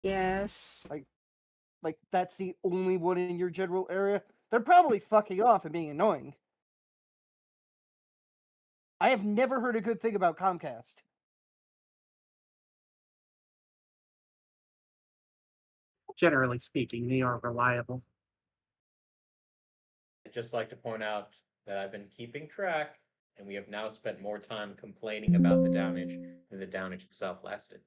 Yes. Like that's the only one in your general area? They're probably fucking off and being annoying. I have never heard a good thing about Comcast. Generally speaking, they are reliable. I'd just like to point out that I've been keeping track, and we have now spent more time complaining about the damage than the damage itself lasted.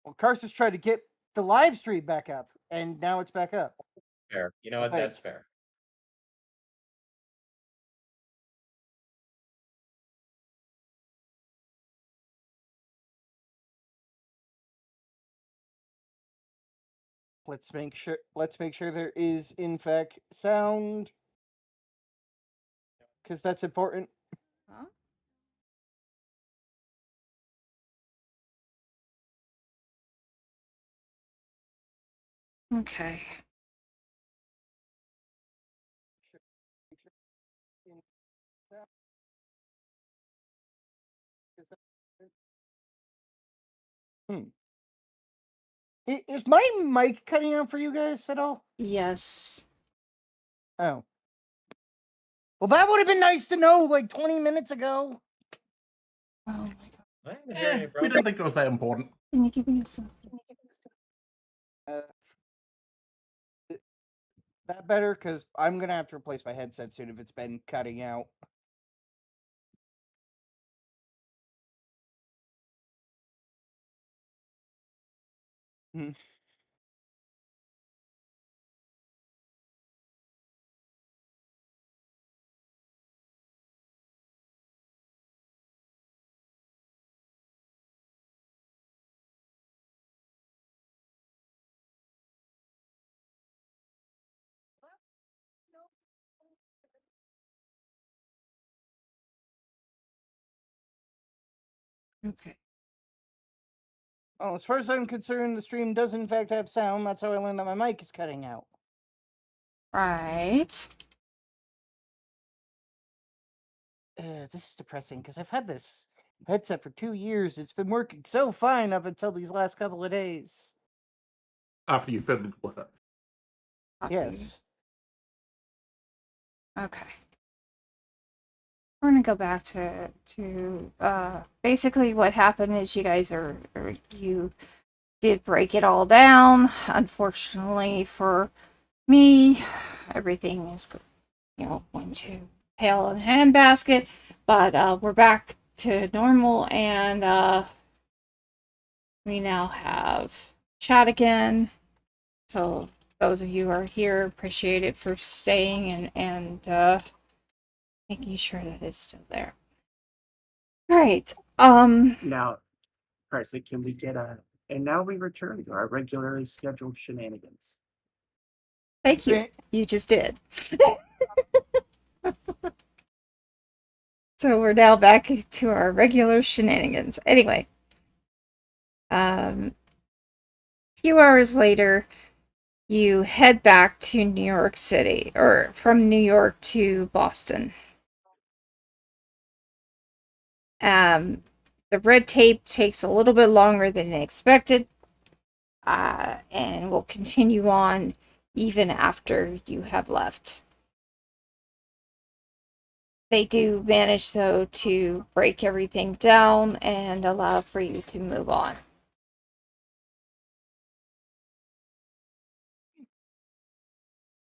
Well, Carson's tried to get the live stream back up, and now it's back up. Fair. You know what? Like- That's fair. Let's make sure there is in fact sound, because that's important. Huh? Okay. Is my mic cutting out for you guys at all? Yes. Oh. Well, that would have been nice to know like 20 minutes ago. Oh my god. I haven't heard any We problems. didn't think it was that important. Can you give me some? That better? Because I'm going to have to replace my headset soon if it's been cutting out. Hmm. Okay. Well, as far as I'm concerned, the stream does in fact have sound. That's how I learned that my mic is cutting out. Right. This is depressing because I've had this headset for 2 years. It's been working so fine up until these last couple of days. After you fiddled with it. Yes. Okay. We're gonna go back to basically what happened is you guys you did break it all down. Unfortunately for me, everything is going to pail in handbasket, but we're back to normal, and we now have chat again. So those of you who are here, appreciate it for staying and making sure that it's still there. All right. Now, Presley, can we get a... And now we return to our regularly scheduled shenanigans. Thank you. You just did. So we're now back to our regular shenanigans. Anyway. A few hours later, you head back to New York City, or from New York to Boston. The red tape takes a little bit longer than expected, and will continue on even after you have left. They do manage, though, to break everything down and allow for you to move on.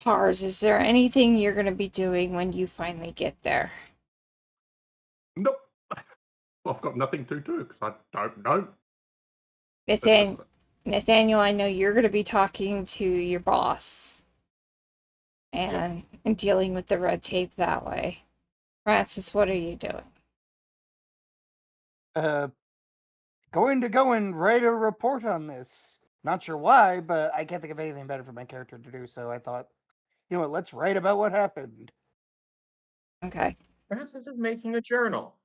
Pars, is there anything you're going to be doing when you finally get there? Nope. I've got nothing to do because I don't know. Nathaniel, I know you're going to be talking to your boss and dealing with the red tape that way. Francis, what are you doing? Going to go and write a report on this. Not sure why, but I can't think of anything better for my character to do, so I thought, you know what, let's write about what happened. Okay. Francis is making a journal.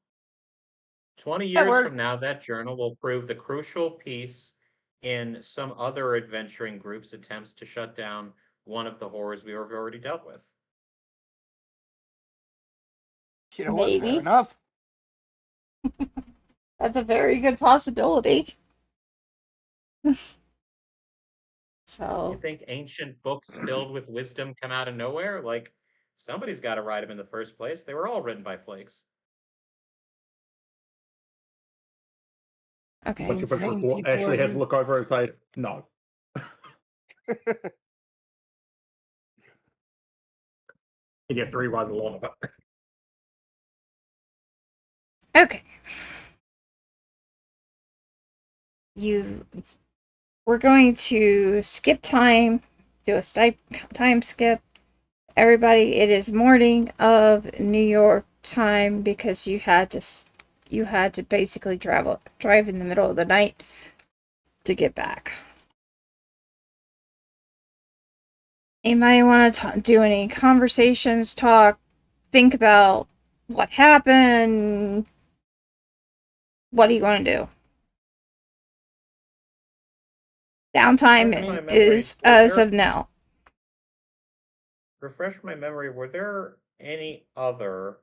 20 years from now, that journal will prove the crucial piece in some other adventuring group's attempts to shut down one of the horrors we have already dealt with. You know what, fair enough. That's a very good possibility. So You think ancient books filled with wisdom come out of nowhere? Like, somebody's got to write them in the first place. They were all written by flakes. okay. Once your book Insane report, people Ashley are has to you. look over and say, no. And you have to rewrite a lot of it. Okay. We're going to skip time, do a time skip. Everybody, it is morning of New York time because you had to basically drive in the middle of the night to get back. Anybody want to do any conversations, talk, think about what happened? What do you want to do? Downtime Refresh my memory. is as of now. Refresh my memory. Were there any other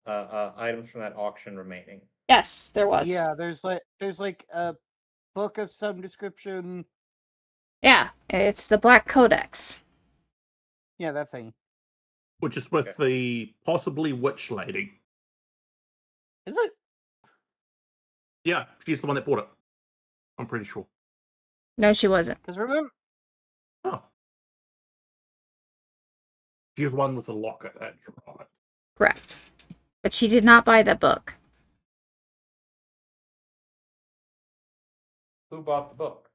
items from that auction remaining? Yes, there was. Yeah, there's like a book of some description. Yeah, it's the Black Codex. Yeah, that thing. Which is with Okay. the possibly witch lady. Is it? Yeah, she's the one that bought it. I'm pretty sure. No, she wasn't. Because remember, Oh. She's the one with the locket. That's right. Correct. But she did not buy that book. Who bought the book?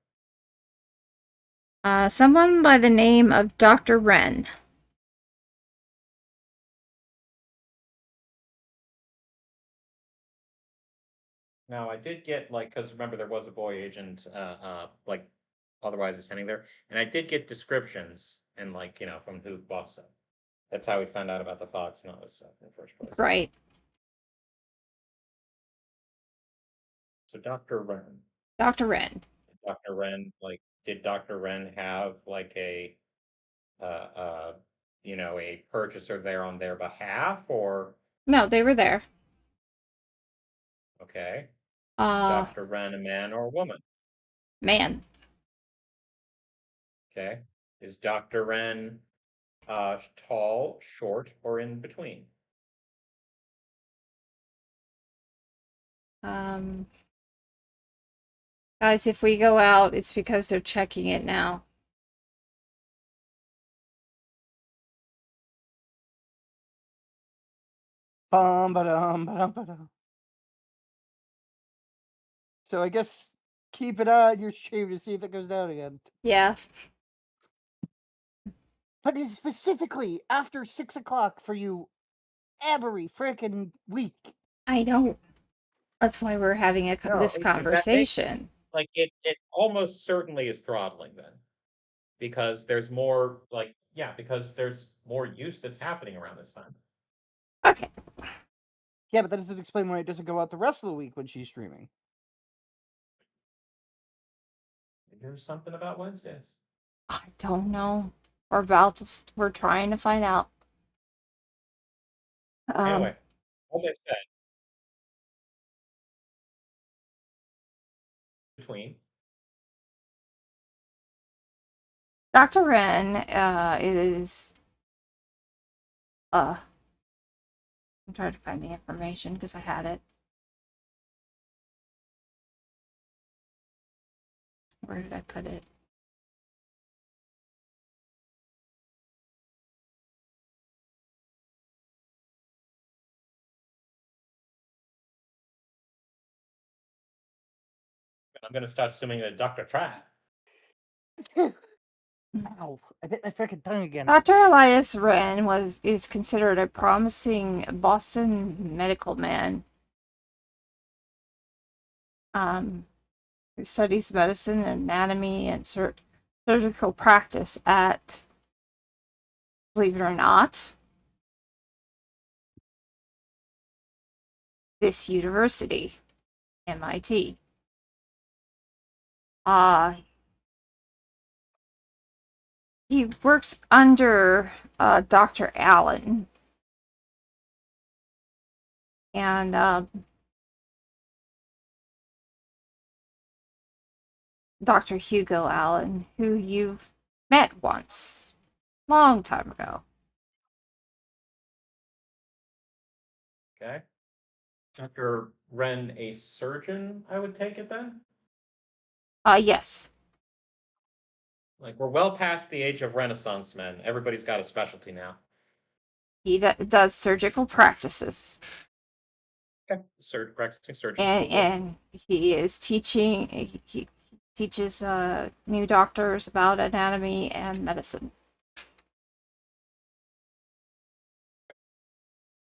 Someone by the name of Dr. Wren. Now, I did get, like, because remember there was a boy agent, like, otherwise attending there, and I did get descriptions and, like, from who bought stuff. That's how we found out about the fox and all this stuff in the first place. Right. So Dr. Wren. Dr. Wren. Dr. Wren, like, did Dr. Wren have like a a purchaser there on their behalf, or No, they were there. okay? Uh, Dr. Wren, a man or a woman? man. Okay. Is Dr. Wren tall, short, or in between? Um, guys, if we go out, it's because they're checking it now. ba-dum. So I guess keep an eye on your stream to see if it goes down again. Yeah. But it's specifically after 6 o'clock for you every freaking week. I know. That's why we're having No, this that makes conversation. like it almost certainly is throttling then, because there's more because there's more use that's happening around this time. Okay. Yeah, but that doesn't explain why it doesn't go out the rest of the week when she's streaming. There's something about Wednesdays. I don't know. We're trying to find out. Anyway, as I said, between Dr. Wren is I'm trying to find the information because I had it. Where did I put it? I'm going to start assuming that Dr. Trapp. Ow, I bit my freaking tongue again. Dr. Elias Wren is considered a promising Boston medical man. Who studies medicine, anatomy, and surgical practice at, believe it or not, this university, MIT. He works under Dr. Allen. And Dr. Hugo Allen, who you've met once, long time ago. Okay. Dr. Wren, a surgeon, I would take it then? Yes. Like, we're well past the age of Renaissance men. Everybody's got a specialty now. He does surgical practices. Okay. Practicing surgeon. And he is teaching, he teaches new doctors about anatomy and medicine.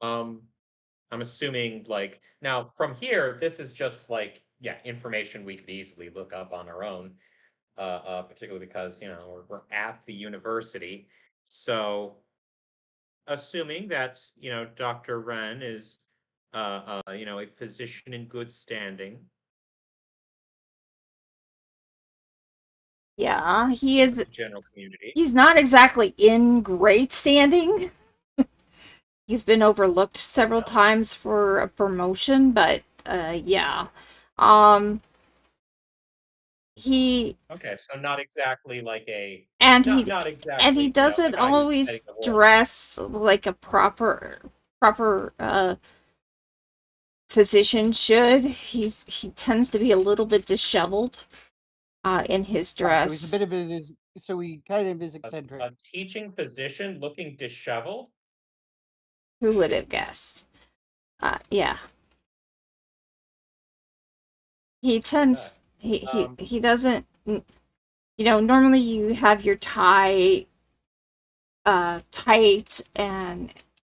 I'm assuming, like, now from here, this is just like, yeah, information we could easily look up on our own, particularly because, we're at the university. So, assuming that, Dr. Wren is, a physician in good standing. Yeah, he is. With the general community. He's not exactly in great standing. He's been overlooked several times for a promotion, but yeah. He Okay, so not exactly like a and not exactly, and he a doesn't guy who's always heading the world. dress like a proper physician should. He tends to be a little bit disheveled in his dress. So he's a bit of it is. So he kind of is eccentric. A teaching physician looking disheveled? Who would have guessed? Yeah. He tends he doesn't, normally you have your tie tight,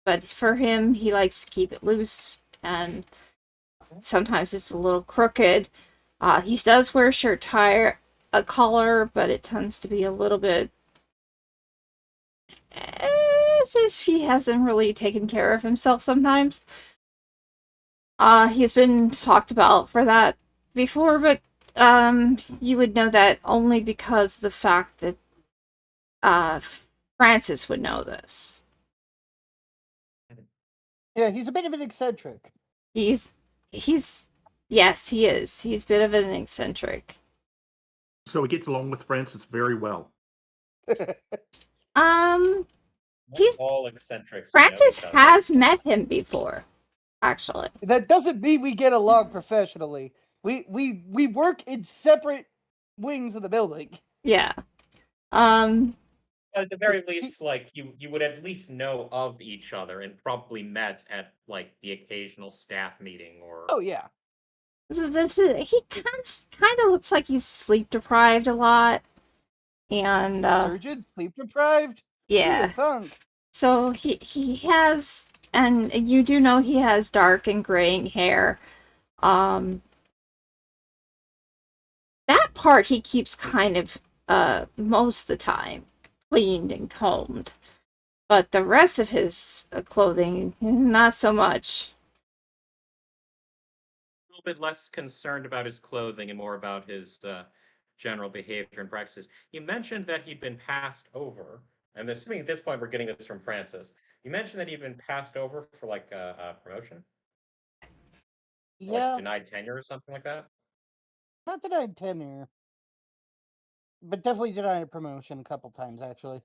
but for him he likes to keep it loose, and sometimes it's a little crooked. He does wear a shirt tie, a collar, but it tends to be a little bit as if he hasn't really taken care of himself sometimes. He's been talked about for that before, but you would know that only because the fact that Francis would know this. Yeah, he's a bit of an eccentric. Yes, he is. He's a bit of an eccentric. So he gets along with Francis very well. He's all eccentrics. Francis has met him before, actually. That doesn't mean we get along professionally. We work in separate wings of the building. Yeah. At the very least, like you would at least know of each other and probably met at like the occasional staff meeting or. Oh yeah. He kind of looks like he's sleep deprived a lot, and surgeon sleep deprived. Yeah. Funk. So he has, and you do know he has dark and graying hair. That part he keeps kind of most of the time cleaned and combed, but the rest of his clothing not so much. A little bit less concerned about his clothing and more about his general behavior and practices. You mentioned that he'd been passed over. I'm assuming at this point we're getting this from Francis. You mentioned that he'd been passed over for like a promotion? Yeah. Like denied tenure or something like that? Not denied tenure. But definitely denied a promotion a couple times, actually.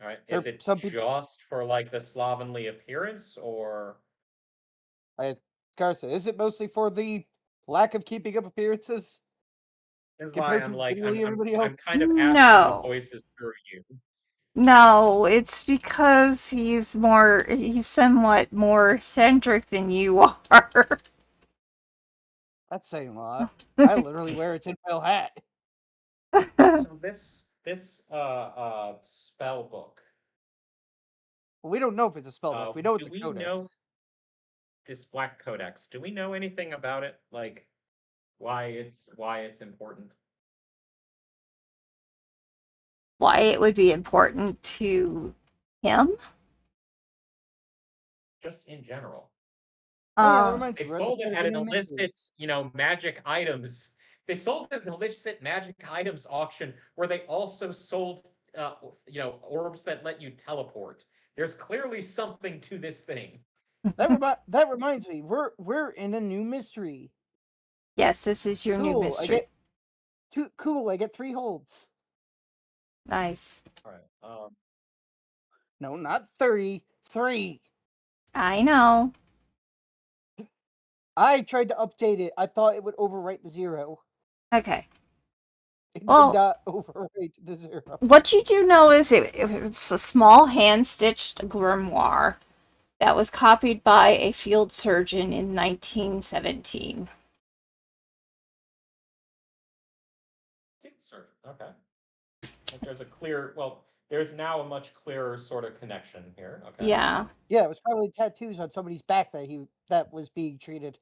All right. Is it just for like the slovenly appearance, or? Garza, is it mostly for the lack of keeping up appearances? Is why I'm like, I'm kind of asking No. the voices through you. No, it's because he's somewhat more eccentric than you are. That's saying a lot. I literally wear a tinfoil hat. So this spell book. We don't know if it's a spell book. We know it's a codex. Know this black codex. Do we know anything about it? Like why it's important? Why it would be important to him? Just in general. They sold it at an illicit, magic items. They sold it at an illicit magic items auction where they also sold, orbs that let you teleport. There's clearly something to this thing. That reminds me. We're in a new mystery. Yes, this is your new Cool. mystery. I get 3 holds. Nice. All right. No, not 30. 3. I know. I tried to update it. I thought it would overwrite the 0. Okay. It Well, did not overwrite the 0. what you do know is it's a small hand-stitched grimoire that was copied by a field surgeon in 1917. Okay. Like there's a clear, well, there's now a much clearer sort of connection here. Okay. Yeah. Yeah, it was probably tattoos on somebody's back that was being treated.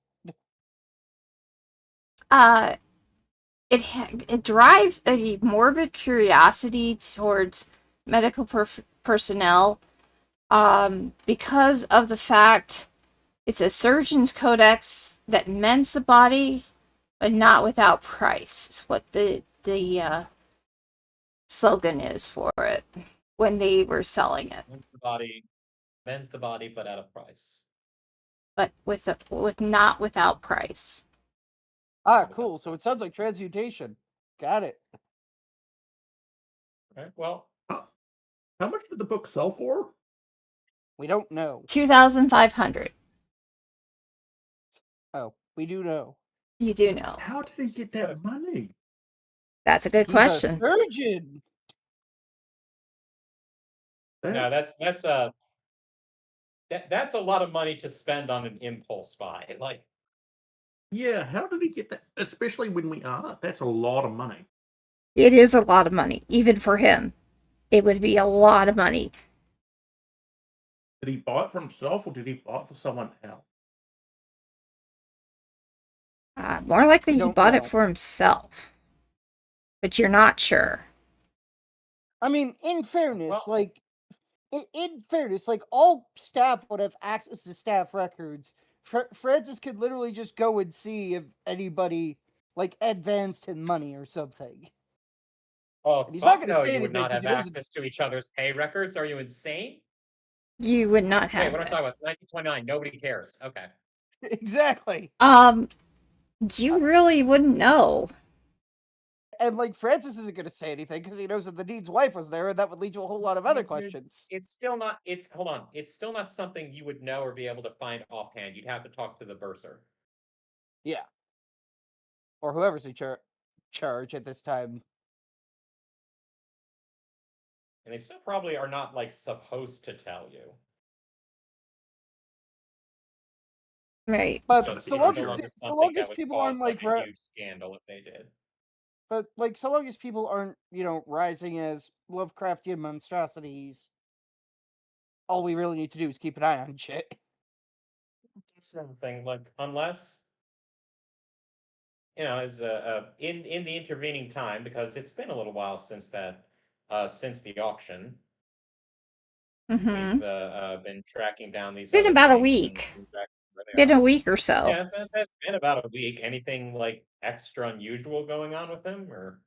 It drives a morbid curiosity towards medical personnel because of the fact it's a surgeon's codex that mends the body, but not without price. Is what the slogan is for it when they were selling it. Mends the body, but at a price. But with not without price. Ah, cool. So it sounds like transmutation. Got it. Okay. Well, how much did the book sell for? We don't know. 2,500. Oh, we do know. You do know. How did he get that money? That's a good He's question. a surgeon. no, that's a lot of money to spend on an impulse buy. Like, yeah, how did he get that? Especially when we are. That's a lot of money. It is a lot of money, even for him. It would be a lot of money. Did he buy it for himself or did he buy it for someone else? More likely he Don't bought know. it for himself. But you're not sure. I mean, in fairness, Well- all staff would have access to staff records. Francis could literally just go and see if anybody advanced him money or something. oh, And he's not fuck gonna no, say you would anything not 'cause have he knows access to each other's pay records. Are you insane? You would not Hey, have what I'm it. talking about? It's 1929. Nobody cares. Okay. Exactly. You really wouldn't know. And Francis isn't gonna say anything because he knows that the dean's wife was there, and that would lead to a whole lot of other questions. It's still not. Hold on. It's still not something you would know or be able to find offhand. You'd have to talk to the bursar. Yeah. Or whoever's in charge at this time. And they still probably are not supposed to tell you. Right. But Just, so you know, long no as longer so something long that as would people cause aren't a huge scandal if they did. but so long as people aren't rising as Lovecraftian monstrosities, all we really need to do is keep an eye on shit. That's the thing. Unless as in the intervening time, because it's been a little while since the auction. Mm-hmm. We've been tracking down these. Been other about a things week. and tracking where they Been are. a week or so. Yeah, it's been about a week. Anything extra unusual going on with him, or?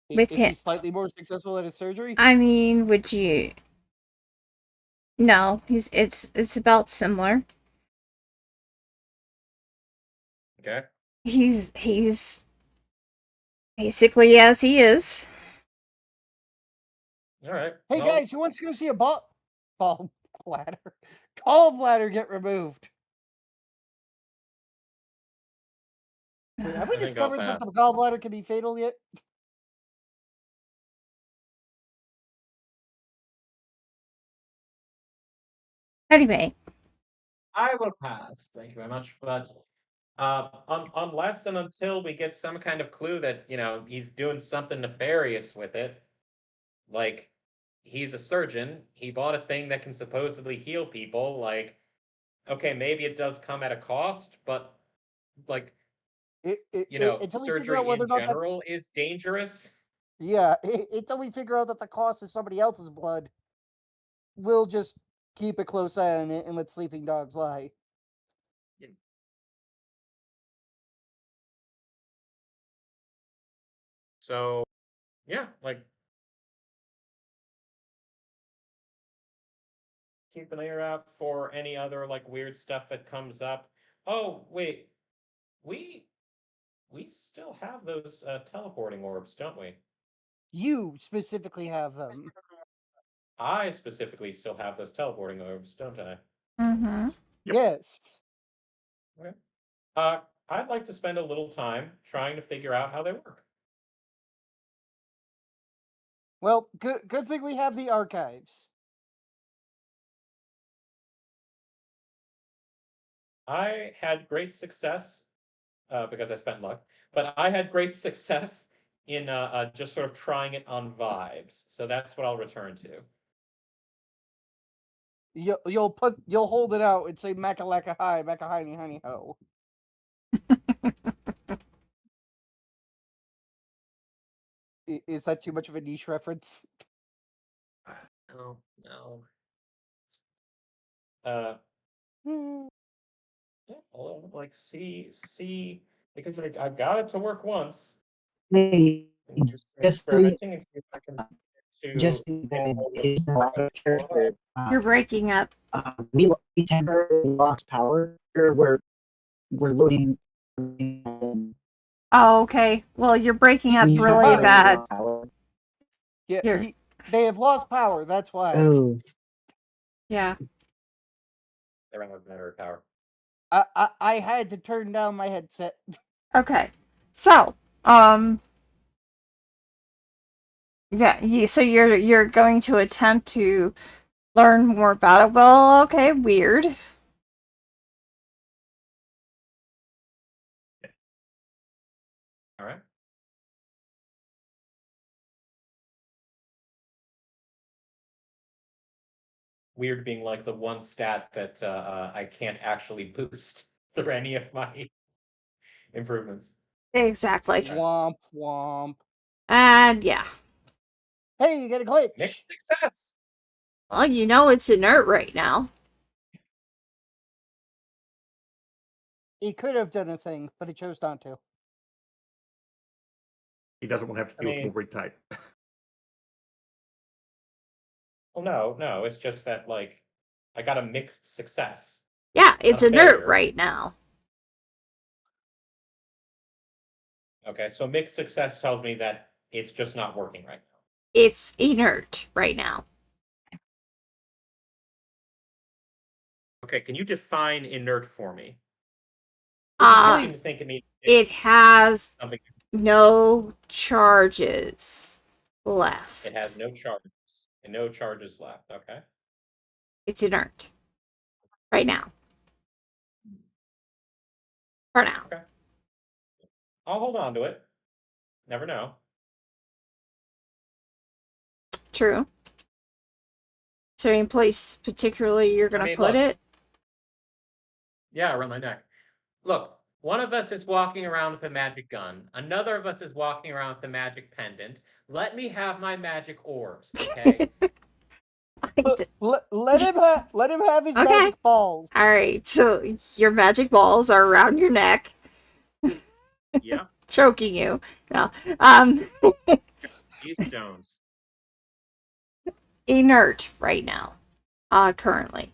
With Is him, he slightly more successful at his surgery? I mean, would you? No, it's about similar. Okay. He's basically as he is. All right. Hey well, guys, who wants to go see a gallbladder get removed? Wait, have we I think I'll discovered that pass. the gallbladder can be fatal yet? Anyway, I will pass. Thank you very much. But unless and until we get some kind of clue that he's doing something nefarious with it, like he's a surgeon, he bought a thing that can supposedly heal people. Okay, maybe it does come at a cost, but Until we figure out surgery whether in or not that, general is dangerous. yeah, until we figure out that the cost is somebody else's blood, we'll just keep a close eye on it and let sleeping dogs lie. So, yeah, keep an ear out for any other like weird stuff that comes up. Oh, wait. We still have those teleporting orbs, don't we? You specifically have them. I specifically still have those teleporting orbs, don't I? Mm-hmm. Yep. Yes. Okay. I'd like to spend a little time trying to figure out how they work. Well, good thing we have the archives. I had great success because I spent luck, but I had great success in just sort of trying it on vibes. So that's what I'll return to. You'll hold it out and say "Makalaka hi, Makahini honey ho." Is that too much of a niche reference? No, no. Hmm. Yeah, well, like see, because I got it to work once. Hey, And just just experimenting and see if I can just to that hold is no out of character. You're breaking up. We temporarily lost power. Or we're loading. Oh, okay. Well, you're breaking up We really temporarily bad. lost power. Yeah, Here. they have lost power. That's why. Oh, Yeah. around with better power. I had to turn down my headset. Okay. So, yeah, so you're going to attempt to learn more about it. Well, okay, weird. All right. Weird being like the one stat that I can't actually boost through any of my improvements. Exactly. Womp womp. And yeah. Hey, you get a glitch. Mixed success. Well, you know it's inert right now. He could have done a thing, but he chose not to. He doesn't want to have to deal with more red tape. Well, no, it's just that like I got a mixed success. Yeah, it's Not a inert failure. right now. Okay, so mixed success tells me that it's just not working right now. It's inert right now. Okay, can you define inert for me? Uh, You seem to think it has something. no charges left. It has no charges and no charges left. Okay. It's inert right now. For now. Okay. I'll hold on to it. Never know. True. Is there any place particularly you're gonna put look. it? Yeah, around my neck. Look, one of us is walking around with a magic gun. Another of us is walking around with a magic pendant. Let me have my magic orbs, okay? Let him have his Okay. magic balls. All right, so your magic balls are around your neck, Yeah. choking you. No, These stones. inert right now, currently.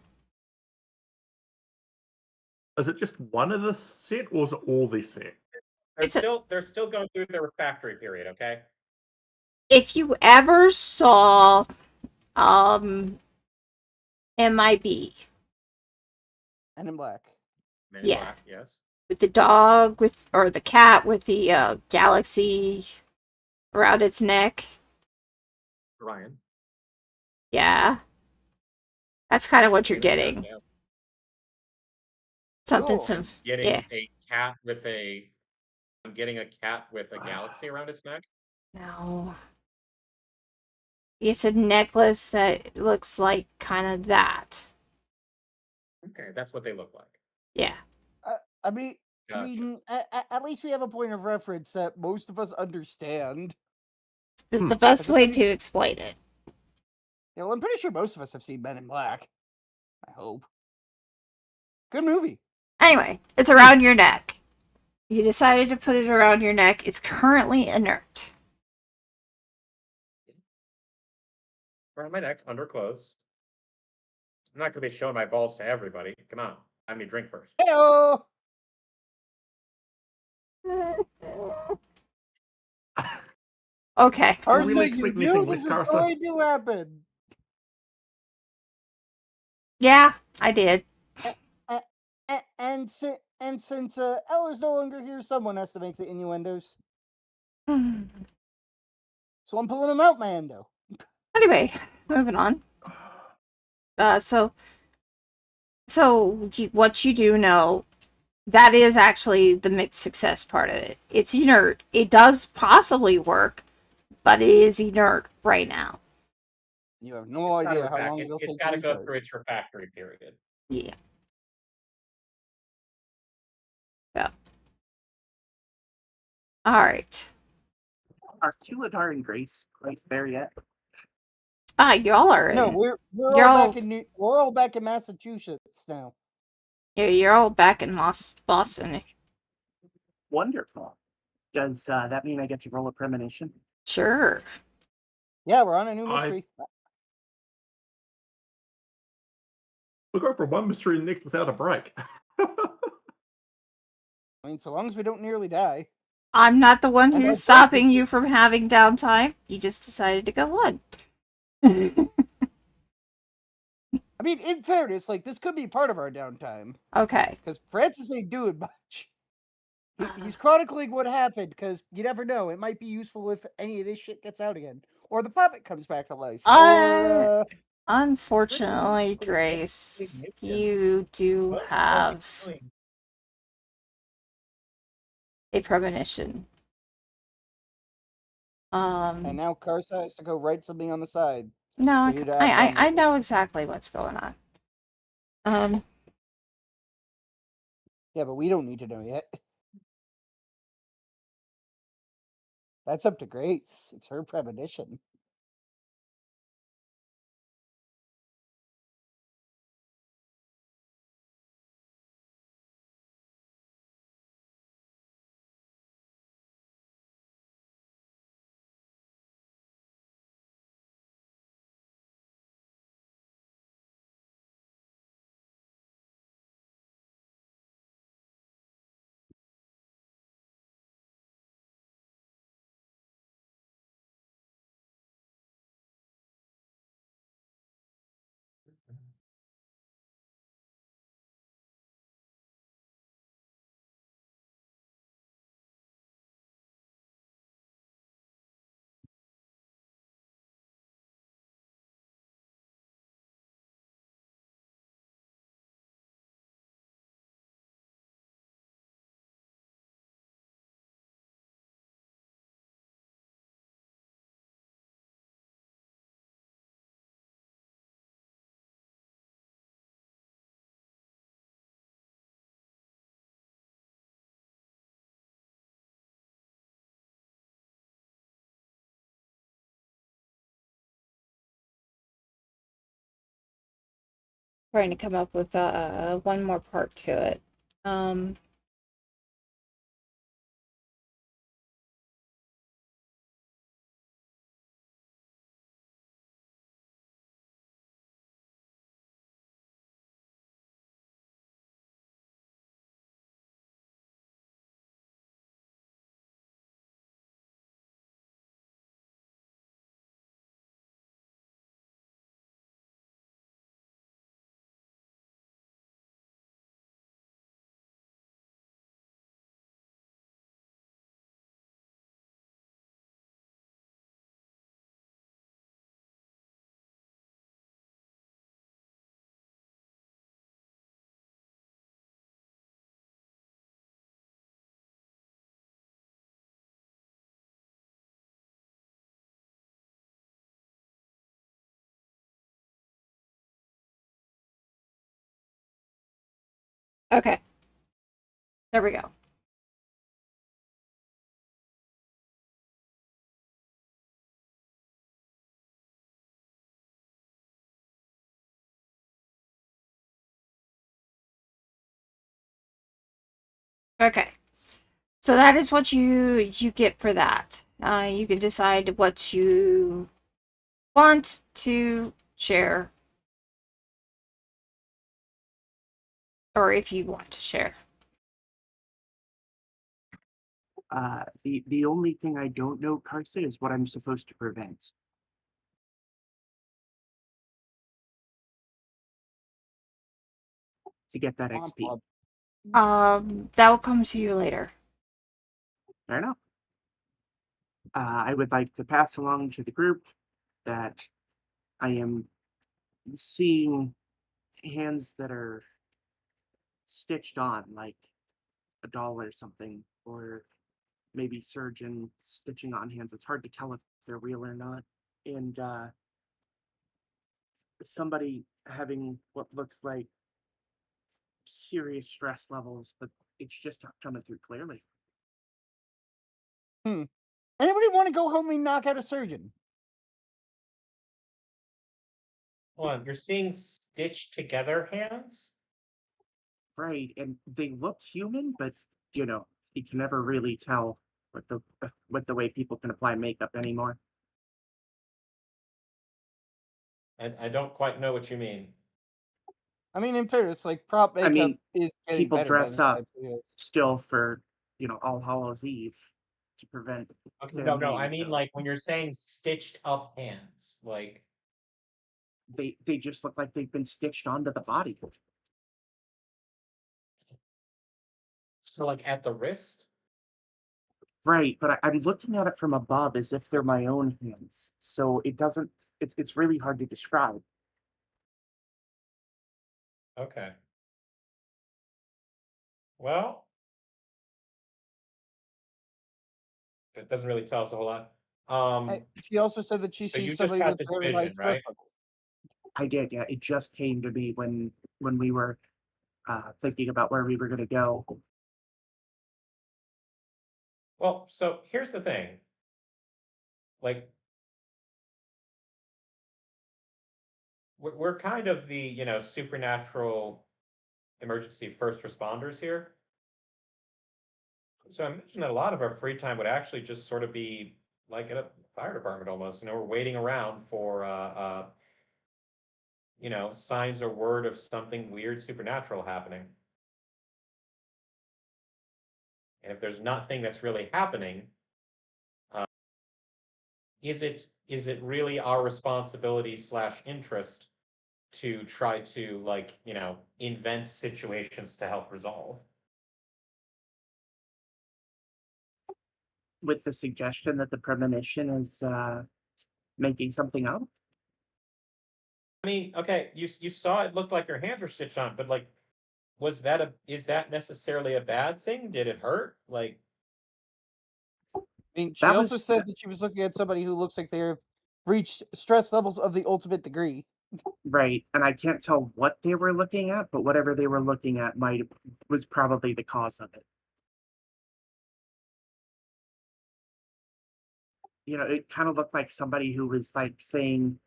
Is it just one of the set, or is it all this set? They're still going through their refractory period, okay? If you ever saw, MIB. And in black. Men in Yeah. Black, yes. With the dog or the cat with the galaxy around its neck. Ryan. Yeah. That's kind of what you're getting. Yeah. Something Cool. Getting yeah. a cat with a. I'm getting a cat with a galaxy around its neck. No. It's a necklace that looks like kind of that. Okay, that's what they look like. Yeah. I mean, Gotcha. at least we have a point of reference that most of us understand. The best But way the to explain it. You know, I'm pretty sure most of us have seen Men in Black. I hope. Good movie. Anyway, it's around your neck. You decided to put it around your neck. It's currently inert. Around my neck, under clothes. I'm not gonna be showing my balls to everybody. Come on, have me drink first. Heyo! Okay. Are we Parsley, like you anything knew with this was Carson? going to happen. Yeah, I did. And since Ella's no longer here, someone has to make the innuendos. So I'm pulling them out, my endo. Anyway, moving on. So what you do know, that is actually the mixed success part of it. It's inert. It does possibly work, but it is inert right now. You have no idea how long it'll It's take got to to go recharge. through its refractory period. Yeah. So. All right. Are Tuladar and Grace quite there yet? Y'all are No, in. we're You're all back in we're all back in Massachusetts now. Yeah, you're all back in Boston. Wonderful. Does that mean I get to roll a premonition? Sure. Yeah, we're on a new mystery. We'll go from one mystery to the next without a break. I mean, so long as we don't nearly die. I'm not the one And who's our stopping break- you from having downtime. You just decided to go on. I mean, in fairness, like this could be part of our downtime Okay. because Francis ain't doing much. He's chronicling what happened because you never know. It might be useful if any of this shit gets out again, or the puppet comes back to life, or Unfortunately, Grace, you do have a premonition. and now Karsa has to go write something on the side. No, for you to act on I later. know exactly what's going on. Yeah, but we don't need to know yet. That's up to Grace. It's her premonition. Trying to come up with one more part to it. Okay. There we go. Okay. So that is what you get for that. You can decide what you want to share or if you want to share. The only thing I don't know, Carson, is what I'm supposed to prevent. To get that XP. That will come to you later. Fair enough. I would like to pass along to the group that I am seeing hands that are stitched on, like a doll or something, or maybe surgeon stitching on hands. It's hard to tell if they're real or not. And somebody having what looks like serious stress levels, but it's just not coming through clearly. Anybody want to go help me knock out a surgeon? Hold on, you're seeing stitched together hands? Right, and they look human, but you know, you can never really tell with the way people can apply makeup anymore. I don't quite know what you mean. I mean, in fairness, like prop makeup mean, is getting People better by dress the up time. still for, All Hallows Eve to prevent No, I Samhain, mean so like when you're saying stitched up hands, like they just look like they've been stitched onto the body. so like at the wrist. Right, but I'm looking at it from above as if they're my own hands, so it doesn't. It's really hard to describe. Okay. Well, that doesn't really tell us a whole lot. She also said that she So you sees just somebody had with this very high vision, stress right? levels. I did, yeah. It just came to me when we were thinking about where we were going to go. Well, so here's the thing. Like, we're kind of the, supernatural emergency first responders here. So I imagine that a lot of our free time would actually just sort of be like at a fire department almost. We're waiting around for signs or word of something weird supernatural happening. And if there's nothing that's really happening, is it really our responsibility / interest to try to invent situations to help resolve? With the suggestion that the premonition is making something up. I mean, okay, you saw it looked like your hands were stitched on, but like, is that necessarily a bad thing? Did it hurt? Like, I mean, she That also was said that she was looking at somebody who looks like they've reached stress levels of the ultimate degree. right, and I can't tell what they were looking at, but whatever they were looking at was probably the cause of it. It kind of looked like somebody who was like saying,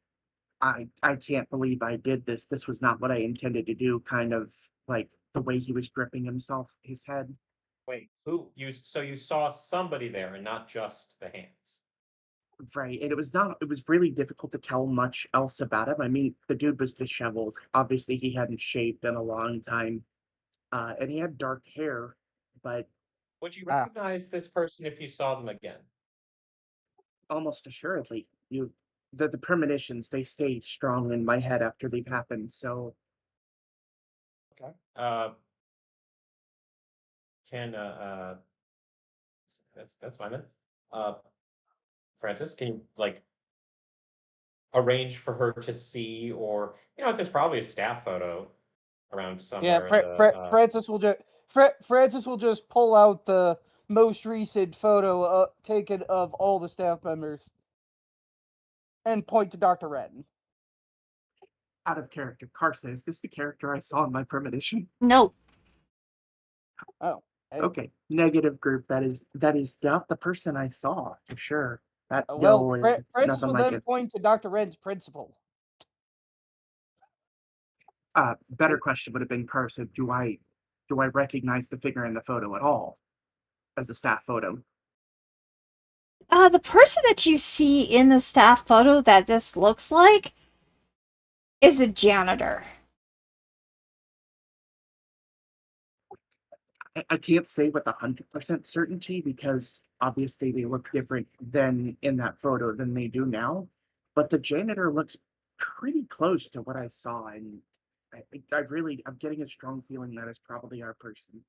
I can't believe I did this. This was not what I intended to do, kind of like the way he was gripping his head. wait, so you saw somebody there and not just the hands? Right. And it was really difficult to tell much else about him. I mean, the dude was disheveled. Obviously, he hadn't shaved in a long time. And he had dark hair, but Would you recognize this person if you saw them again? almost assuredly, the premonitions, they stay strong in my head after they've happened. So Okay. Can that's fine then. Uh, Francis, can you arrange for her to see, or there's probably a staff photo around Yeah, somewhere in the Francis will just pull out the most recent photo taken of all the staff members and point to Dr. Ratton. out of character, Carsa, is this the character I saw in my premonition? No. Oh. Okay, negative group. That is not the person I saw for sure. That Well, no, Francis nothing will like then it. point to Dr. Ratton's principal. Better question would have been, Carsa, do I recognize the figure in the photo at all as a staff photo? The person that you see in the staff photo that this looks like is a janitor. I can't say with 100% certainty because obviously they look different than in that photo than they do now. But the janitor looks pretty close to what I saw, and I'm getting a strong feeling that is probably our person,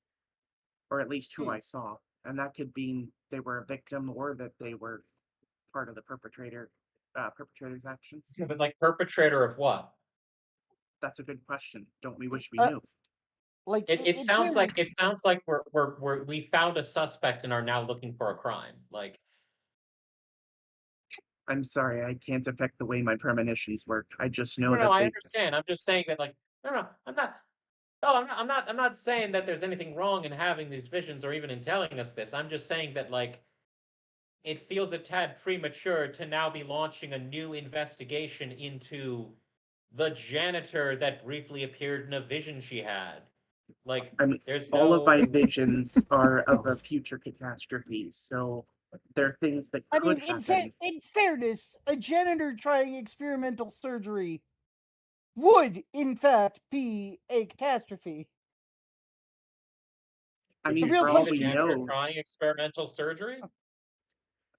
or at least who I saw, and that could mean they were a victim or that they were part of the perpetrator's actions. Yeah, but like perpetrator of what? That's a good question. Don't we wish we knew? Like It sounds like we found a suspect and are now looking for a crime. Like, I'm sorry, I can't affect the way my premonitions work. I just know no, that I they. understand. I'm just saying that, like, no, I'm not. No, I'm not saying that there's anything wrong in having these visions or even in telling us this. I'm just saying that, like, it feels a tad premature to now be launching a new investigation into the janitor that briefly appeared in a vision she had. Like, I mean, there's all of no. my visions are of a future catastrophes, so they're things that I could mean, happen. in fairness, a janitor trying experimental surgery would, in fact, be a catastrophe. I Did mean, you real for see all the we question- janitor know, trying experimental surgery?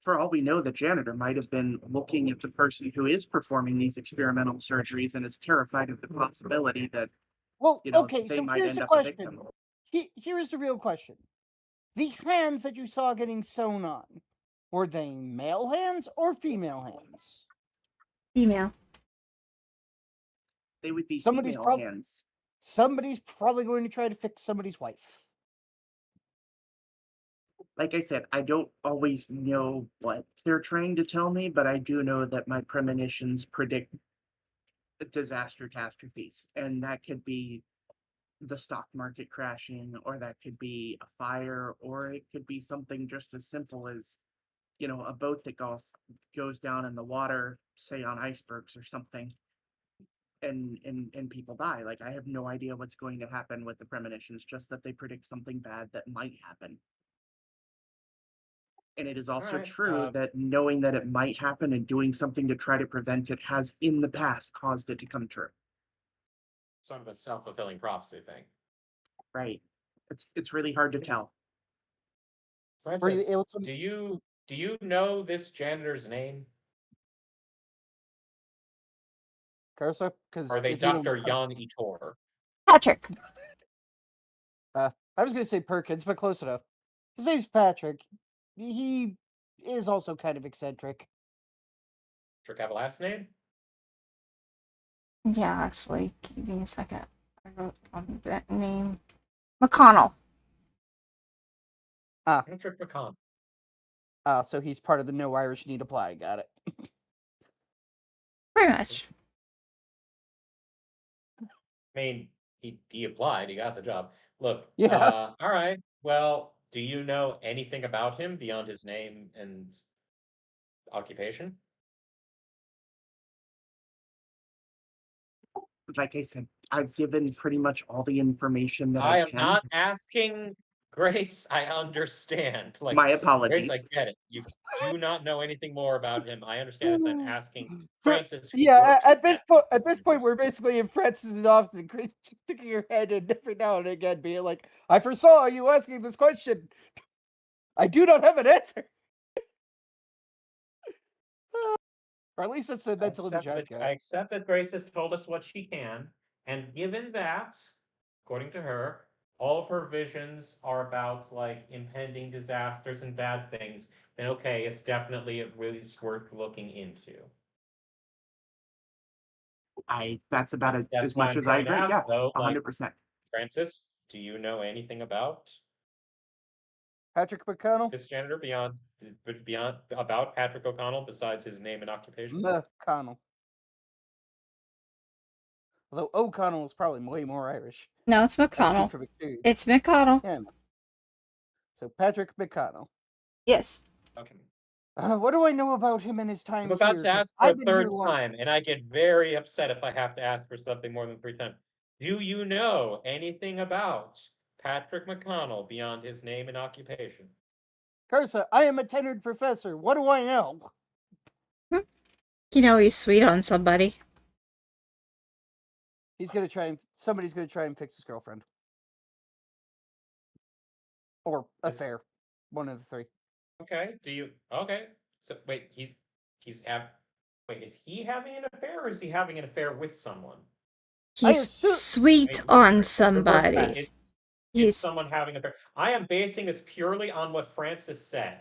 the janitor might have been looking at the person who is performing these experimental surgeries and is terrified of the possibility that Well, you know okay, they so might here's end the up a question. victim. Here's the real question. The hands that you saw getting sewn on, were they male hands or female hands? Female. They would be Somebody's female hands. Somebody's probably going to try to fix somebody's wife. Like I said, I don't always know what they're trying to tell me, but I do know that my premonitions predict disaster catastrophes, and that could be the stock market crashing, or that could be a fire, or it could be something just as simple as, a boat that goes down in the water, say on icebergs or something, and people die. Like, I have no idea what's going to happen with the premonitions, just that they predict something bad that might happen. And it is also Alright, true that knowing that it might happen and doing something to try to prevent it has in the past caused it to come true. Sort of a self-fulfilling prophecy thing. Right. It's really hard to tell. Were you Francis, able to? do you know this janitor's name? Carissa? Because Are they if you Dr. don't, Jan Itor? Patrick. I was going to say Perkins, but close enough. His name's Patrick. He is also kind of eccentric. Patrick have a last name? Yeah, actually, give me a second. I wrote on that name. McConnell. Patrick McConnell. So he's part of the No Irish Need Apply. Got it. Pretty much. I mean, he applied, he got the job. Look, Yeah. all right. Well, do you know anything about him beyond his name and occupation? Like I said, I've given pretty much all the information that I I am can. not asking Grace. I understand. Like, My Grace, apologies. I get it. You do not know anything more about him. I understand this. I'm asking Francis. Who Yeah, works at this point, this we're basically in Francis' office, and Chris just sticking your head in every now and again, being like, "I foresaw you asking this question. I do not have an answer." Or at least that's the mental image I've got. I accept that Grace has told us what she can, and given that, according to her, all of her visions are about like impending disasters and bad things, then okay, it's definitely at least worth looking into. That's about it, That's as why much I'm as I trying to agree. ask, Yeah, though, like, 100%. Francis, do you know anything about Patrick McConnell? this janitor beyond about Patrick O'Connell besides his name and occupation? McConnell. Although O'Connell is probably way more Irish. No, it's I speak McConnell. from experience. It's McConnell. Yeah. So Patrick McConnell. Yes. Okay. What do I know about him and his time I'm about here? to 'Cause ask for a I've been here third long. time, and I get very upset if I have to ask for something more than 3 times. Do you know anything about Patrick McConnell beyond his name and occupation? Carissa, I am a tenured professor. What do I know? You know he's sweet on somebody. Somebody's gonna try and fix his girlfriend. Or affair. One of the three. Okay. Okay? So wait, is he having an affair, or is he having an affair with someone? He's sweet on somebody. It's someone having an affair. I am basing this purely on what Francis said.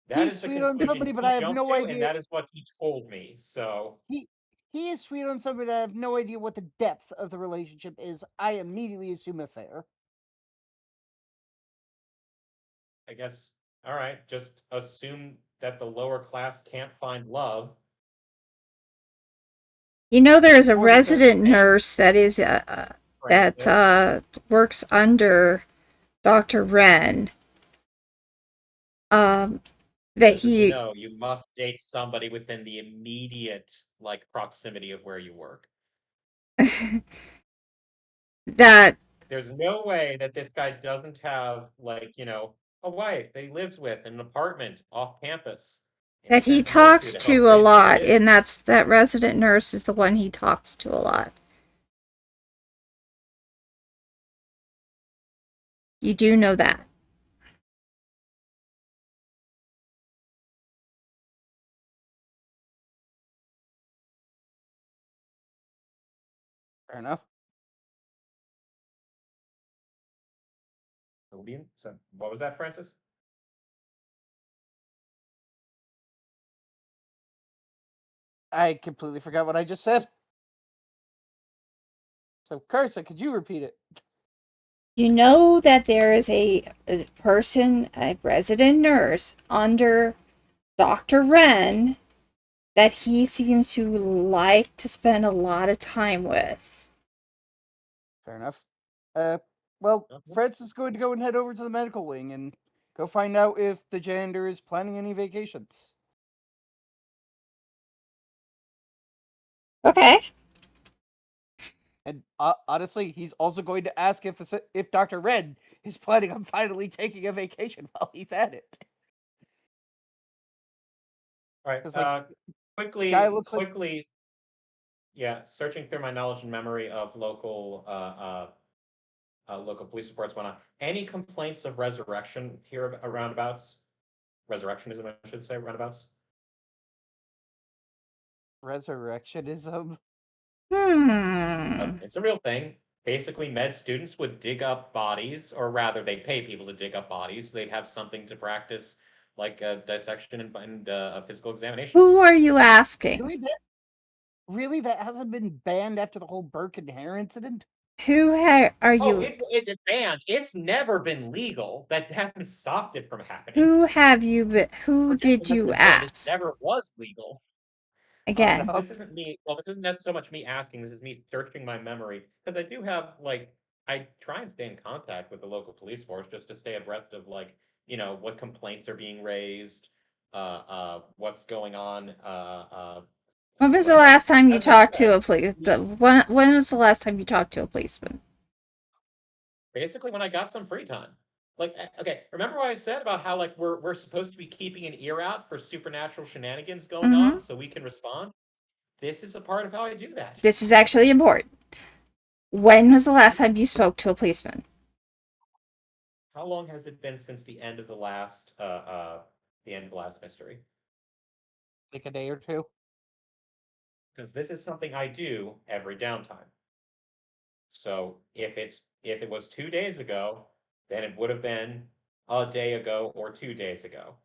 That He's is the sweet on conclusion somebody, he but I have jumped no to, idea. and that is what he told me. So He is sweet on somebody, but I have no idea what the depth of the relationship is. I immediately assume affair. I guess, all right, just assume that the lower class can't find love. You know, there's a Or the resident character. nurse that is that works under Dr. Wren. That he No, you must date somebody within the immediate proximity of where you work. that There's no way that this guy doesn't have a wife that he lives with in an apartment off campus. In that he San Jose talks to help to a pay for lot, kids. and that resident nurse is the one he talks to a lot. You do know that. Fair enough. So what was that, Francis? I completely forgot what I just said. So, Carson, could you repeat it? You know that there is a person, a resident nurse under Dr. Wren that he seems to like to spend a lot of time with. Fair enough. Well, Francis is going to go and head over to the medical wing and go find out if the janitor is planning any vacations. Okay. And honestly, he's also going to ask if Dr. Red is planning on finally taking a vacation while he's at it. All right. Guy looks quickly. Yeah, searching through my knowledge and memory of local police reports, whatnot. Any complaints of resurrection here roundabouts? Resurrectionism, I should say, roundabouts. Resurrectionism. It's a real thing. Basically, med students would dig up bodies, or rather, they pay people to dig up bodies. They'd have something to practice, like a dissection and a physical examination. Who are you asking? Really, that hasn't been banned after the whole Burke and Hare incident? Who are you? It's banned. It's never been legal. That hasn't stopped it from happening. Who have you been? Who did you ask? It never was legal. Again. This isn't me. Well, this isn't so much me asking. This is me searching my memory, because I do have I try and stay in contact with the local police force just to stay abreast of what complaints are being raised, what's going on. When was the last time you talked to a police? When was the last time you talked to a policeman? Basically, when I got some free time. Okay, remember what I said about how we're supposed to be keeping an ear out for supernatural shenanigans going on so we can respond? This is a part of how I do that. This is actually important. When was the last time you spoke to a policeman? How long has it been since the end of the last mystery? Like a day or two. Because this is something I do every downtime. So if it was 2 days ago, then it would have been a day ago or 2 days ago.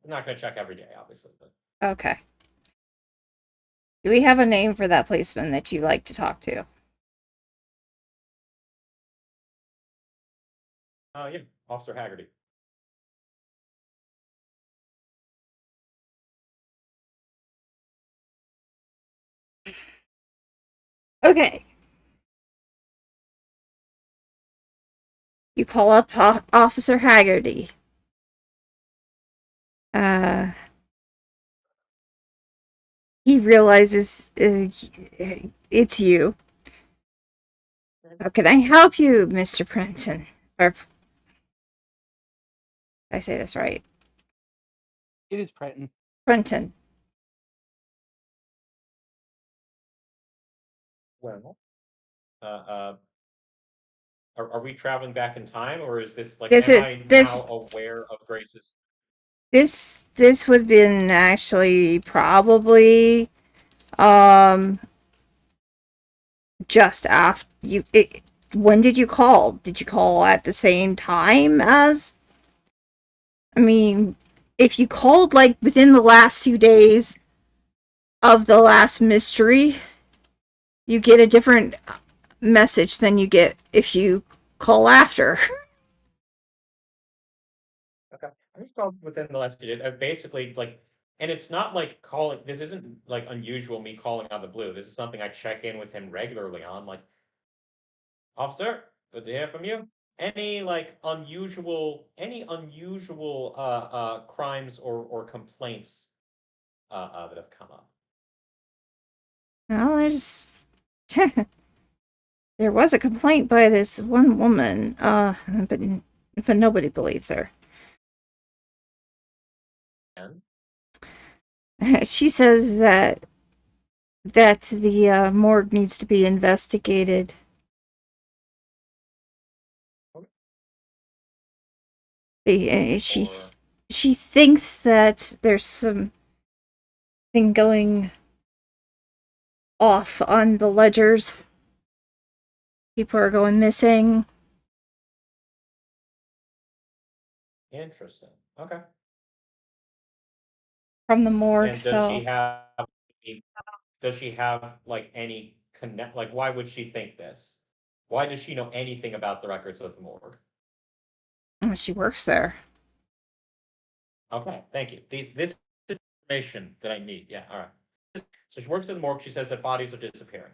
I'm not going to check every day, obviously. But... Okay. Do we have a name for that policeman that you like to talk to? Yeah, Officer Haggerty. Okay. You call up Officer Haggerty. He realizes it's you. How can I help you, Mr. Prenton? Or did I say this right? It is Prenton. Prenton. Well, Are we traveling back in time, or is this like? This Am is I this now aware of Grace's? this would have been actually probably um just after you. When did you call? Did you call at the same time as? I mean, if you called like within the last 2 days of the last mystery, you get a different message than you get if you call after. Okay, I just called within the last 2 days. Basically, like, and it's not like calling. This isn't like unusual. Me calling out of the blue. This is something I check in with him regularly on. Like, officer, good to hear from you. Any unusual crimes or complaints that have come up? Well, there's there was a complaint by this one woman, but nobody believes her. And She says that the morgue needs to be investigated. She or she thinks that there's something going off on the ledgers. People are going missing. interesting. Okay. From the morgue, And so does she have like any connect? Like, why would she think this? Why does she know anything about the records of the morgue? she works there. Okay, thank you. This is information that I need. Yeah, all right. So she works in the morgue. She says that bodies are disappearing.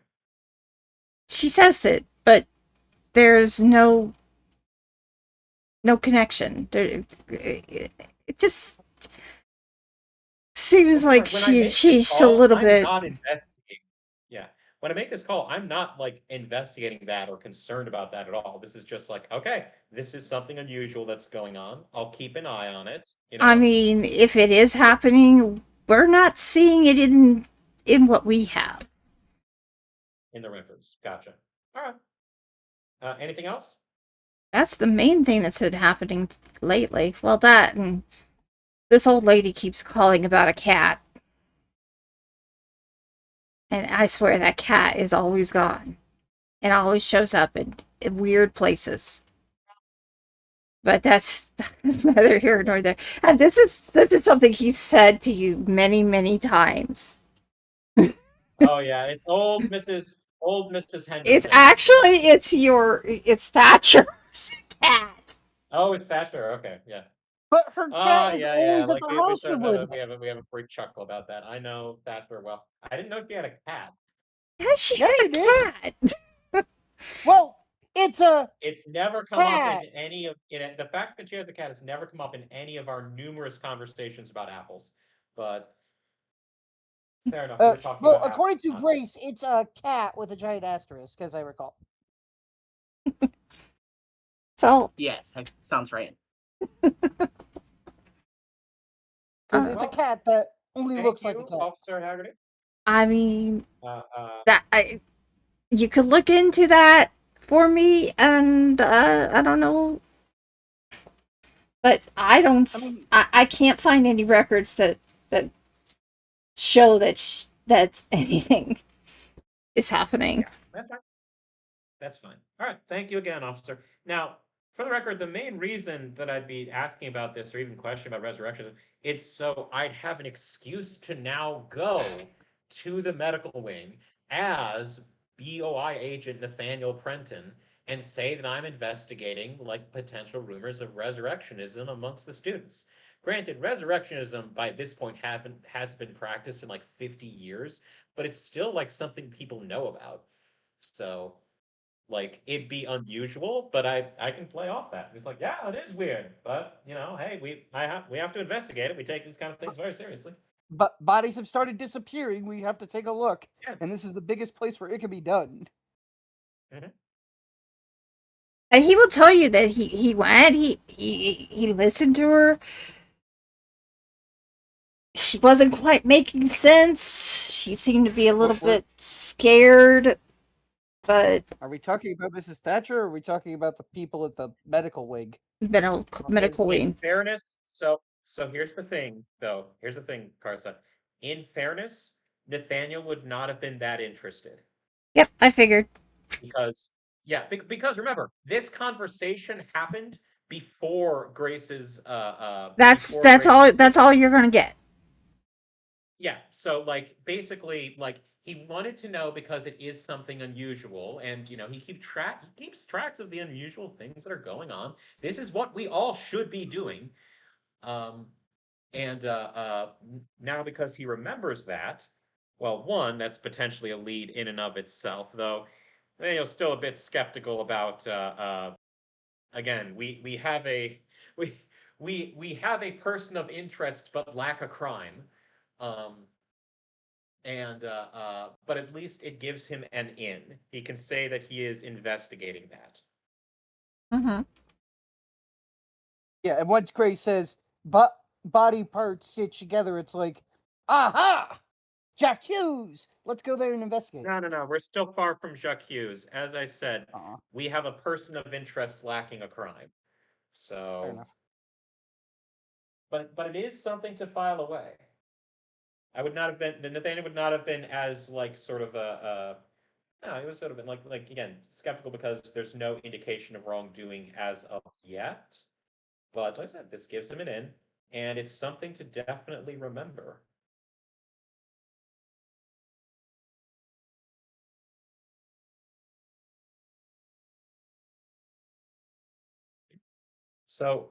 She says it, but there's no connection. It just seems Remember, like when I make this she's a call, little I'm bit. not investigating. Yeah, when I make this call, I'm not like investigating that or concerned about that at all. This is just like, okay, this is something unusual that's going on. I'll keep an eye on it. I mean, if it is happening, we're not seeing it in what we have. In the records. Gotcha. All right. Anything else? That's the main thing that's been happening lately. Well, that and this old lady keeps calling about a cat. And I swear that cat is always gone. And always shows up in weird places. But that's neither here nor there. And this is something he's said to you many, many times. Oh yeah, it's old Mrs. Henderson. It's Thatcher's cat. Oh, it's Thatcher. Okay, yeah. But her cat is Yeah. always at Like the we house sort of with we have a brief chuckle about that. I know Thatcher well. I didn't know she had a cat. Yeah, she Yeah, has you a did. cat. Well, it's a It's never come up cat. in any of the fact that she has a cat has never come up in any of our numerous conversations about apples. But fair enough. We were talking well, about according to apples. Grace, it's a cat with a giant asterisk, as I recall. So Yes, that sounds right. Because it's a cat that only looks like a cat. Officer Haggerty. I mean, you could look into that for me, and I don't know, but I don't. I can't find any records that show that anything is happening. Yeah, that's fine. That's fine. All right. Thank you again, officer. Now, for the record, the main reason that I'd be asking about this or even questioning about resurrection, it's so I'd have an excuse to now go to the medical wing as BOI agent Nathaniel Prenton and say that I'm investigating like potential rumors of resurrectionism amongst the students. Granted, resurrectionism by this point has been practiced in like 50 years, but it's still like something people know about. So like it'd be unusual, but I can play off that. It's like, yeah, it is weird, but hey, we have to investigate it. We take these kind of things very seriously. But bodies have started disappearing. We have to take a look, Yeah. and this is the biggest place where it can be done. Mm-hmm. And he will tell you that he went. He listened to her. She wasn't quite making sense. She seemed to be a little bit scared. But Are we talking about Mrs. Thatcher, or are we talking about the people at the medical wing? medical In wing. fairness, so here's the thing, though. Here's the thing, Carson. In fairness, Nathaniel would not have been that interested Yep, I figured. because, yeah, because remember, this conversation happened before Grace's That's all you're gonna get. Yeah, so like basically like he wanted to know because it is something unusual and he keeps tracks of the unusual things that are going on. This is what we all should be doing. Um and now because he remembers that, well, one, that's potentially a lead in and of itself, though still a bit skeptical about again, we have a we we have a person of interest but lack a crime. Um and but at least it gives him an in. He can say that he is investigating that. Mm-hmm. Yeah, and once Grace says body parts stitched together, it's like, aha! Jack Hughes! Let's go there and investigate. No. We're still far from Jacques Hughes. As I said, Uh-uh. we have a person of interest lacking a crime. Fair So, enough. but it is something to file away. I would not have been Nathaniel would not have been as like sort of a no, he was sort of been like again skeptical because there's no indication of wrongdoing as of yet. But like I said, this gives him an in, and it's something to definitely remember. So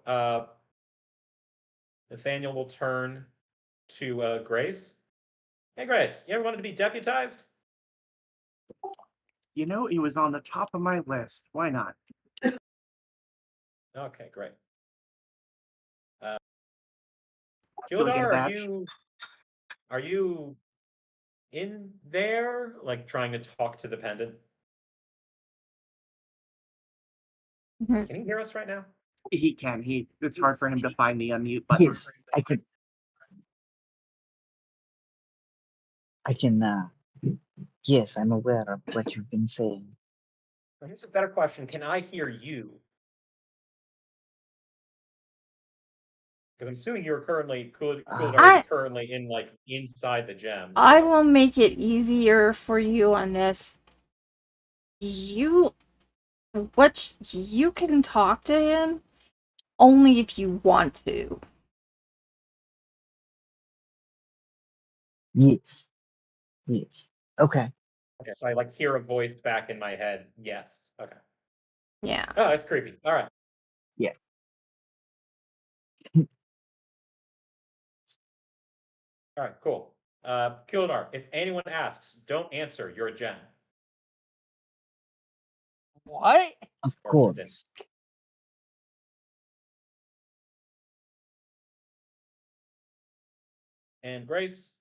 Nathaniel will turn to Grace. Hey, Grace, you ever wanted to be deputized? It was on the top of my list. Why not? Okay, great. Do I get a Kildar, badge? are you in there, like trying to talk to the pendant? Mm-hmm. Can he hear us right now? He can. It's hard for him to find the unmute button. Yes, I can. I can. Yes, I'm aware of what you've been saying. Here's a better question. Can I hear you? Because I'm assuming you're currently Kildar is currently in like inside the gem. I So. will make it easier for you on this. You can talk to him only if you want to. Yes. Yes. Okay. Okay, so I like hear a voice back in my head. Yes. Okay. Yeah. Oh, that's creepy. All right. Yeah. All right, cool. Kildar, if anyone asks, don't answer. You're a gem. What? Of Or pendant. course. And Grace,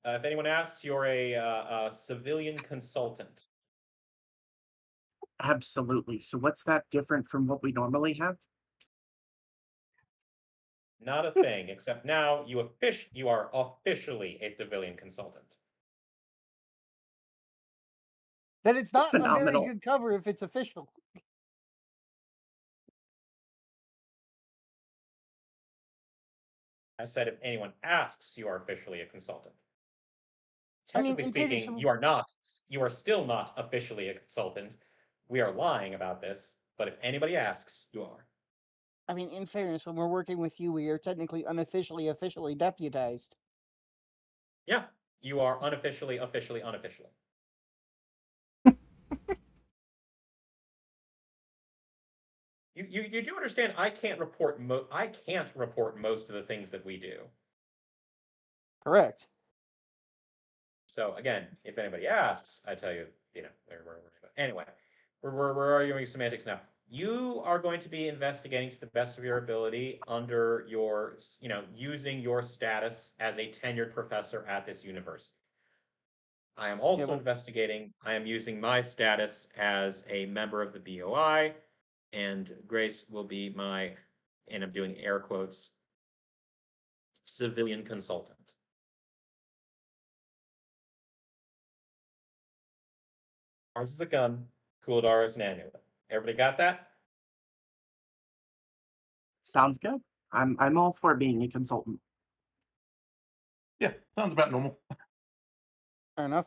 if anyone asks, you're a civilian consultant. Absolutely. So what's that different from what we normally have? Not a thing, except now you are officially a civilian consultant. Then it's not a very Phenomenal. good cover if it's official. I said if anyone asks, you are officially a consultant. I mean, Technically in fairness, speaking, you are not. You are still not officially a consultant. We are lying about this, but if anybody asks, you are. I mean, in fairness, when we're working with you, we are technically officially deputized. Yeah, you are unofficially, unofficially. You do understand I can't report most of the things that we do. Correct. So again, if anybody asks, I tell you, anyway, we're arguing semantics now. You are going to be investigating to the best of your ability under your, using your status as a tenured professor at this university. I am also well- investigating. I am using my status as a member of the BOI, and Grace will be my, and I'm doing air quotes, civilian consultant. Ours is a gun. Kuladar is an amulet. Everybody got that? Sounds good. I'm all for being a consultant. Yeah, sounds about normal. Fair enough.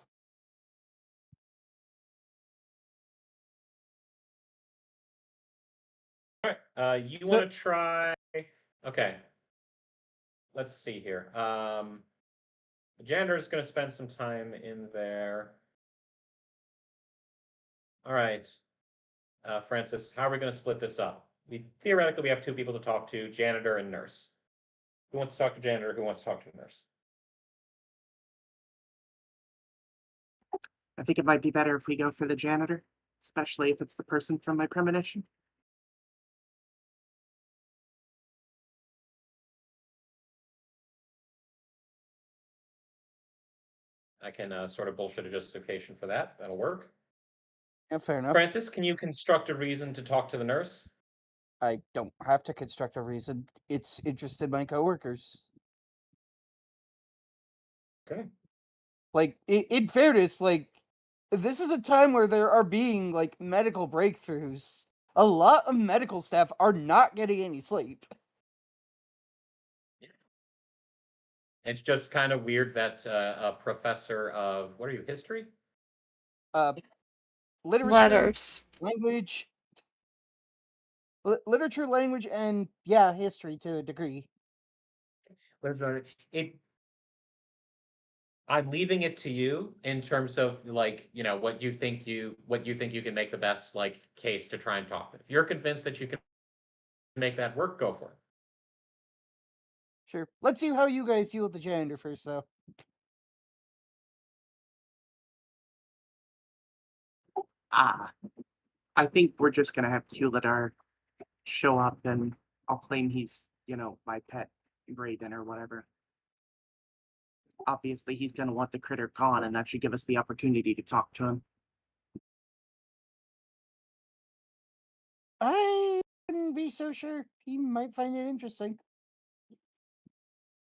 All right. You want to try? Okay. Let's see here. The janitor is going to spend some time in there. All right. Francis, how are we going to split this up? Theoretically, we have 2 people to talk to, janitor and nurse. Who wants to talk to janitor? Who wants to talk to nurse? I think it might be better if we go for the janitor, especially if it's the person from my premonition. I can sort of bullshit a justification for that. That'll work. Yeah, fair enough. Francis, can you construct a reason to talk to the nurse? I don't have to construct a reason. It's interested my coworkers. Okay. Like, in fairness, like, this is a time where there are being, like, medical breakthroughs. A lot of medical staff are not getting any sleep. It's just kind of weird that a professor of, what are you, history? Literature, Letters. language, literature, language, and, yeah, history to a degree. I'm leaving it to you in terms of like, what you think you can make the best like case to try and talk. If you're convinced that you can make that work, go for it. Sure. Let's see how you guys deal with the janitor first, though. I think we're just gonna have Kuladar show up and I'll claim he's, my pet Raven or whatever. Obviously, he's gonna want the critter gone, and that should give us the opportunity to talk to him. I wouldn't be so sure. He might find it interesting.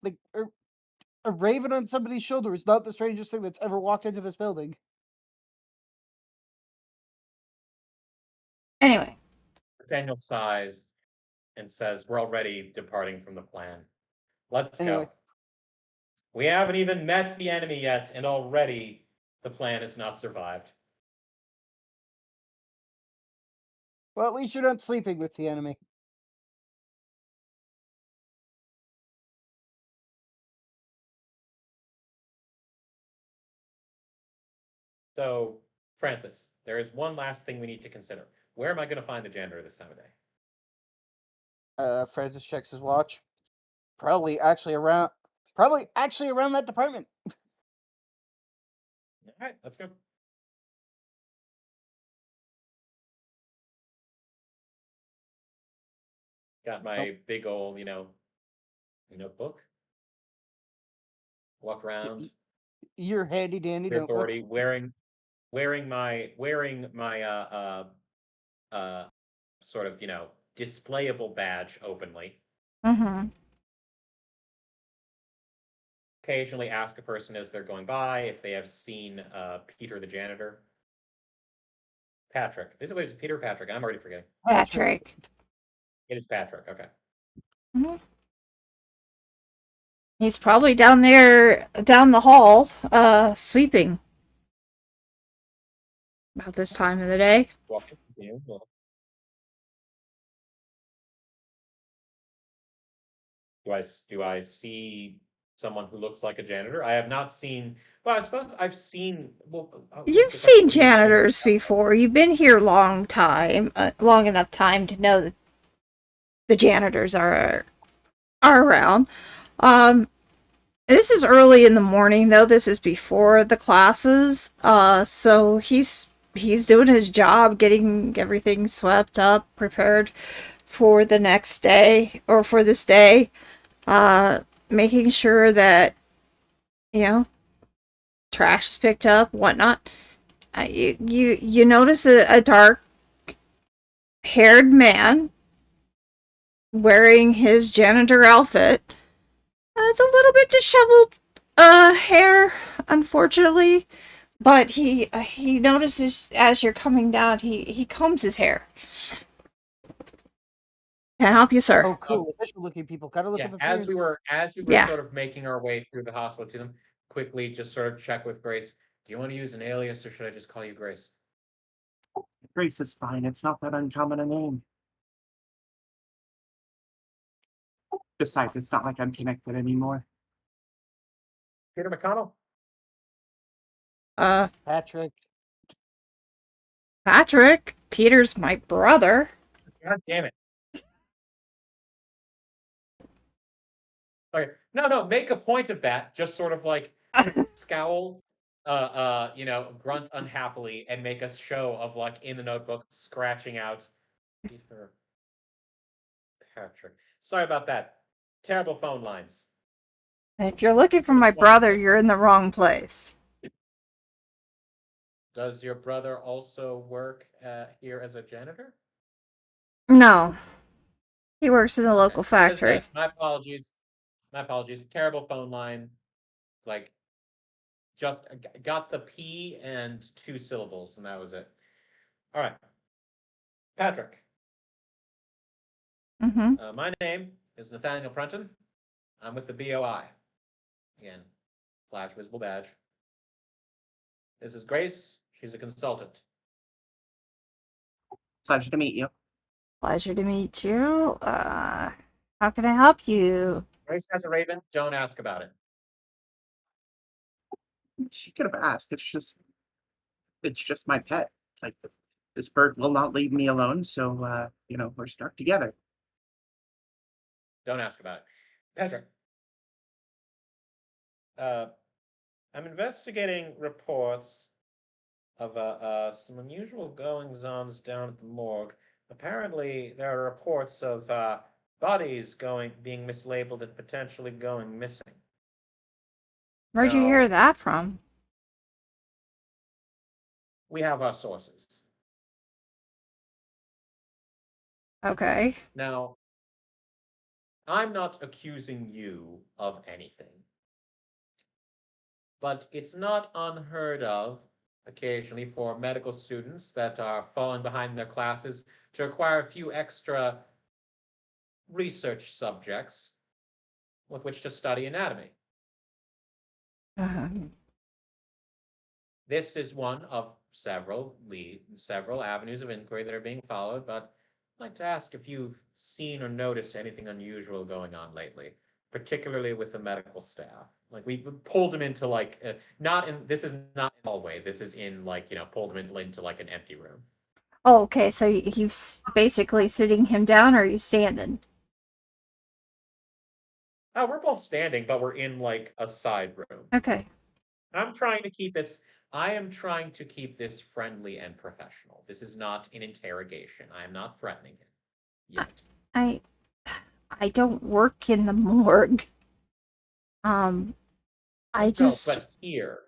Like, a raven on somebody's shoulder is not the strangest thing that's ever walked into this building. Anyway. Nathaniel sighs and says, "We're already departing from the plan. Let's Anyway. go. We haven't even met the enemy yet, and already the plan has not survived." Well, at least you're not sleeping with the enemy. So, Francis, there is one last thing we need to consider. Where am I going to find the janitor this time of day? Francis checks his watch. Probably actually around that department. All right, let's go. Got my big old, notebook. Walk around. You're handy dandy. The authority, wearing my sort of, displayable badge openly. Mm-hmm. Occasionally ask a person as they're going by if they have seen Peter the janitor. Patrick. Is it Peter or Patrick? I'm already forgetting. Patrick. It is Patrick. Okay. Mm-hmm. He's probably down there, down the hall, sweeping. About this time of the day. Do I see someone who looks like a janitor? I have not seen. Well, I suppose I've seen. Well, you've seen janitors before. You've been here long enough time to know that the janitors are around. This is early in the morning, though. This is before the classes. So he's doing his job, getting everything swept up, prepared for the next day or for this day. Making sure that, trash is picked up, whatnot. You notice a dark-haired man wearing his janitor outfit. It's a little bit disheveled hair, unfortunately, but he notices as you're coming down, he combs his hair. Can I help you, sir? Oh, cool. Official looking people. Gotta look Yeah, up as we appearance. were Yeah. sort of making our way through the hospital to them, quickly just sort of check with Grace. Do you want to use an alias, or should I just call you Grace? Grace is fine. It's not that uncommon a name. Besides, it's not like I'm connected anymore. Peter McConnell? Patrick. Patrick. Peter's my brother. God damn it. Okay. No, make a point of that. Just sort of like scowl, grunt unhappily, and make a show of like in the notebook scratching out Peter Patrick. Sorry about that. Terrible phone lines. If you're looking for my brother, you're in the wrong place. Does your brother also work here as a janitor? No. He works in the local factory. Yeah, my apologies. My apologies. Terrible phone line. Like, just got the P and 2 syllables, and that was it. All right. Patrick. Mm-hmm. My name is Nathaniel Prunton. I'm with the BOI. Again, flash visible badge. This is Grace. She's a consultant. Pleasure to meet you. Pleasure to meet you. How can I help you? Grace has a raven. Don't ask about it. She could have asked. It's just my pet. Like, this bird will not leave me alone, so we're stuck together. Don't ask about it. Patrick. I'm investigating reports of some unusual goings-ons down at the morgue. Apparently, there are reports of bodies being mislabeled and potentially going missing. Where'd you hear that from? We have our sources. Okay. Now, I'm not accusing you of anything, but it's not unheard of occasionally for medical students that are falling behind their classes to acquire a few extra research subjects with which to study anatomy. This is one of several avenues of inquiry that are being followed, but I'd like to ask if you've seen or noticed anything unusual going on lately, particularly with the medical staff. Like, we pulled them into this is not in the hallway. This is in pulled them into like an empty room. Oh, okay. So you're basically sitting him down, or are you standing? Oh, we're both standing, but we're in like a side room. Okay. I am trying to keep this friendly and professional. This is not an interrogation. I am not threatening him yet. I don't work in the morgue. But here.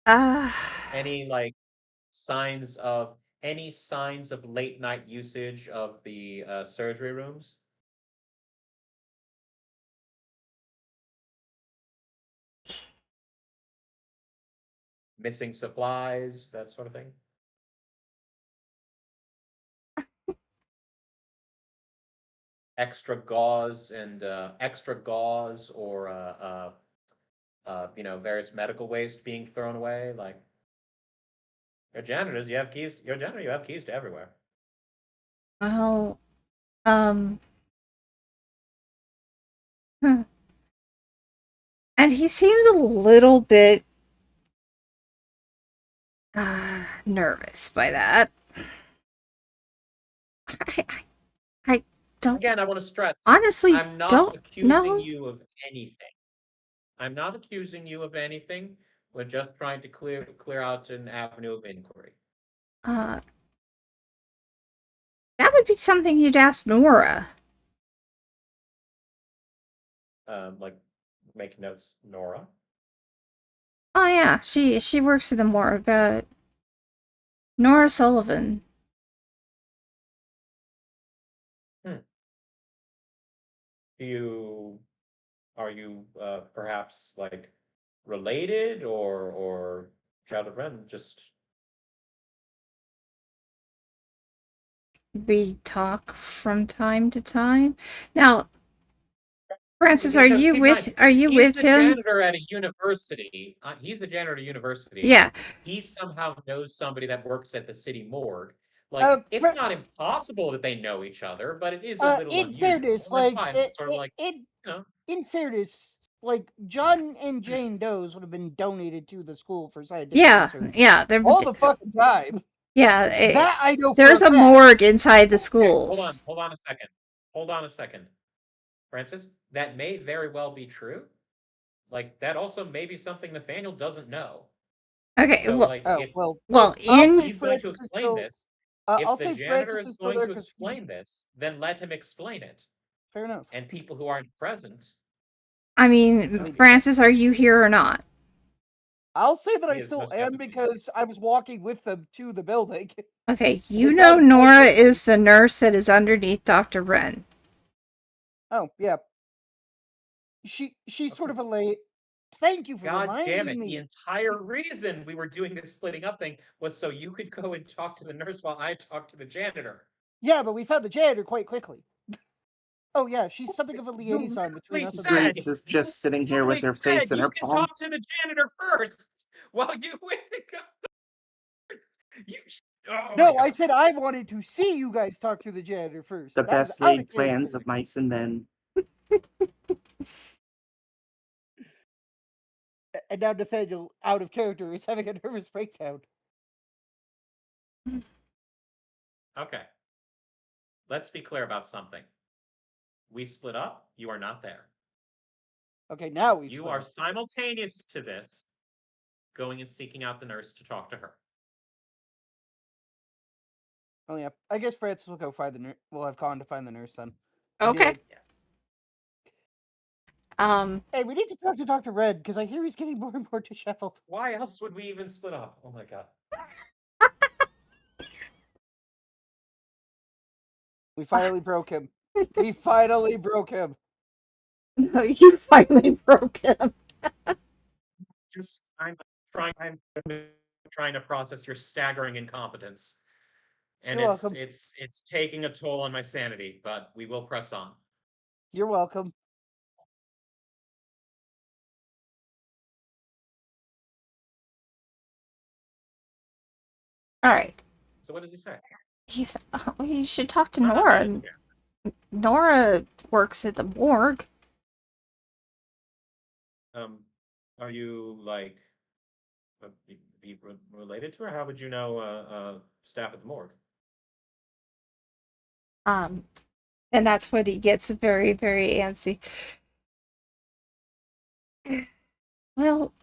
Any signs of late night usage of the surgery rooms? Missing supplies, that sort of thing? Extra gauze or various medical waste being thrown away. Like, you're janitors, you have keys. You're a janitor, you have keys to everywhere. Well, and he seems a little bit nervous by that. I don't. Again, I want to stress. Honestly, I'm not accusing you of anything. I'm not accusing you of anything. We're just trying to clear out an avenue of inquiry. That would be something you'd ask Nora. Make notes, Nora. Oh yeah, she works in the morgue. Nora Sullivan. Are you are you perhaps like related or child of Ren? Just We talk from time to time. Now, Francis, so keep in mind, are you he's with the him? janitor at a university. He's the janitor at a university. Yeah. He somehow knows somebody that works at the city morgue. Like, it's not impossible that they know each other, but it is a little in unusual. fairness, That's like why I'm sort of like, in fairness, like John and Jane Doe's would have been donated to the school for scientific research. Yeah, they're all the fucking time. Yeah, That I know. there's for a fact. morgue inside the okay, schools. hold on a second. Francis, that may very well be true. Like, that also may be something Nathaniel doesn't know. Okay, So, well, like, in he's going to explain this, if the janitor is going to explain this, then let him explain it. Fair enough. And people who aren't present. I mean, Francis, are you here or not? I'll say that I still am because I was walking with them to the building. Okay, you know Nora is the nurse that is underneath Dr. Wren. Oh, yeah. She's sort of a late. Thank you for God damn reminding it. me. The entire reason we were doing this splitting up thing was so you could go and talk to the nurse while I talked to the janitor. Yeah, but we found the janitor quite quickly. Oh, yeah, she's something of a liaison between us. Grace is just sitting here with her face in her You can palm. talk to the janitor first while you wait to go. No, I said I wanted to see you guys talk to the janitor first. The That was best out laid plans of mice and men. And now Nathaniel, out of character, is having a nervous breakdown. Okay. Let's be clear about something. We split up. You are not there. Okay, now you are simultaneous to this, going and seeking out the nurse to talk to her. Oh yeah, I guess Francis will go find the nurse. We'll have Colin to find the nurse then. Okay. Yes. Hey, we need to talk to Dr. Red because I hear he's getting more and more disheveled. Why else would we even split up? Oh my god. We finally broke him. We finally broke him. No, you finally broke him. I'm trying to process your staggering incompetence. And You're it's welcome. it's taking a toll on my sanity, but we will press on. You're welcome. All right. So what does he say? You should talk to Nora. Nora works at the morgue. Are you like be related to her? How would you know staff at the morgue? And that's when he gets very, very antsy. Well,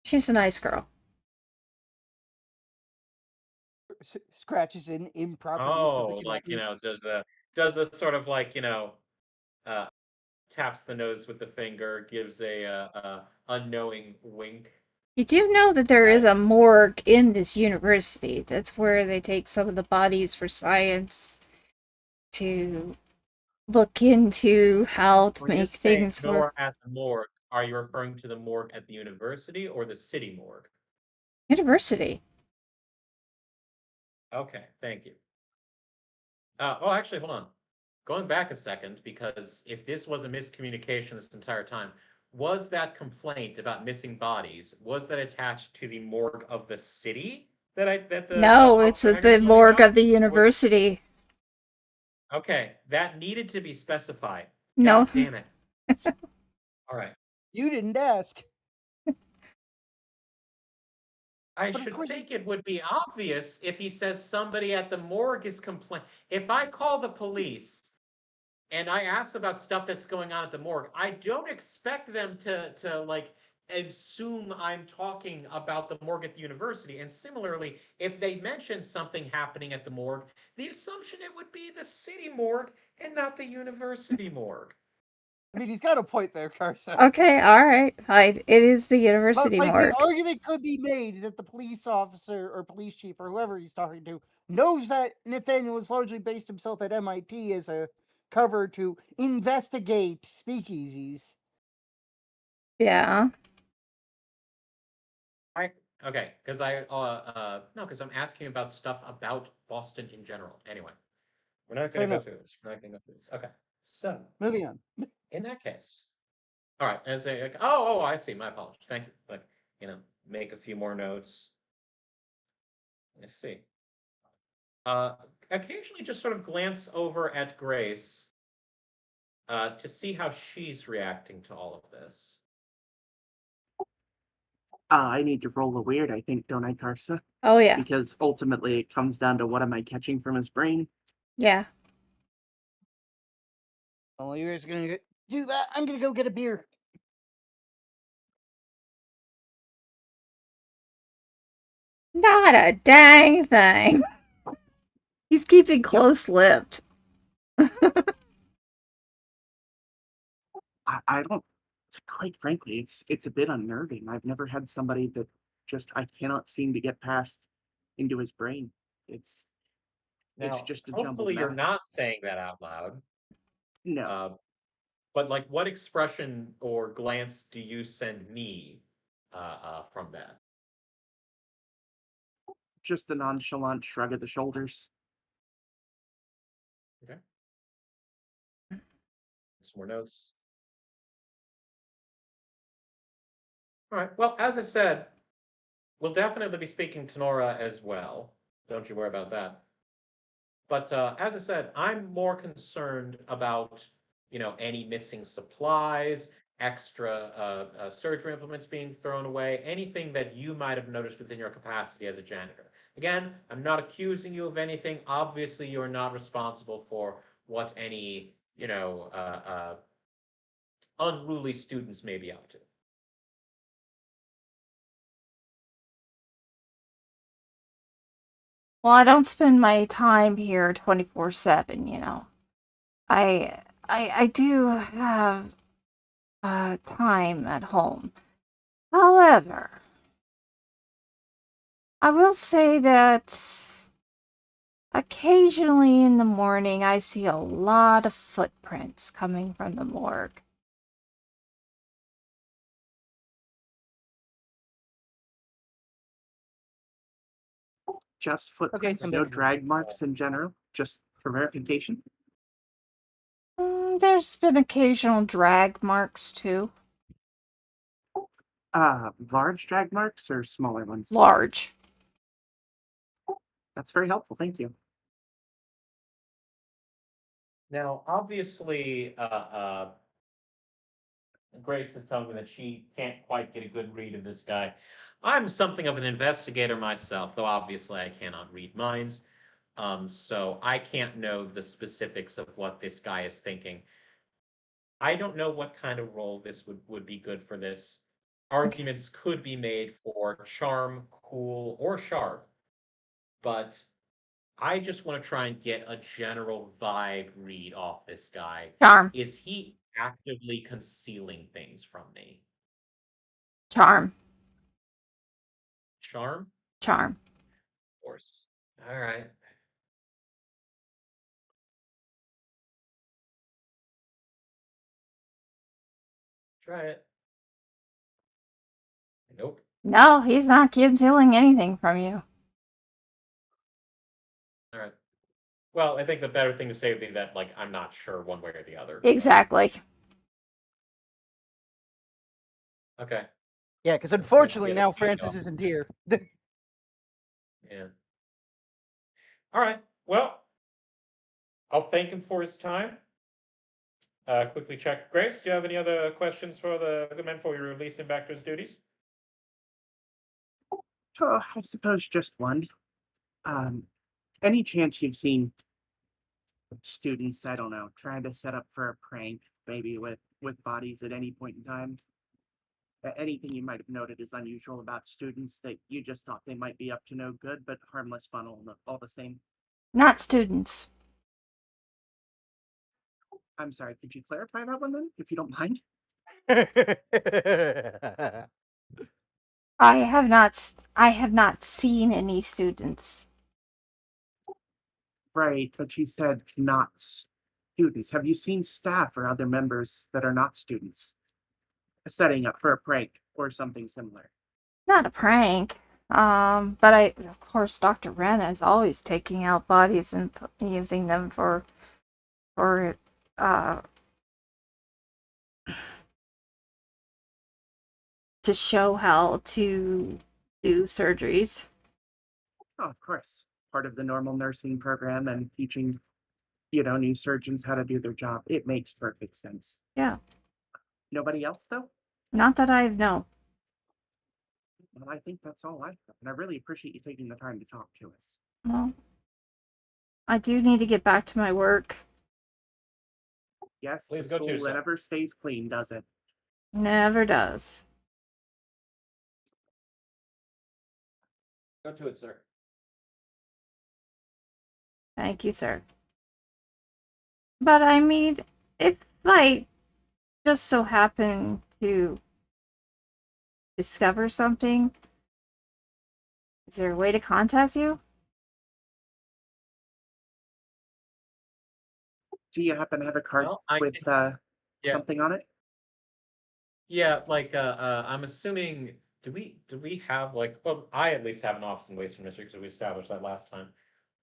she's a nice girl. Scratches in improper use of the like, does the sort of like, taps the nose with the finger, gives a unknowing wink. You do know that there is a morgue in this university. That's where they take some of the bodies for science to look into how to make things work. At the morgue, are you referring to the morgue at the university or the city morgue? University. Okay, thank you. Actually, hold on. Going back a second, because if this was a miscommunication this entire time, was that complaint about missing bodies, was that attached to the morgue of the city? No, it's at the morgue of the university. Okay, that needed to be specified. No. God damn it. All right. You didn't ask. I should think it would be obvious if he says somebody at the morgue is complaining. If I call the police and I ask about stuff that's going on at the morgue, I don't expect them to like assume I'm talking about the morgue at the university. And similarly, if they mention something happening at the morgue, the assumption it would be the city morgue and not the university morgue. I mean, he's got a point there, Carson. Okay, all right. It is the university morgue. The argument could be made that the police officer or police chief or whoever he's talking to knows that Nathaniel has largely based himself at MIT as a cover to investigate speakeasies. Yeah. Okay, because no, because I'm asking about stuff about Boston in general. Anyway, we're not Fair going to go enough. through this. We're not going to go through this. Okay, so Moving on. in that case, all right. As a like, oh, I see. My apologies. Thank you. Like, make a few more notes. Let's see. Occasionally, just sort of glance over at Grace to see how she's reacting to all of this. I need to roll a weird, I think, don't I, Karsa? Oh, yeah. Because ultimately it comes down to what am I catching from his brain. Yeah. While you guys are going to do that, I'm going to go get a beer. Not a dang thing. He's keeping close-lipped. I don't, quite frankly, it's a bit unnerving. I've never had somebody that just I cannot seem to get past into his brain. It's Now, just a jumbled hopefully, you're mess. not saying that out loud. No, But like, what expression or glance do you send me from that? just a nonchalant shrug of the shoulders. Okay. Some more notes. All right. Well, as I said, we'll definitely be speaking to Nora as well. Don't you worry about that. But as I said, I'm more concerned about any missing supplies, extra surgery implements being thrown away, anything that you might have noticed within your capacity as a janitor. Again, I'm not accusing you of anything. Obviously, you're not responsible for what any unruly students may be up to. Well, I don't spend my time here 24/7, you know. I do have time at home. However, I will say that occasionally in the morning I see a lot of footprints coming from the morgue. Just footprints, I'm no back. drag marks in general, just for verification. There's been occasional drag marks too. Large drag marks or smaller ones? Large. That's very helpful, thank you. Now, obviously, Grace is telling me that she can't quite get a good read of this guy. I'm something of an investigator myself, though obviously I cannot read minds. So I can't know the specifics of what this guy is thinking. I don't know what kind of role this would be good for this. Arguments could be made for charm, cool, or sharp, but I just want to try and get a general vibe read off this guy. Charm. Is he actively concealing things from me? Charm. Charm? Charm. Of course. All right. Try it. Nope. No, he's not concealing anything from you. All right. Well, I think the better thing to say would be that, like, I'm not sure one way or the other. Exactly. Okay. Yeah, because unfortunately Get a now few Francis off. isn't here. Yeah. All right. Well, I'll thank him for his time. Quickly check. Grace, do you have any other questions for the man before we release him back to his duties? Oh, I suppose just one. Any chance you've seen students, I don't know, trying to set up for a prank, maybe with bodies at any point in time? Anything you might have noted is unusual about students that you just thought they might be up to no good, but harmless fun all the same? Not students. I'm sorry, could you clarify that one then, if you don't mind? I have not seen any students. Right, but you said not students? Have you seen staff or other members that are not students setting up for a prank or something similar? Not a prank. But of course, Dr. Ren is always taking out bodies and using them for, uh, to show how to do surgeries. Oh, of course. Part of the normal nursing program and teaching, new surgeons how to do their job. It makes perfect sense. Yeah. Nobody else, though? Not that I know. Well, I think that's all I've got, and I really appreciate you taking the time to talk to us. Well, I do need to get back to my work. Yes, Please the go school to, sir. never stays clean, does it? Never does. Go to it, sir. Thank you, sir. But I mean, if I just so happen to discover something, is there a way to contact you? Do you happen to have a card Well, I with can. Yeah. something on it? Yeah, like I'm assuming do we have like well I at least have an office in Waystone Mystery because we established that last time.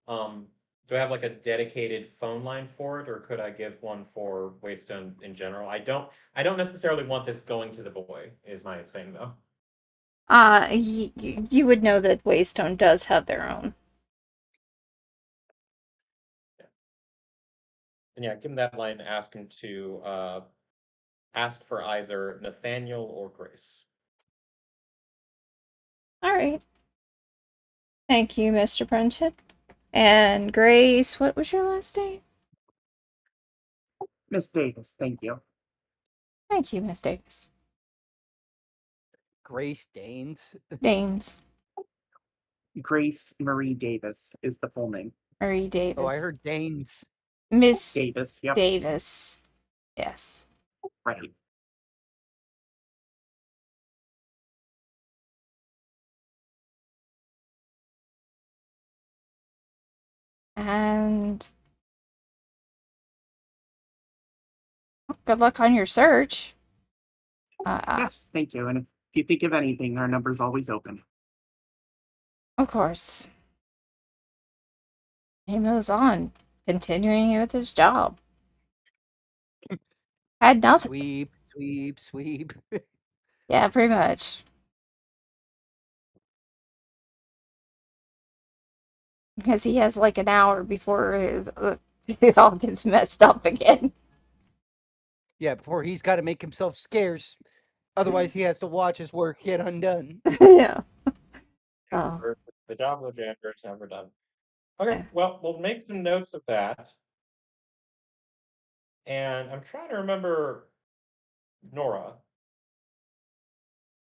Um do I have like a dedicated phone line for it or could I give one for Waystone in general? I don't necessarily want this going to the boy is my thing though. You would know that Waystone does have their own. Yeah. And yeah, give him that line, ask him to ask for either Nathaniel or Grace. All right. Thank you, Mr. Prenton. And Grace, what was your last name? Miss Davis, thank you. Thank you, Miss Davis. Grace Danes. Danes. Grace Marie Davis is the full name. Marie Davis. Oh, I heard Danes. Miss Davis, yep. Davis. Yes. Right. And good luck on your search. Yes, thank you. And if you think of anything, our number's always open. Of course. He moves on, continuing with his job. Had nothing. Sweep, sweep, sweep. Yeah, pretty much. Because he has like an hour before it all gets messed up again. Yeah, before he's got to make himself scarce. Otherwise, he has to watch his work get undone. Yeah. Oh. The job of the janitor is never done. Okay, Yeah. well, we'll make some notes of that. And I'm trying to remember Nora.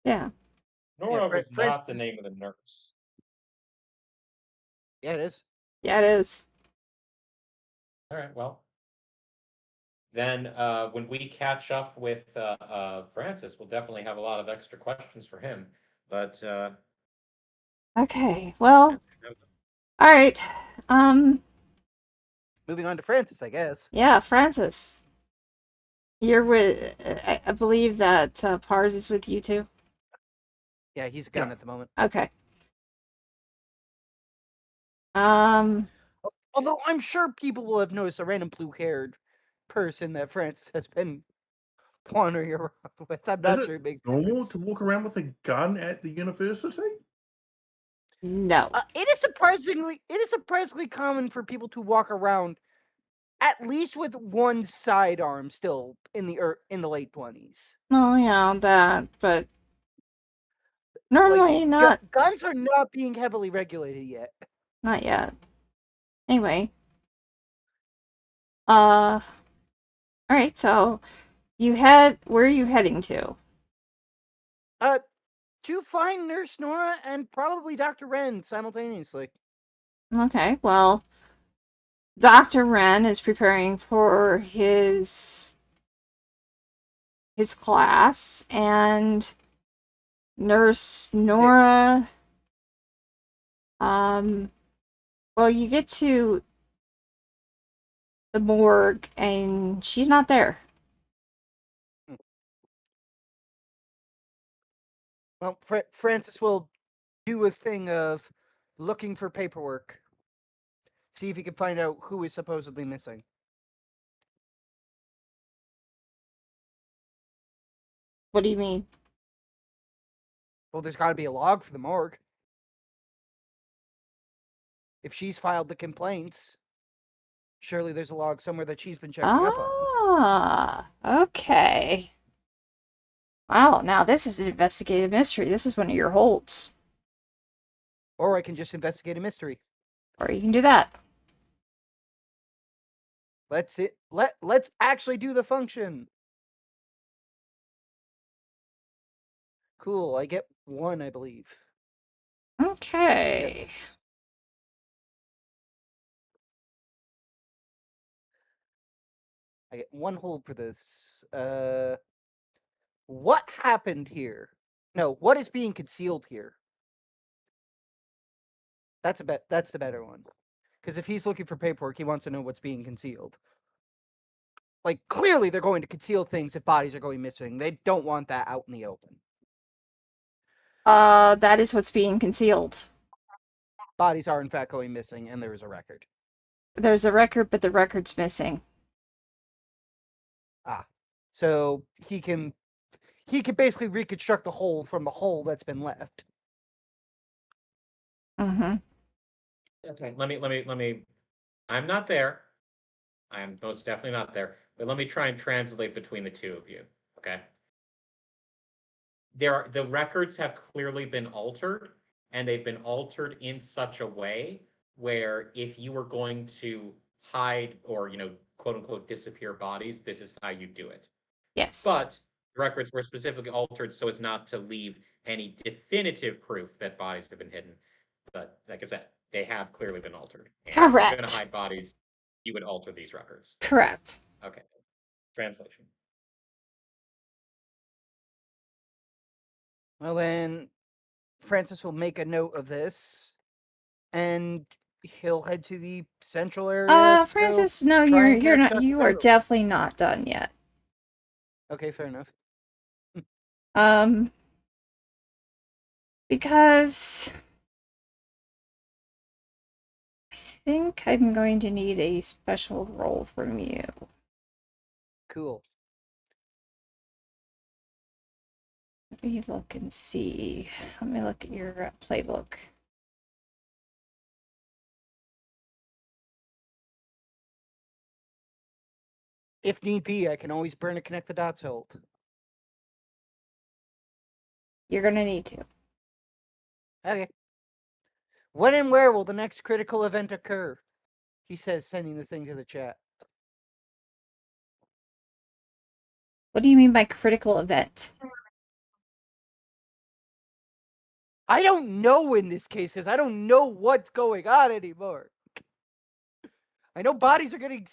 Yeah. Nora Yeah, was not the name of the nurse. Yeah, it is. Yeah, it is. All right, well. Then when we catch up with Francis, we'll definitely have a lot of extra questions for him. But Okay. Well. All right. Moving on to Francis, I guess. Yeah, Francis. You're with. I believe that Pars is with you too. Yeah, he's gone at the moment. Okay. Although I'm sure people will have noticed a random blue-haired person that Francis has been wandering around with. I'm not sure it makes normal difference. to walk around with a gun at the university? No. It is surprisingly common for people to walk around at least with one sidearm still in the late 20s. Oh yeah, that. But normally not. Guns are not being heavily regulated yet. Not yet. Anyway. All right. So, where are you heading to? To find Nurse Nora and probably Dr. Wren simultaneously. Okay. Well, Dr. Wren is preparing for his class, and Nurse Nora. Well, you get to the morgue, and she's not there. Well, Francis will do a thing of looking for paperwork. See if he can find out who is supposedly missing. What do you mean? Well, there's got to be a log for the morgue. If she's filed the complaints, surely there's a log somewhere that she's been checking up on. Ah, okay. Wow, now this is an investigative mystery. This is one of your holds. Or I can just investigate a mystery. Or you can do that. Let's actually do the function. Cool, I get 1, I believe. Okay. Yes. I get 1 hold for this. What happened here? No, what is being concealed here? That's the better one. Because if he's looking for paperwork, he wants to know what's being concealed. Like, clearly they're going to conceal things if bodies are going missing. They don't want that out in the open. That is what's being concealed. Bodies are in fact going missing, and there is a record. There's a record, but the record's missing. So he can basically reconstruct the hole from the hole that's been left. Mm-hmm. Okay, let me. I'm not there. I am most definitely not there. But let me try and translate between the two of you. Okay. The records have clearly been altered, and they've been altered in such a way where if you were going to hide or quote unquote disappear bodies, this is how you do it. Yes. But the records were specifically altered so as not to leave any definitive proof that bodies have been hidden. But like I said, they have clearly been altered. And if you're going Correct. to hide bodies, you would alter these records. Correct. Okay. Translation. Well, then Francis will make a note of this, and he'll head to the central area. to Francis, go no, try and you're catch not. Dr. You are Marrow. definitely not done yet. Okay, fair enough. Because I think I'm going to need a special roll from you. Cool. Let me look and see. Let me look at your playbook. If need be, I can always burn a connect the dots hold. You're gonna need to. Okay. When and where will the next critical event occur? He says, sending the thing to the chat. What do you mean by critical event? I don't know in this case because I don't know what's going on anymore. I know bodies are getting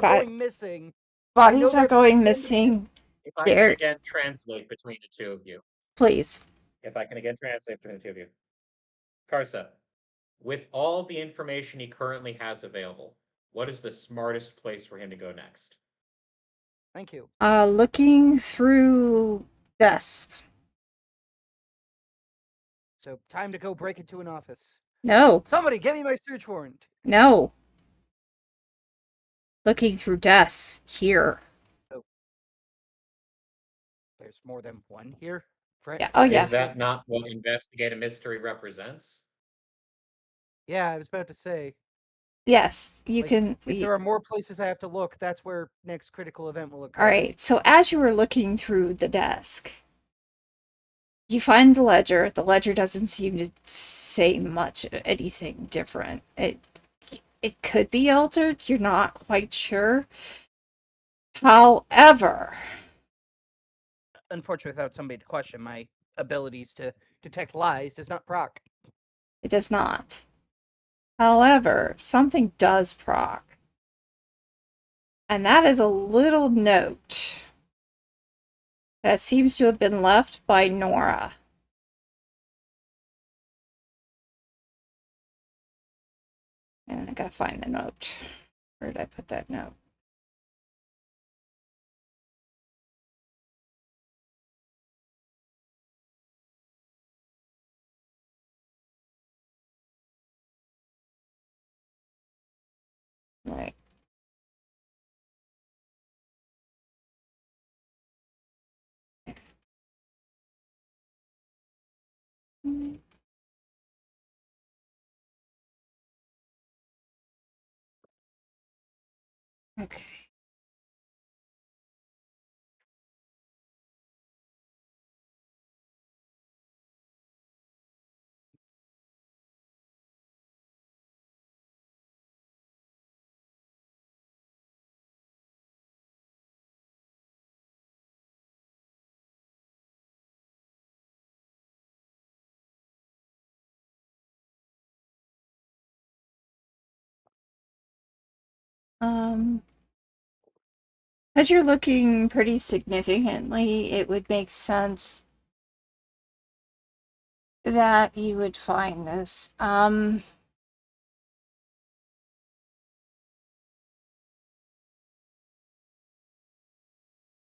going missing. Bodies are going missing. If I can again translate between the two of you. Please. If I can again translate between the two of you. Karsa, with all the information he currently has available, what is the smartest place for him to go next? Thank you. Looking through desks. So, time to go break into an office. No. Somebody, give me my search warrant. No. Looking through desks. Here. Oh. There's more than one here? Yeah. Oh, yeah. Is that not what investigate a mystery represents? Yeah, I was about to say. Yes, you can. If there are more places I have to look, that's where next critical event will occur. All right. So as you were looking through the desk, you find the ledger. The ledger doesn't seem to say much of anything different. It could be altered. You're not quite sure. However, unfortunately, without somebody to question, my abilities to detect lies does not proc. It does not. However, something does proc. And that is a little note that seems to have been left by Nora. And I gotta find the note. Where did I put that note? Right. Okay. As you're looking pretty significantly, it would make sense that you would find this. Why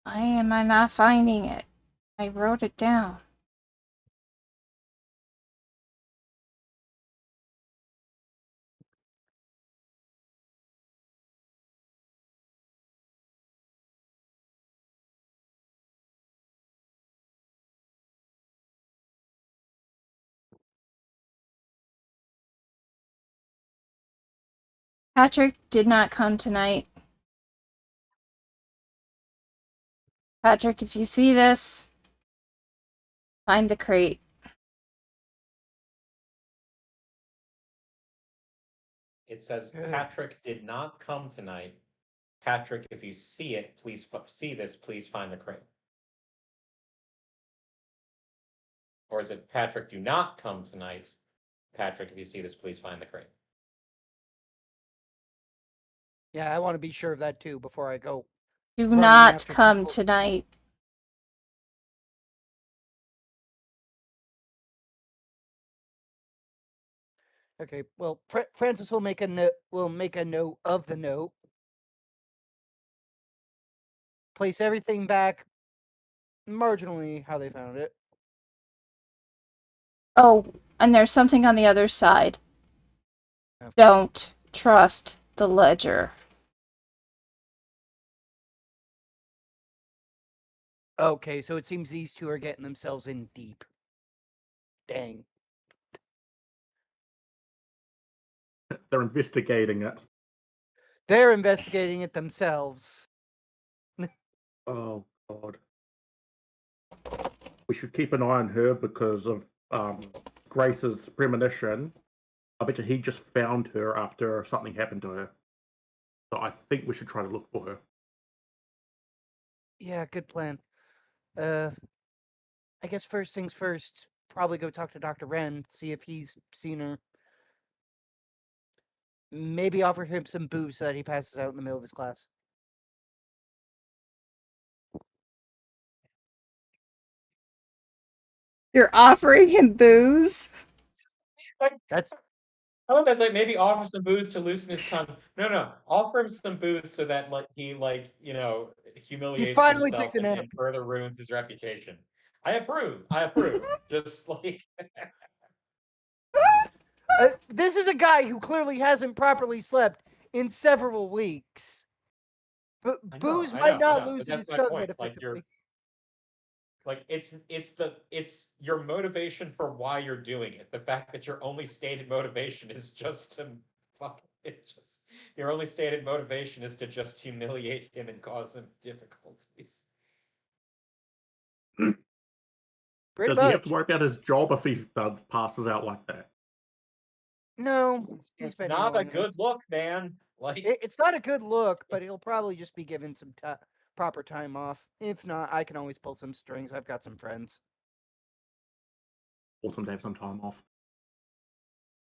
am I not finding it? I wrote it down. Patrick did not come tonight. Patrick, if you see this, find the crate. It says Patrick did not come tonight. Patrick, if you see it, please see this, please find the crate. Or is it Patrick, do not come tonight? Patrick, if you see this, please find the crate. Yeah, I want to be sure of that too before I go. Do running not after come people. tonight. Okay, well, Francis will make a note. Will make a note of the note. Place everything back marginally how they found it. Oh, and there's something on the other side. Don't trust the ledger. Okay, so it seems these two are getting themselves in deep. Dang. They're investigating it. They're investigating it themselves. Oh, God. We should keep an eye on her because of Grace's premonition. I bet you he just found her after something happened to her. So I think we should try to look for her. Yeah, good plan. I guess first things first, probably go talk to Dr. Wren, see if he's seen her. Maybe offer him some booze so that he passes out in the middle of his class. You're offering him booze? That's I love that's like maybe offer some booze to loosen his tongue. No, offer him some booze so that he humiliates finally himself takes a nap. and further ruins his reputation. I approve. I approve. Just like this is a guy who clearly hasn't properly slept in several weeks. But booze might not but loosen that's his my tongue point. that Like effectively. it's your motivation for why you're doing it. The fact that your only stated motivation is just to your only stated motivation is to just humiliate him and cause him difficulties. Pretty Does he have much. to worry about his job if he passes out like that? No, he's It's been not a ignoring him. good look, man. Like It's not a good look, but he'll probably just be given some proper time off. If not, I can always pull some strings. I've got some friends. Awesome to have some time off.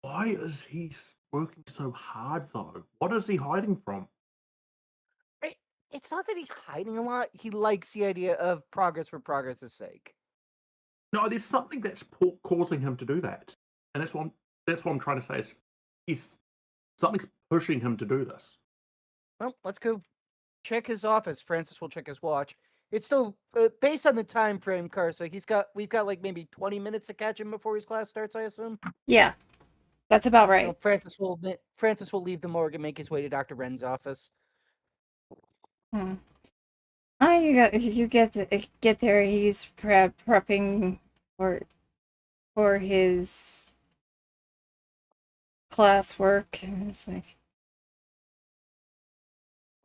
Why is he working so hard, though? What is he hiding from? It's not that he's hiding a lot. He likes the idea of progress for progress's sake. No, there's something that's causing him to do that, and that's what I'm trying to say. Something's pushing him to do this. Well, let's go check his office. Francis will check his watch. It's still based on the time frame, Carsa. We've got like maybe 20 minutes to catch him before his class starts, I assume. Yeah, that's about So right. Francis will leave the morgue and make his way to Dr. Wren's office. Oh, you get there. He's prepping for his classwork, and it's like,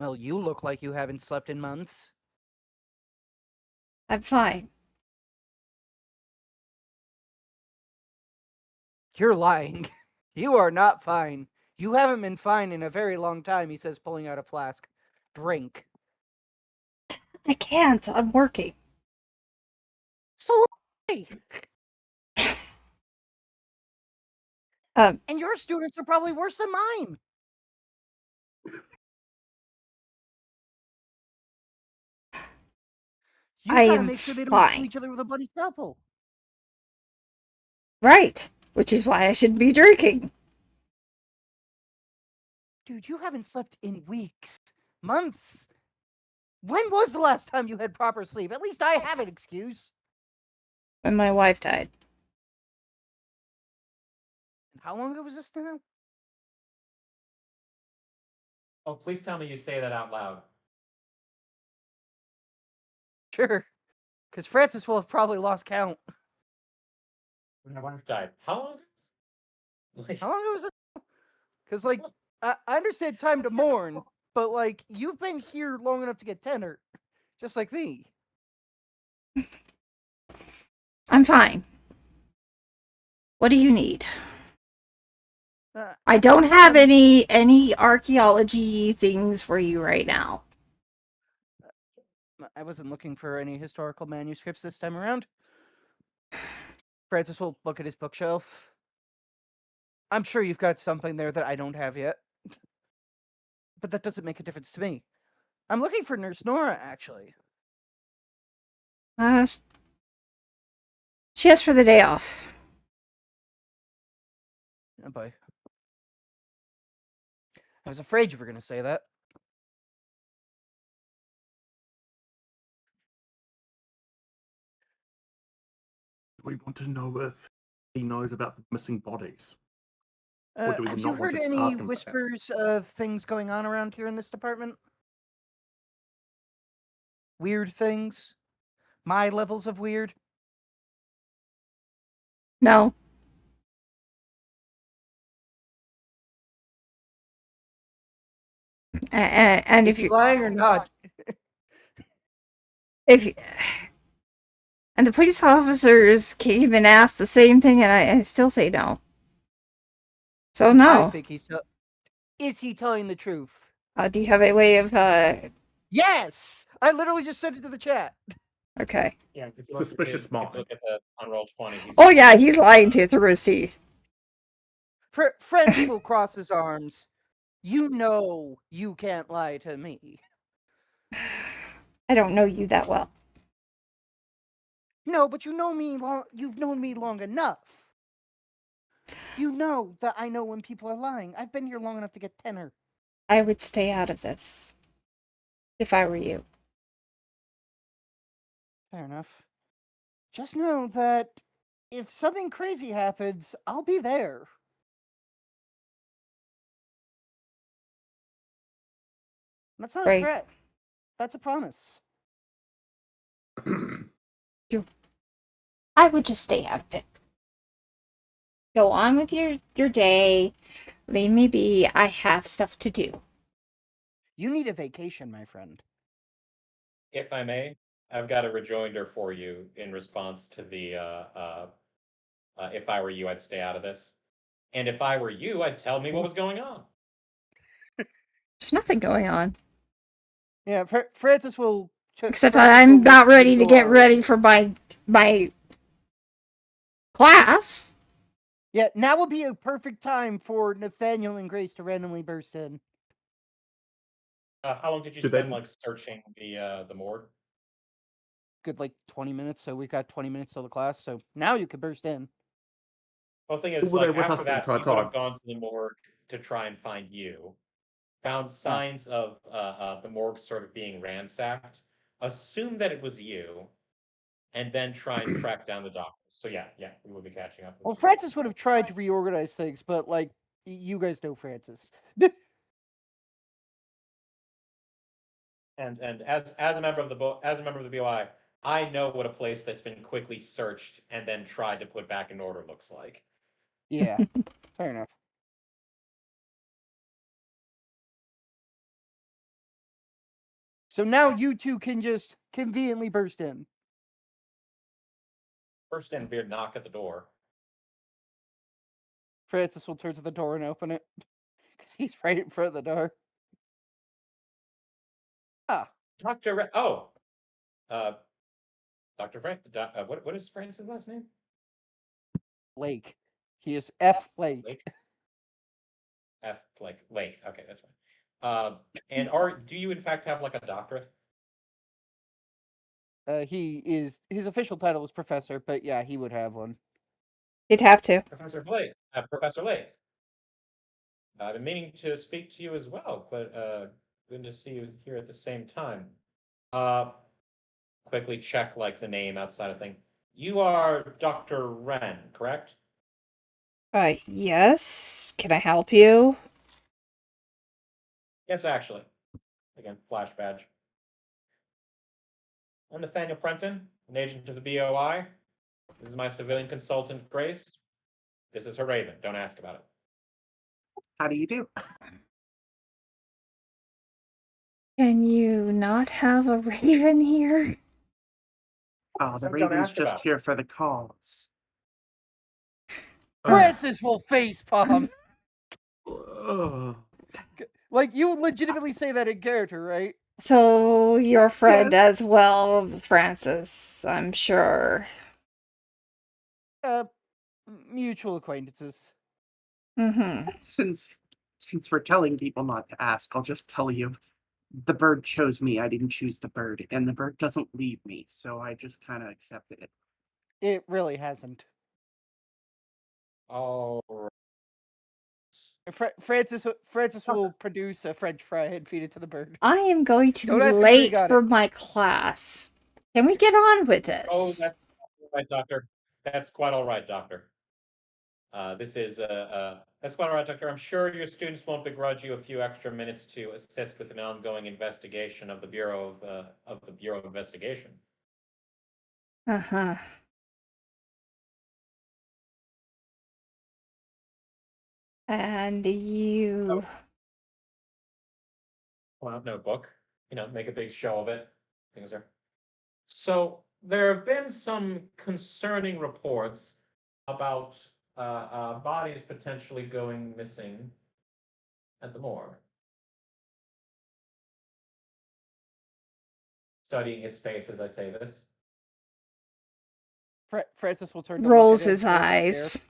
Well, you look like you haven't slept in months. I'm fine. You're lying. You are not fine. You haven't been fine in a very long time, he says, pulling out a flask. Drink. I can't. I'm working. So am I. And your students are probably worse than mine. You I gotta am make sure they don't kill fine. each other with a bloody scalpel. Right, which is why I should be drinking. Dude, you haven't slept in weeks, months. When was the last time you had proper sleep? At least I have an excuse. When my wife died. And how long ago was this now? Oh, please tell me you say that out loud. Sure. Because Francis will have probably lost count. When my wife died. How long ago? How long ago was it? Because, like, I understand time to mourn, but, like, you've been here long enough to get tenor. Just like me. I'm fine. What do you need? I don't have any archaeology things for you right now. I wasn't looking for any historical manuscripts this time around. Francis will look at his bookshelf. I'm sure you've got something there that I don't have yet. But that doesn't make a difference to me. I'm looking for Nurse Nora, actually. She asked for the day off. Oh boy. I was afraid you were going to say that. We want to know if he knows about the missing bodies. Have you heard any whispers of things going on around here in this department? Weird things? My levels of weird? No. And if you're lying or not, and the police officers came and asked the same thing, and I still say no. So no. I think is he telling the truth? Do you have a way of Yes! I literally just sent it to the chat. Okay. Yeah, suspicious smart. Look at the on roll 20. Oh yeah, he's lying to you through his teeth. Francis will cross his arms. You know you can't lie to me. I don't know you that well. No, but you know me you've known me long enough. You know that I know when people are lying. I've been here long enough to get tenor. I would stay out of this if I were you. Fair enough. Just know that if something crazy happens, I'll be there. That's not a threat. That's a promise. I would just stay out of it. Go on with your day. Leave me be. I have stuff to do. You need a vacation, my friend. If I may, I've got a rejoinder for you in response to the if I were you, I'd stay out of this. And if I were you, I'd tell me what was going on. There's nothing going on. Yeah, Francis will... Except I'm not ready to get ready for my class. Yeah, now would be a perfect time for Nathaniel and Grace to randomly burst in. How long did you spend like searching the morgue? Good, like 20 minutes. So we've got 20 minutes till the class. So now you can burst in. Well, the thing is, like, after that, we would have gone to the morgue to try and find you. found signs of the morgue sort of being ransacked, assume that it was you, and then try and track down the doctor. So yeah, we will be catching up. Well, Francis would have tried to reorganize things, but like you guys know Francis. And as a member of the BOI, I know what a place that's been quickly searched and then tried to put back in order looks like. Yeah, fair enough. So now you two can just conveniently burst in. First in, Beard, knock at the door. Francis will turn to the door and open it because he's right in front of the door. Ah, Dr. Dr. Frank. What is Francis' last name? Lake. He is F. Lake. F like Lake. Okay, that's fine. And do you in fact have like a doctorate? His official title is professor, but yeah, he would have one. He'd have to. Professor Lake. Professor Lake. I've been meaning to speak to you as well, but good to see you here at the same time. Quickly check like the name outside of thing. You are Dr. Wren, correct? Yes. Can I help you? Yes, actually. Again, flash badge. I'm Nathaniel Prenton, an agent of the BOI. This is my civilian consultant, Grace. This is her Raven. Don't ask about it. How do you do? Can you not have a raven here? Oh, the So don't Raven's ask just about it. here for the calls. Francis will facepalm. Ugh. Like, you legitimately say that in character, right? So, your friend Yes. as well, Francis, I'm sure. Mutual acquaintances. Mm-hmm. Since we're telling people not to ask, I'll just tell you. The bird chose me. I didn't choose the bird, and the bird doesn't leave me, so I just kind of accepted it. It really hasn't. Oh, Francis will produce a French fry and feed it to the bird. I am going to Don't be ask me where he late got for it. my class. Can we get on with this? oh, that's all right, Doctor. That's quite all right, Doctor. That's quite all right, Doctor. I'm sure your students won't begrudge you a few extra minutes to assist with an ongoing investigation of the Bureau of Investigation. Uh-huh. And you... Pull out notebook, make a big show of it. Things are. So there have been some concerning reports about bodies potentially going missing at the morgue. Studying his face as I say this. Francis will turn to rolls look at his him, pull up a chair. eyes.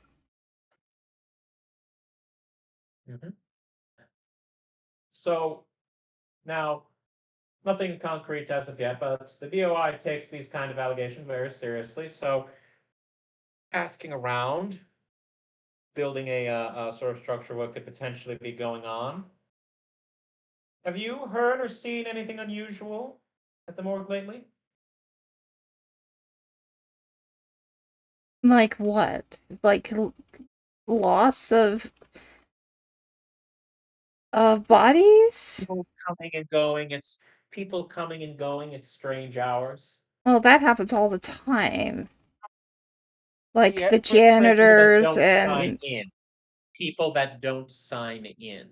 So now, nothing concrete as of yet, but the BOI takes these kind of allegations very seriously. So asking around, building a sort of structure, what could potentially be going on. Have you heard or seen anything unusual at the morgue lately? Like what? Like loss of bodies? People coming and going. It's people coming and going at strange hours. Well, that happens all the time. Like Yeah, the Francis People that janitors don't sign and... in. People that don't sign in,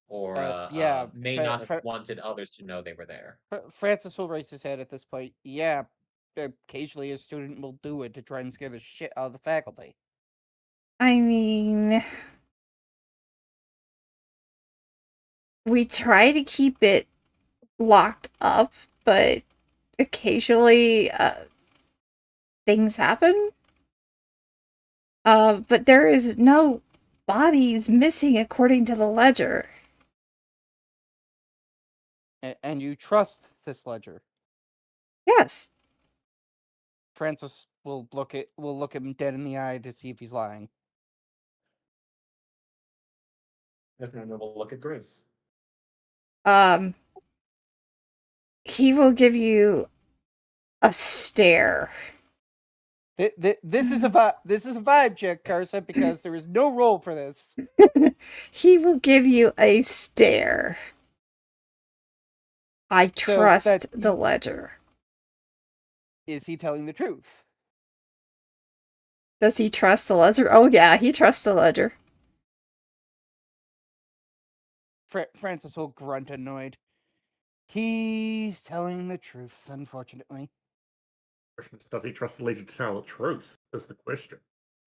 or may not have wanted others to know they were there. Francis will raise his head at this point. Yeah, occasionally a student will do it to try and scare the shit out of the faculty. I mean... We try to keep it locked up, but occasionally things happen. But there is no bodies missing according to the ledger. And you trust this ledger. Yes. Francis will look him dead in the eye to see if he's lying. And then we'll look at Grace. He will give you a stare. This is a vibe check, Carson, because there is no roll for this. He will give you a stare. I trust the ledger. Is he telling the truth? Does he trust the ledger? Oh yeah, he trusts the ledger. Francis will grunt annoyed. He's telling the truth, unfortunately. Question is, does he trust the leader to tell the truth? Is the question.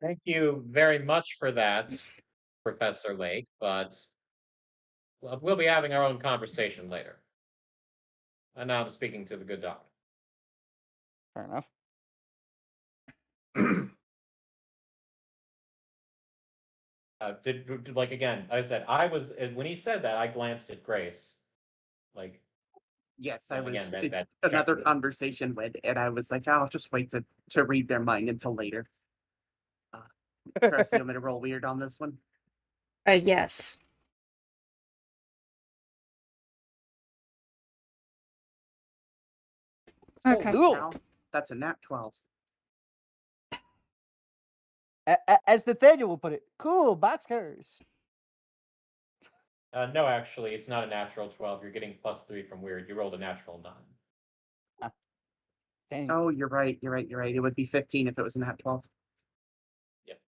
Thank you very much for that, Professor Lake, but we'll be having our own conversation later. And now I'm speaking to the good doctor. Fair enough. Like again, I said I was when he said that I glanced at Grace, like Yes, I was again that another conversation with, and I was like, I'll just wait to read their mind until later. Chris, you want me to roll weird on this one? Yes. Okay. Wow, that's a nat 12. As Nathaniel will put it, cool boxers. No, actually, it's not a natural 12. You're getting +3 from weird. You rolled a natural 9. Dang. Oh, you're right. It would be 15 if it was a nat 12. Yep.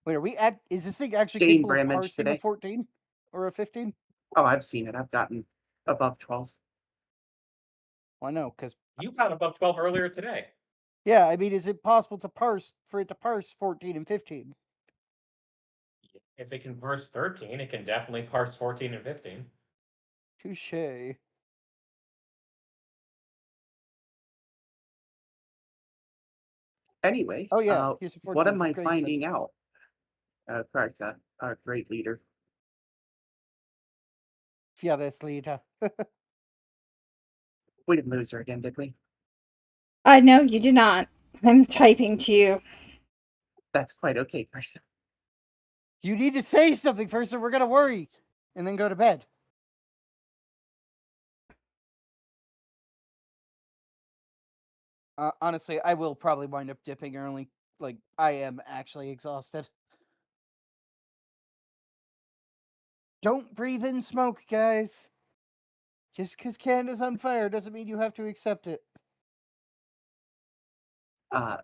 Wait, are we at? Is this thing actually Gain capable of Bramage parsing today. a 14 or a 15? Oh, I've seen it. I've gotten above 12. Well, I know, because You got above 12 earlier today. yeah, I mean, is it possible to parse 14 and 15? If it can parse 13, it can definitely parse 14 and 15. Touche. Anyway, Oh yeah, here's a 14 what am for I Grayson. finding out? Correct, our great leader. Fearless leader. We didn't lose her again, did we? No, you did not. I'm typing to you. That's quite okay, Carson. You need to say something first, or we're gonna worry, and then go to bed. Honestly, I will probably wind up dipping early. Like, I am actually exhausted. Don't breathe in smoke, guys. Just because Canada's on fire doesn't mean you have to accept it.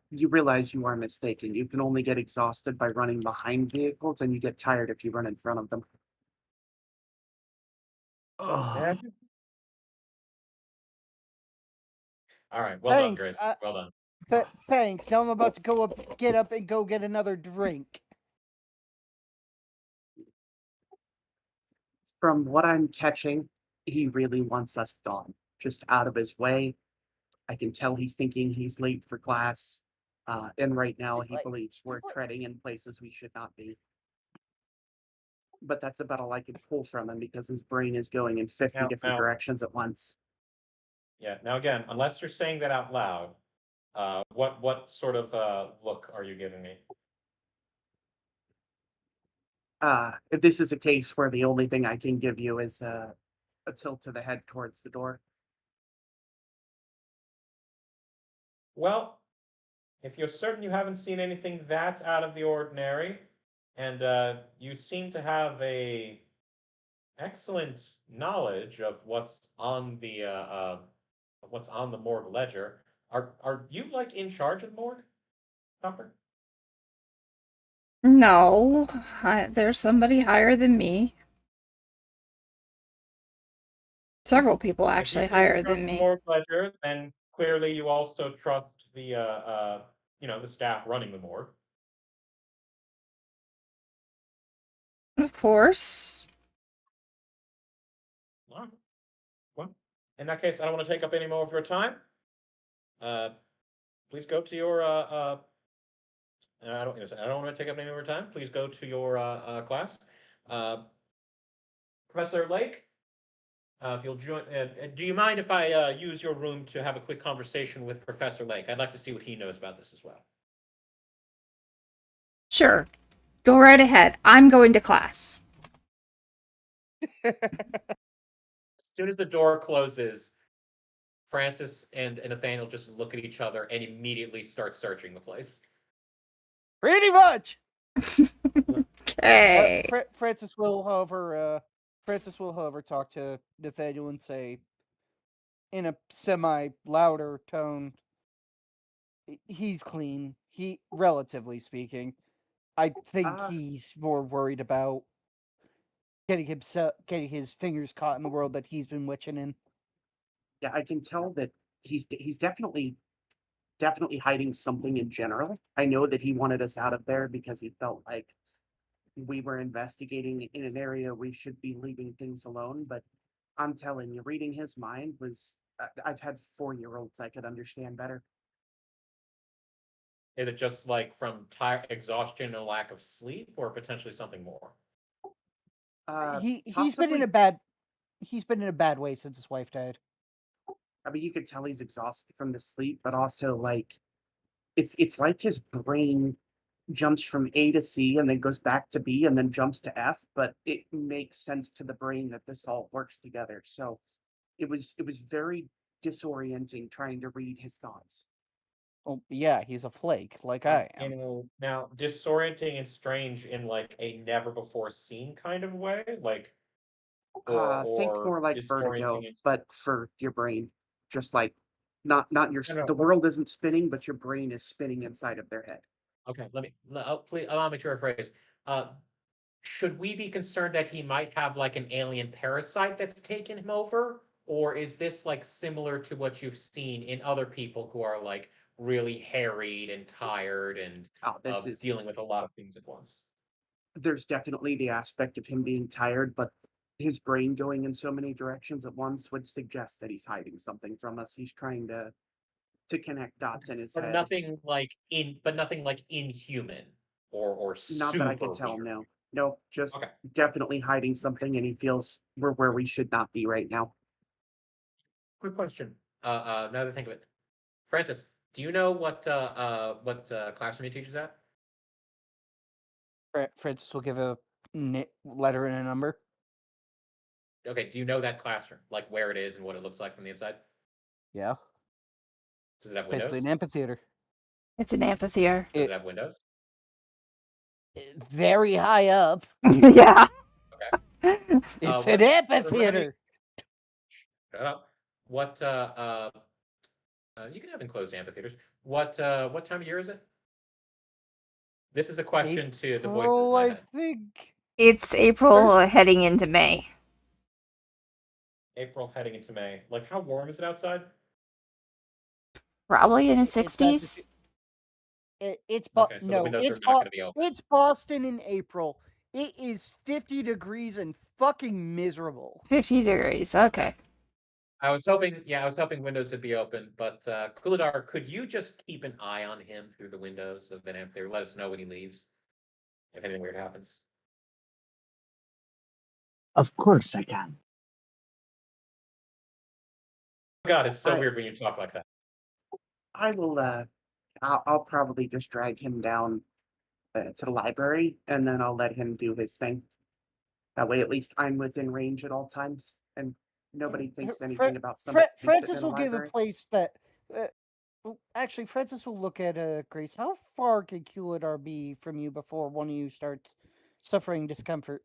You realize you are mistaken. You can only get exhausted by running behind vehicles, and you get tired if you run in front of them. Oh. All right, well done, Grace. Well done. Thanks. Now I'm about to get up and go get another drink. From what I'm catching, he really wants us gone, just out of his way. I can tell he's thinking he's late for class, and right now he believes we're treading in places we should not be. But that's about all I can pull from him because his brain is going in 50 different directions at once. Yeah. Now again, unless you're saying that out loud, what sort of look are you giving me? If this is a case where the only thing I can give you is a tilt to the head towards the door. Well, if you're certain you haven't seen anything that out of the ordinary, and you seem to have a excellent knowledge of what's on the morgue ledger, are you like in charge of the morgue, Hopper? No, there's somebody higher than me. Several people actually higher than me. If you trust the morgue ledger, then clearly you also trust the the staff running the morgue. Of course. Well, in that case, I don't want to take up any more of your time. Please go to your I don't want to take up any more time. Please go to your class. Professor Lake, if you'll join, do you mind if I use your room to have a quick conversation with Professor Lake? I'd like to see what he knows about this as well. Sure. Go right ahead. I'm going to class. As soon as the door closes, Francis and Nathaniel just look at each other and immediately start searching the place. Pretty much. Okay. Francis will, however, talk to Nathaniel and say, in a semi-louder tone, he's clean. Relatively speaking, I think he's more worried about getting his fingers caught in the world that he's been witching in. Yeah, I can tell that he's definitely hiding something in general. I know that he wanted us out of there because he felt like we were investigating in an area we should be leaving things alone. But I'm telling you, reading his mind was. I've had 4-year-olds I could understand better. Is it just like from exhaustion and lack of sleep, or potentially something more? He's been in a bad way since his wife died. I mean, you could tell he's exhausted from the sleep, but also like it's like his brain jumps from A to C and then goes back to B and then jumps to F, but it makes sense to the brain that this all works together. So it was very disorienting trying to read his thoughts. Oh yeah, he's a flake like I am. You know, now disorienting and strange in like a never before seen kind of way, like Think or more like vertigo, disorienting and but for your brain. Just like not your No, no, the world isn't spinning, but your brain is spinning inside of their head. okay, please allow me to rephrase. Uh, should we be concerned that he might have like an alien parasite that's taken him over? Or is this like similar to what you've seen in other people who are like really harried and tired and Oh, this is dealing with a lot of things at once? there's definitely the aspect of him being tired, but his brain going in so many directions at once would suggest that he's hiding something from us. He's trying to connect dots in his But head. nothing like inhuman or Not that I super could tell, weird. no. No, just Okay. definitely hiding something, and he feels we're where we should not be right now. Quick question. Now that I think of it, Francis, do you know what classroom he teaches at? Francis will give a letter and a number. Okay, do you know that classroom, like where it is and what it looks like from the inside? Yeah, Does it have basically windows? an amphitheater. It's an amphitheater. Does it have windows? Very high up. Yeah. Okay. It's What? an amphitheater. Shut up. What? You can have enclosed amphitheaters. What time of year is it? This is a question to the voices in April, my I head. think. It's April heading into May. April heading into May. Like, how warm is it outside? Probably in the It's 60s. Okay, so the windows are not going to be open. It's Boston in April. It is 50 degrees and fucking miserable. 50 degrees. Okay. I was hoping windows would be open, but Kuladar, could you just keep an eye on him through the windows of the amphitheater? Let us know when he leaves, if anything weird happens. Of course I can. God, it's so I- weird when you talk like that. I will. I'll probably just drag him down to the library, and then I'll let him do his thing. That way, at least I'm within range at all times, and nobody thinks anything about somebody sitting Francis in a will give a library. place that. Actually, Francis will look at Grace. How far can Kuladar be from you before one of you starts suffering discomfort?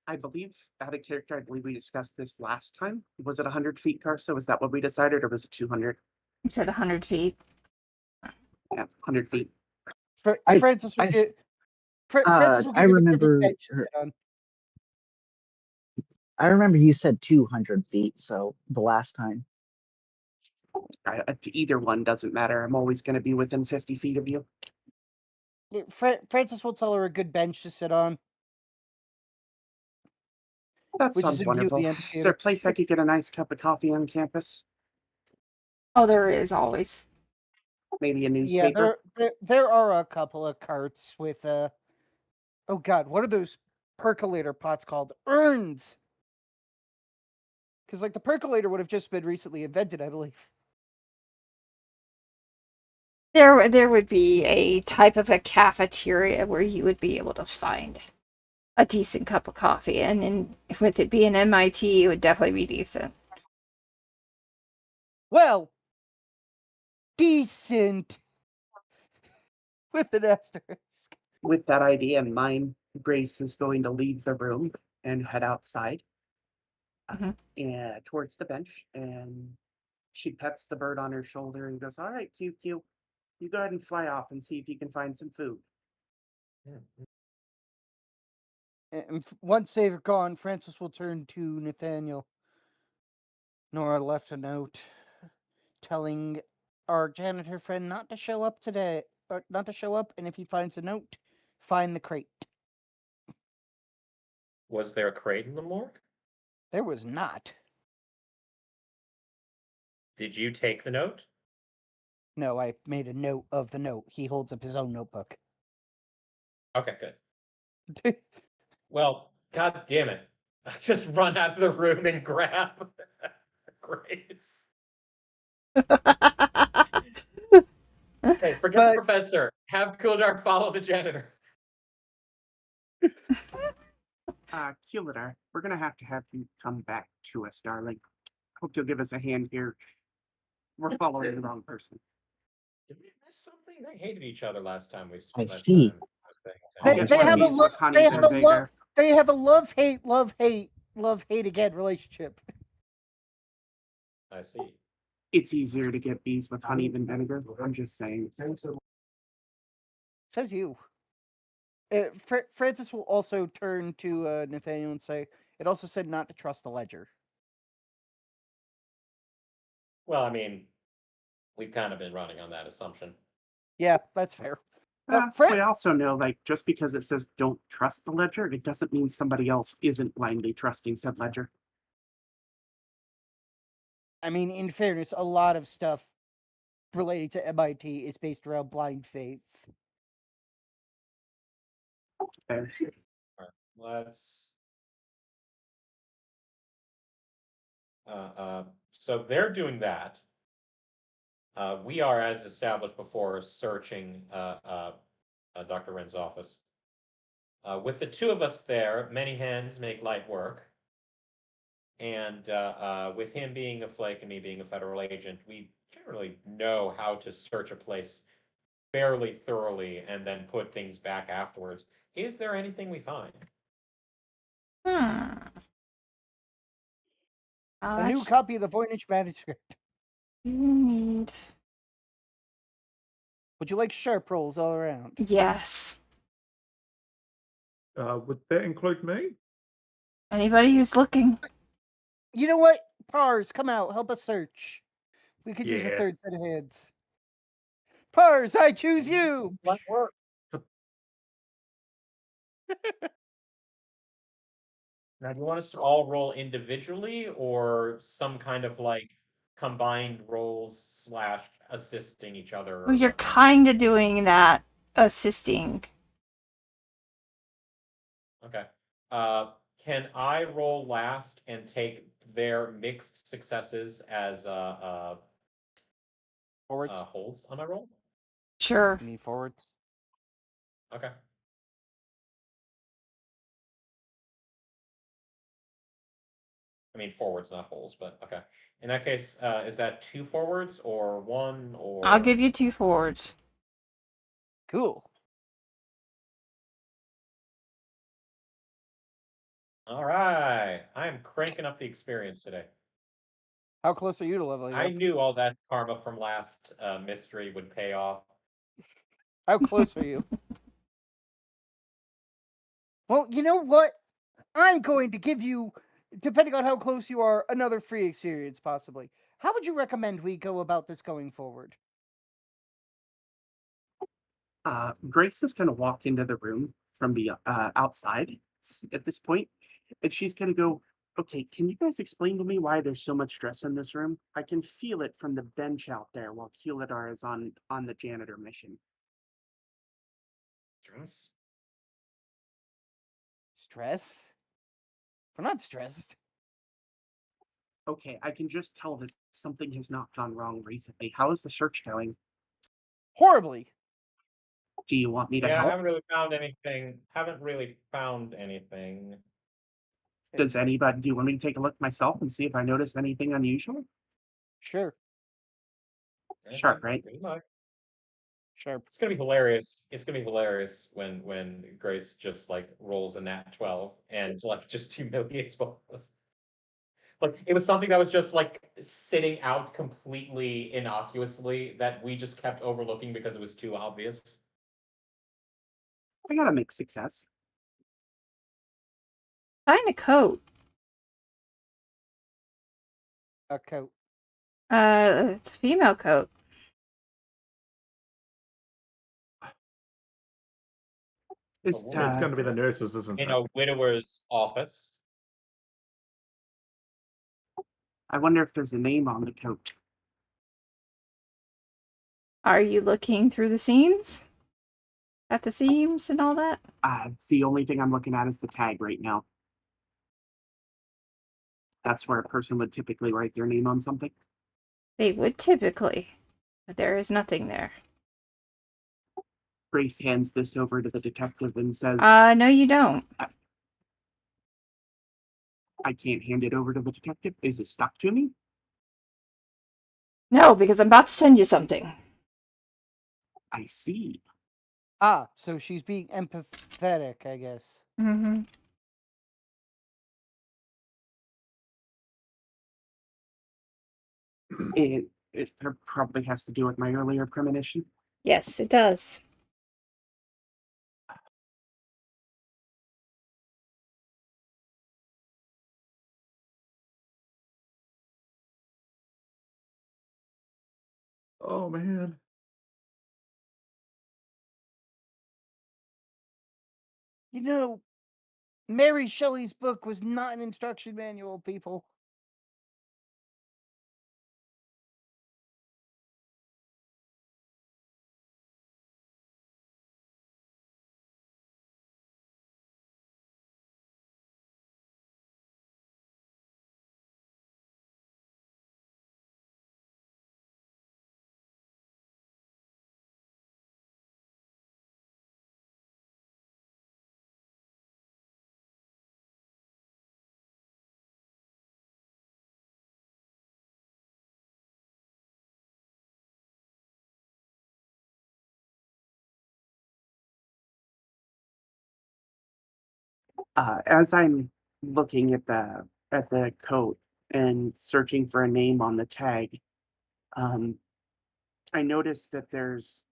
I believe out of character, I believe we discussed this last time. Was it 100 feet, Carso? Is that what we decided, or was it 200? It's at 100 feet. Yeah, 100 feet. Francis will give. Francis will I give you a remember bench to sit on. I remember you said 200 feet, so the last time. Either one doesn't matter. I'm always going to be within 50 feet of you. Francis will tell her a good bench to sit on. That Which is sounds in view of the wonderful. Is there amphitheater. a place I could get a nice cup of coffee on campus? Oh, there is always. Maybe a Yeah, newspaper? there are a couple of carts with oh god, what are those percolator pots called? Urns. Because like the percolator would have just been recently invented, I believe. There would be a type of a cafeteria where you would be able to find a decent cup of coffee. And with it being MIT, it would definitely be decent. Well, decent with an asterisk. With that idea in mind, Grace is going to leave the room and head outside and towards the bench. And she pets the bird on her shoulder and goes, "All right, QQ, you go ahead and fly off and see if you can find some food." And once they've gone, Francis will turn to Nathaniel. Nora left a note telling our janitor friend not to show up today, or not to show up, and if he finds a note, find the crate. Was there a crate in the morgue? There was not. Did you take the note? No, I made a note of the note. He holds up his own notebook. Okay, good. Well, god damn it. I just run out of the room and grab Grace. Okay, forget the professor. Have Kildar follow the janitor. Kulidar, we're gonna have you come back to us, darling. Hope you'll give us a hand here. We're following the wrong person. Did we miss something? They hated each other last time we I last see. time. They have a He's with Honey, they're there. they have a love hate again relationship. I see. It's easier to get bees with honey than vinegar. I'm just saying. Says you. Francis will also turn to Nathaniel and say, "It also said not to trust the ledger." Well, I mean, we've kind of been running on that assumption. Yeah, that's fair. We also know, like, just because it says don't trust the ledger, it doesn't mean somebody else isn't blindly trusting said ledger. I mean, in fairness, a lot of stuff related to MIT is based around blind faith. Fair. All right, let's. So they're doing that. We are, as established before, searching Dr. Wren's office. With the two of us there, many hands make light work. And with him being a flake and me being a federal agent, we generally know how to search a place fairly thoroughly and then put things back afterwards. Is there anything we find? A new copy of the Voynich manuscript. You need. Would you like sharp rolls all around? Yes. Would that include me? Anybody who's looking. You know what? Pars, come out. Help us search. We could use a Yeah. third set of hands. Pars, I choose you. What work? Now, do you want us to all roll individually or some kind of like combined rolls / assisting each other? Or Well, you're whatnot? kind of doing that, assisting. Okay. Can I roll last and take their mixed successes as Forwards. holds on my roll? Sure. You need forwards. Okay. I mean forwards, not holes, but okay. In that case, is that 2 forwards or 1 or? I'll give you 2 forwards. Cool. All right. I'm cranking up the experience today. How close are you to leveling I up? knew all that karma from last mystery would pay off. How close are you? Well, you know what? I'm going to give you, depending on how close you are, another free experience, possibly. How would you recommend we go about this going forward? Grace is gonna walk into the room from the outside at this point, and she's gonna go, "Okay, can you guys explain to me why there's so much stress in this room? I can feel it from the bench out there while Kulidar is on the janitor mission." Stress? Stress? We're not stressed. Okay, I can just tell that something has not gone wrong recently. How is the search going? Horribly. Do you want me to Yeah, I help? haven't really found anything. Haven't really found anything. Does anybody? Do you want me to take a look myself and see if I notice anything unusual? Sure. Sharp, Okay, right? good luck. Sharp. It's gonna be hilarious. It's gonna be hilarious when Grace just like rolls a nat 12 and like just humiliates both of us. Like it was something that was just like sitting out completely innocuously that we just kept overlooking because it was too obvious. I got a mixed success. Find a coat. A coat. It's a female coat. Is woman It's going to be the nurses, isn't In it? a widower's office. I wonder if there's a name on the coat. Are you looking through the seams? At the seams and all that? The only thing I'm looking at is the tag right now. That's where a person would typically write their name on something. They would typically, but there is nothing there. Grace hands this over to the detective and says, No, you don't. I can't hand it over to the detective. Is it stuck to me? No, because I'm about to send you something. I see. Ah, so she's being empathetic, I guess. Mm-hmm. It probably has to do with my earlier premonition. Yes, it does. Oh, man. You know, Mary Shelley's book was not an instruction manual, people. As I'm looking at the coat and searching for a name on the tag, I noticed that there's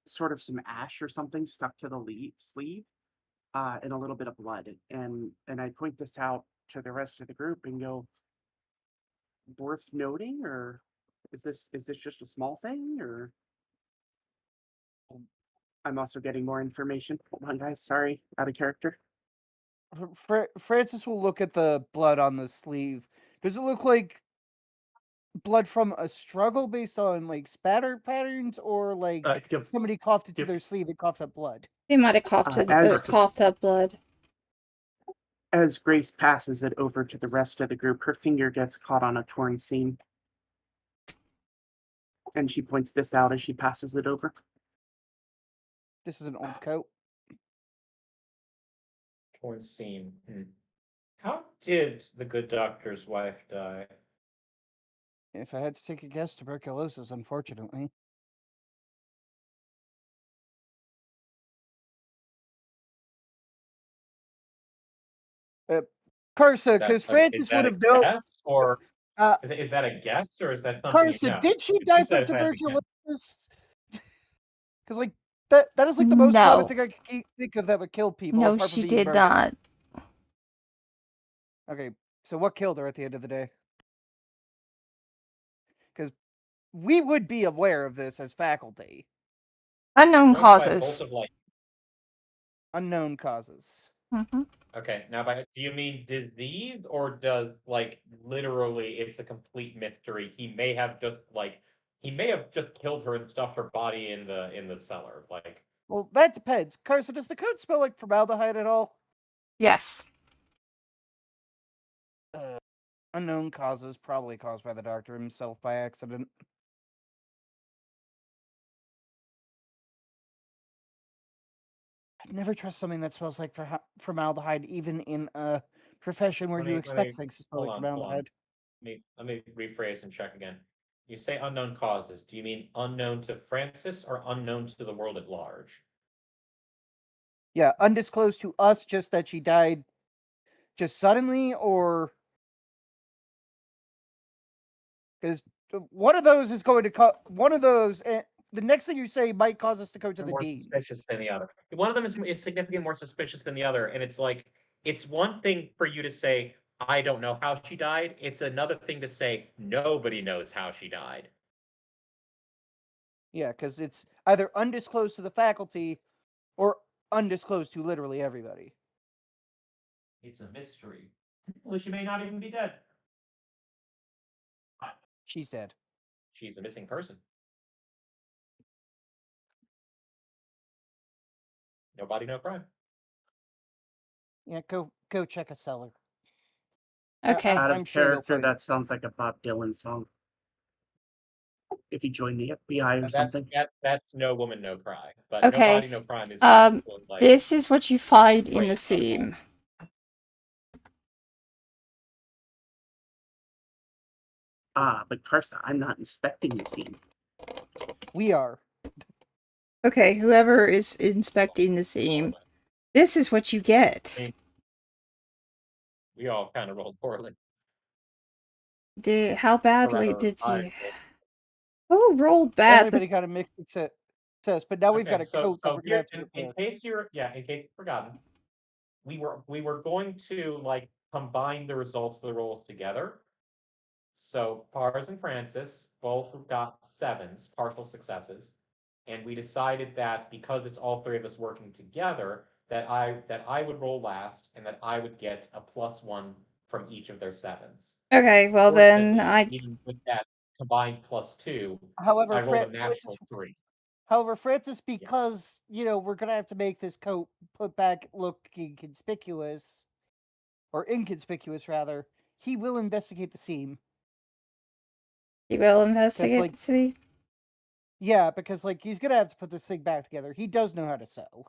sort of some ash or something stuck to the sleeve, and a little bit of blood. And I point this out to the rest of the group and go, worth noting, or is this just a small thing, or I'm also getting more information. Hold on, guys. Sorry, out of character. Francis will look at the blood on the sleeve. Does it look like blood from a struggle based on like spatter patterns, or like somebody coughed into their sleeve and coughed up blood? They might have coughed up blood. As Grace passes it over to the rest of the group, her finger gets caught on a torn seam. And she points this out as she passes it over. This is an old coat. Torn seam. How did the good doctor's wife die? If I had to take a guess, tuberculosis, unfortunately. Carsa, because Francis would have known. Or is that a guess, or is that something Carsa, you know? did she die from tuberculosis? Because like that is like the most common thing I can think of that would kill people. No, she did not. Okay, so what killed her at the end of the day? Because we would be aware of this as faculty. Unknown causes. Unknown causes. Mm-hmm. Okay, now do you mean disease, or does like literally it's a complete mystery? He may have just killed her and stuffed her body in the cellar. Like, well, that depends. Carson, does the coat smell like formaldehyde at all? Yes. Unknown causes, probably caused by the doctor himself by accident. I'd never trust something that smells like formaldehyde, even in a profession where you expect things to smell like hold on. formaldehyde. Let me rephrase and check again. You say unknown causes. Do you mean unknown to Francis or unknown to the world at large? Yeah, undisclosed to us, just that she died just suddenly, or because one of those is going to one of those. The next thing you say might cause us to go to the More dean. suspicious than the other. One of them is significantly more suspicious than the other, and it's like it's one thing for you to say I don't know how she died. It's another thing to say nobody knows how she died. Yeah, because it's either undisclosed to the faculty or undisclosed to literally everybody. It's a mystery. Well, she may not even be dead. She's dead. She's a missing person. No body, no crime. Yeah, go check a cellar. Okay. Out of I'm sure they'll character, find. that sounds like a Bob Dylan song. If you join the FBI or something. That's No Woman, No Cry. But No Okay. Body, No Crime is like This is what you find in the Great. seam. But Carson, I'm not inspecting the scene. We are. Okay, whoever is inspecting the seam, this is what you get. We all kind of rolled poorly. How Or badly rather, did I you? rolled. Oh, rolled badly. Everybody got a mixed success, but now we've got a coat that we're gonna have to in repair. case you've forgotten, we were going to like combine the results of the rolls together. So Pars and Francis both got 7s, partial successes, and we decided that because it's all three of us working together, that I would roll last and that I would get a +1 from each of their 7s. Okay, well then Fortunately, even with that combined +2, However, I rolled a natural 3. However, Francis, because we're gonna have to make this coat put back looking conspicuous, or inconspicuous rather, he will investigate the seam. you will investigate like- the seam. Yeah, because he's gonna have to put this thing back together. He does know how to sew.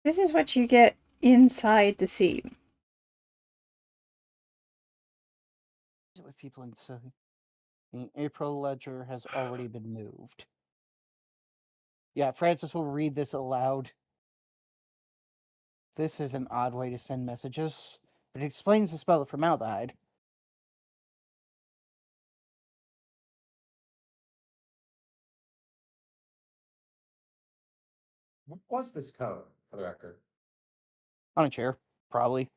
This is what you get inside the seam. With people inside. The April ledger has already been moved. Yeah, Francis will read this aloud. This is an odd way to send messages, but it explains the smell of formaldehyde. What was this code, for the record? On a chair, probably.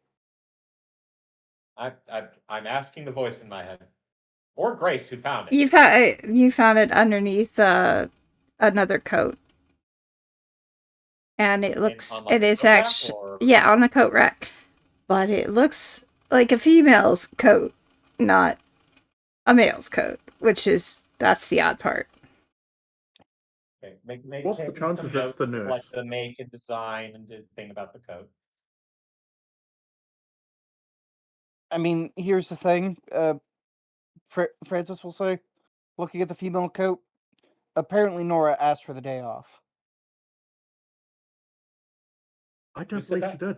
I'm asking the voice in my head, or Grace, who found it. You found it underneath another coat, and it looks it is actually on the coat rack, but it looks like a female's coat, not a male's coat, that's the odd part. Okay, What's the chances it's the nurse? Like the make and design and the thing about the code. I mean, here's the thing. Francis will say, looking at the female coat, apparently Nora asked for the day off. I don't believe she did.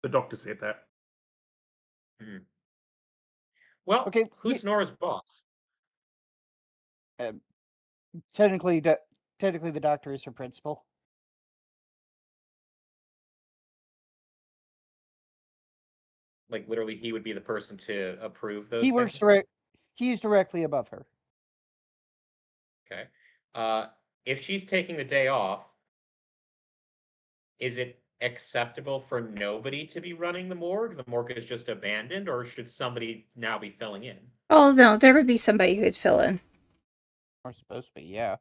The doctor said that. Mm-hmm. Well, okay, who's Nora's boss? Technically, the doctor is her principal. Like literally, he would be the person to approve those. He works things? He's directly above her. Okay. If she's taking the day off, is it acceptable for nobody to be running the morgue? The morgue is just abandoned, or should somebody now be filling in? Oh no, there would be somebody who would fill in. Or supposed to be, yeah.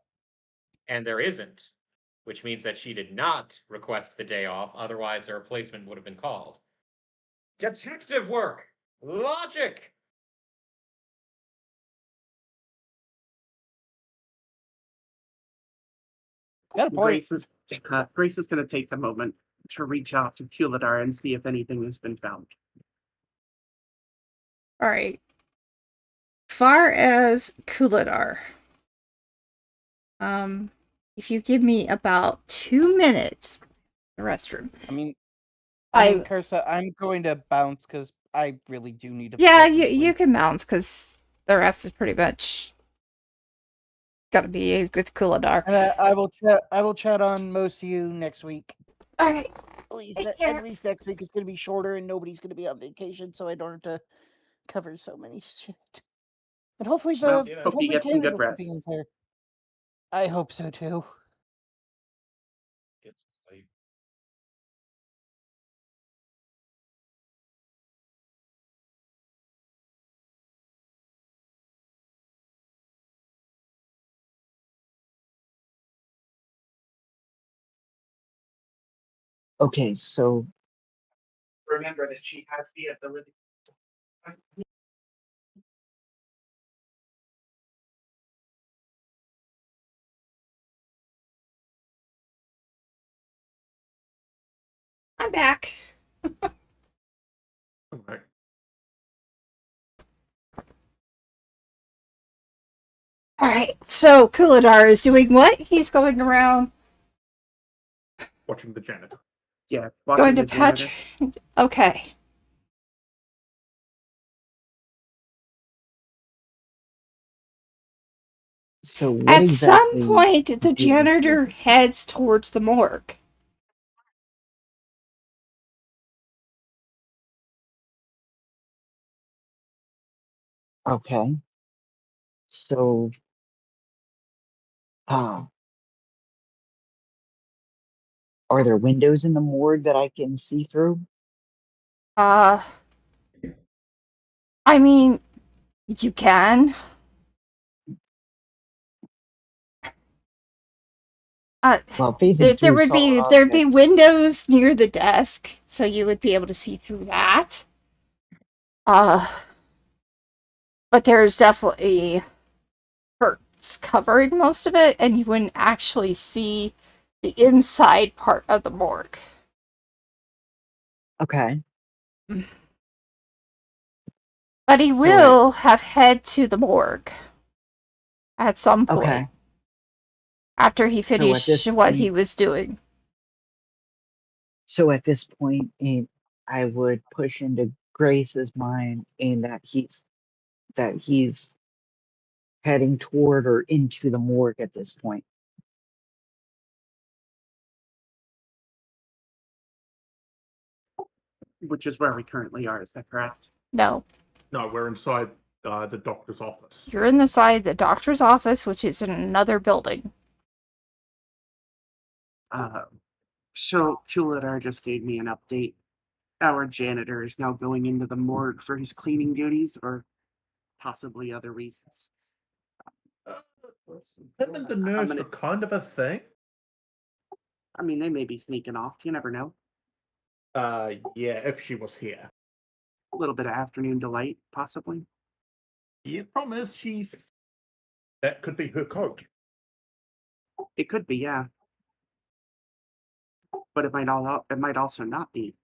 And there isn't, which means that she did not request the day off. Otherwise, a replacement would have been called. Detective work, logic. Got a point. Grace is going to take the moment to reach out to Kuladar and see if anything has been found. All right. Far as Kuladar, if you give me about 2 minutes, the restroom. I mean, I Cursa, I'm going to bounce because I really do need to. yeah, get some you sleep. can bounce because the rest is pretty much got to be with Kuladar. And I will chat on most of you next week. All right. At least next week is going to be shorter and nobody's going to be on vacation, so I don't have to cover so many shit. And hopefully Well, Yeah. hope you get some good Canada rest. will be fair. I hope so too. Get some sleep. Okay, so Remember that she has the ability. I'm back. Okay. All right. So Kuladar is doing what? He's going around, Watching the janitor. Yeah, going watching to the janitor. patch. Okay. so what At exactly some point, the did you janitor see? heads towards the morgue. Okay. So are there windows in the morgue that I can see through? I mean, you can. Well, facing There through would be solid there'd be objects. windows near the desk, so you would be able to see through that. But there's definitely curtains covering most of it, and you wouldn't actually see the inside part of the morgue. Okay. But he So will have head to the morgue at some point okay. after he So at finished this what he point, was doing. so at this point, I would push into Grace's mind in that he's heading toward or into the morgue at this point. Which is where we currently are. Is that correct? No, No, we're inside the doctor's office. you're inside the doctor's office, which is in another building. So Kuladar just gave me an update. Our janitor is now going into the morgue for his cleaning duties, or possibly other reasons. Him and the nurse gonna- are kind of a thing. I mean, they may be sneaking off. You never know. Yeah, if she was here. A little bit of afternoon delight, possibly. Yeah, problem is that could be her coat. It could be, yeah. But it might also not be.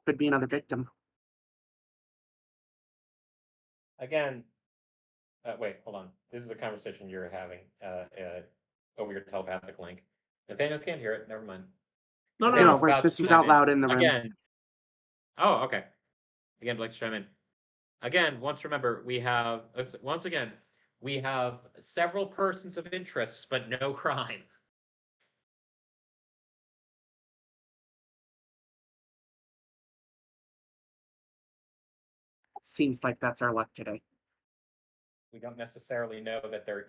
Could be another victim. Again, wait, hold on. This is a conversation you're having over your telepathic link. Nathaniel can't hear it. Never mind. No, Nathaniel's No, wait, about this to is chime out loud in the room. Again. Oh, okay. Again, I'd like to chime in. Again, once remember, we have several persons of interest, but no crime. Seems like that's our luck today. We don't necessarily know that there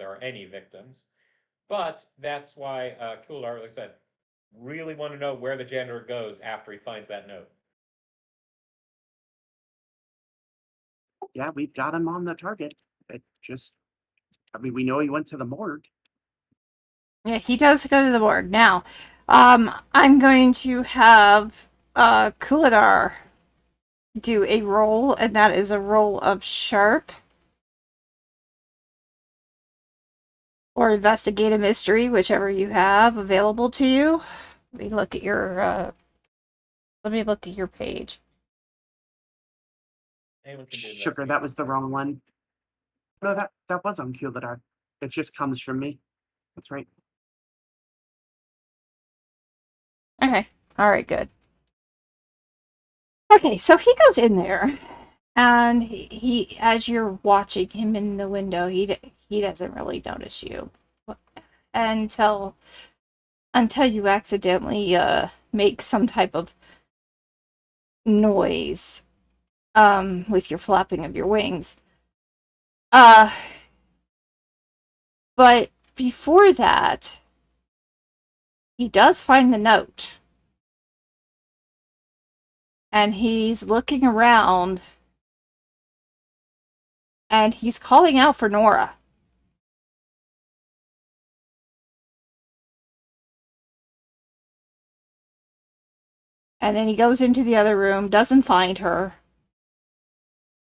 are any victims, but that's why Kular, like I said, really want to know where the janitor goes after he finds that note. Yeah, we've got him on the target. We know he went to the morgue. Yeah, he does go to the morgue. Now, I'm going to have Kuladar do a roll, and that is a roll of sharp. or investigate a mystery, whichever you have available to you. Let me look at your page. Anyone can do Sugar, investigate that was the mystery. wrong one. No, that was on Kuladar. It just comes from me. That's right. Okay. All right, good. Okay, so he goes in there, and he as you're watching him in the window, he doesn't really notice you until you accidentally make some type of noise with your flapping of your wings. But before that, he does find the note. And he's looking around, and he's calling out for Nora. And then he goes into the other room, doesn't find her,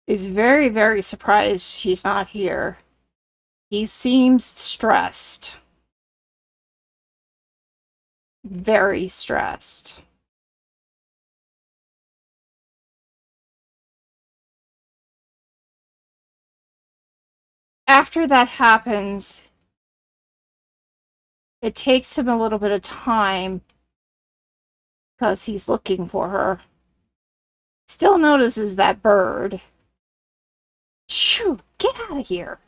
is very, very surprised she's not here. He seems stressed. Very stressed. After that happens, it takes him a little bit of time because he's looking for her. Still notices that bird. Shoo! Get out of here!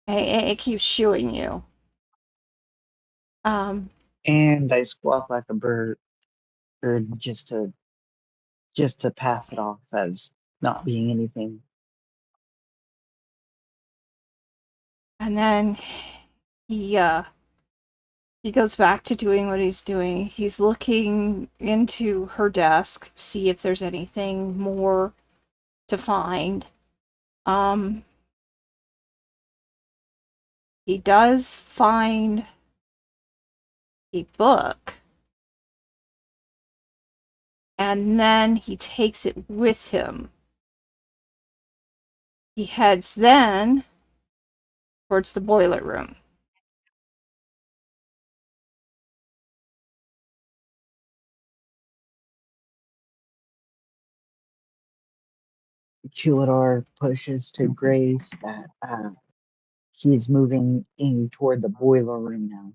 It keeps shooing you. And I squawk like a bird just to pass it off as not being anything. And then he goes back to doing what he's doing. He's looking into her desk, see if there's anything more to find. He does find a book, and then he takes it with him. He heads then towards the boiler room. Kuladar pushes to Grace that he's moving in toward the boiler room now.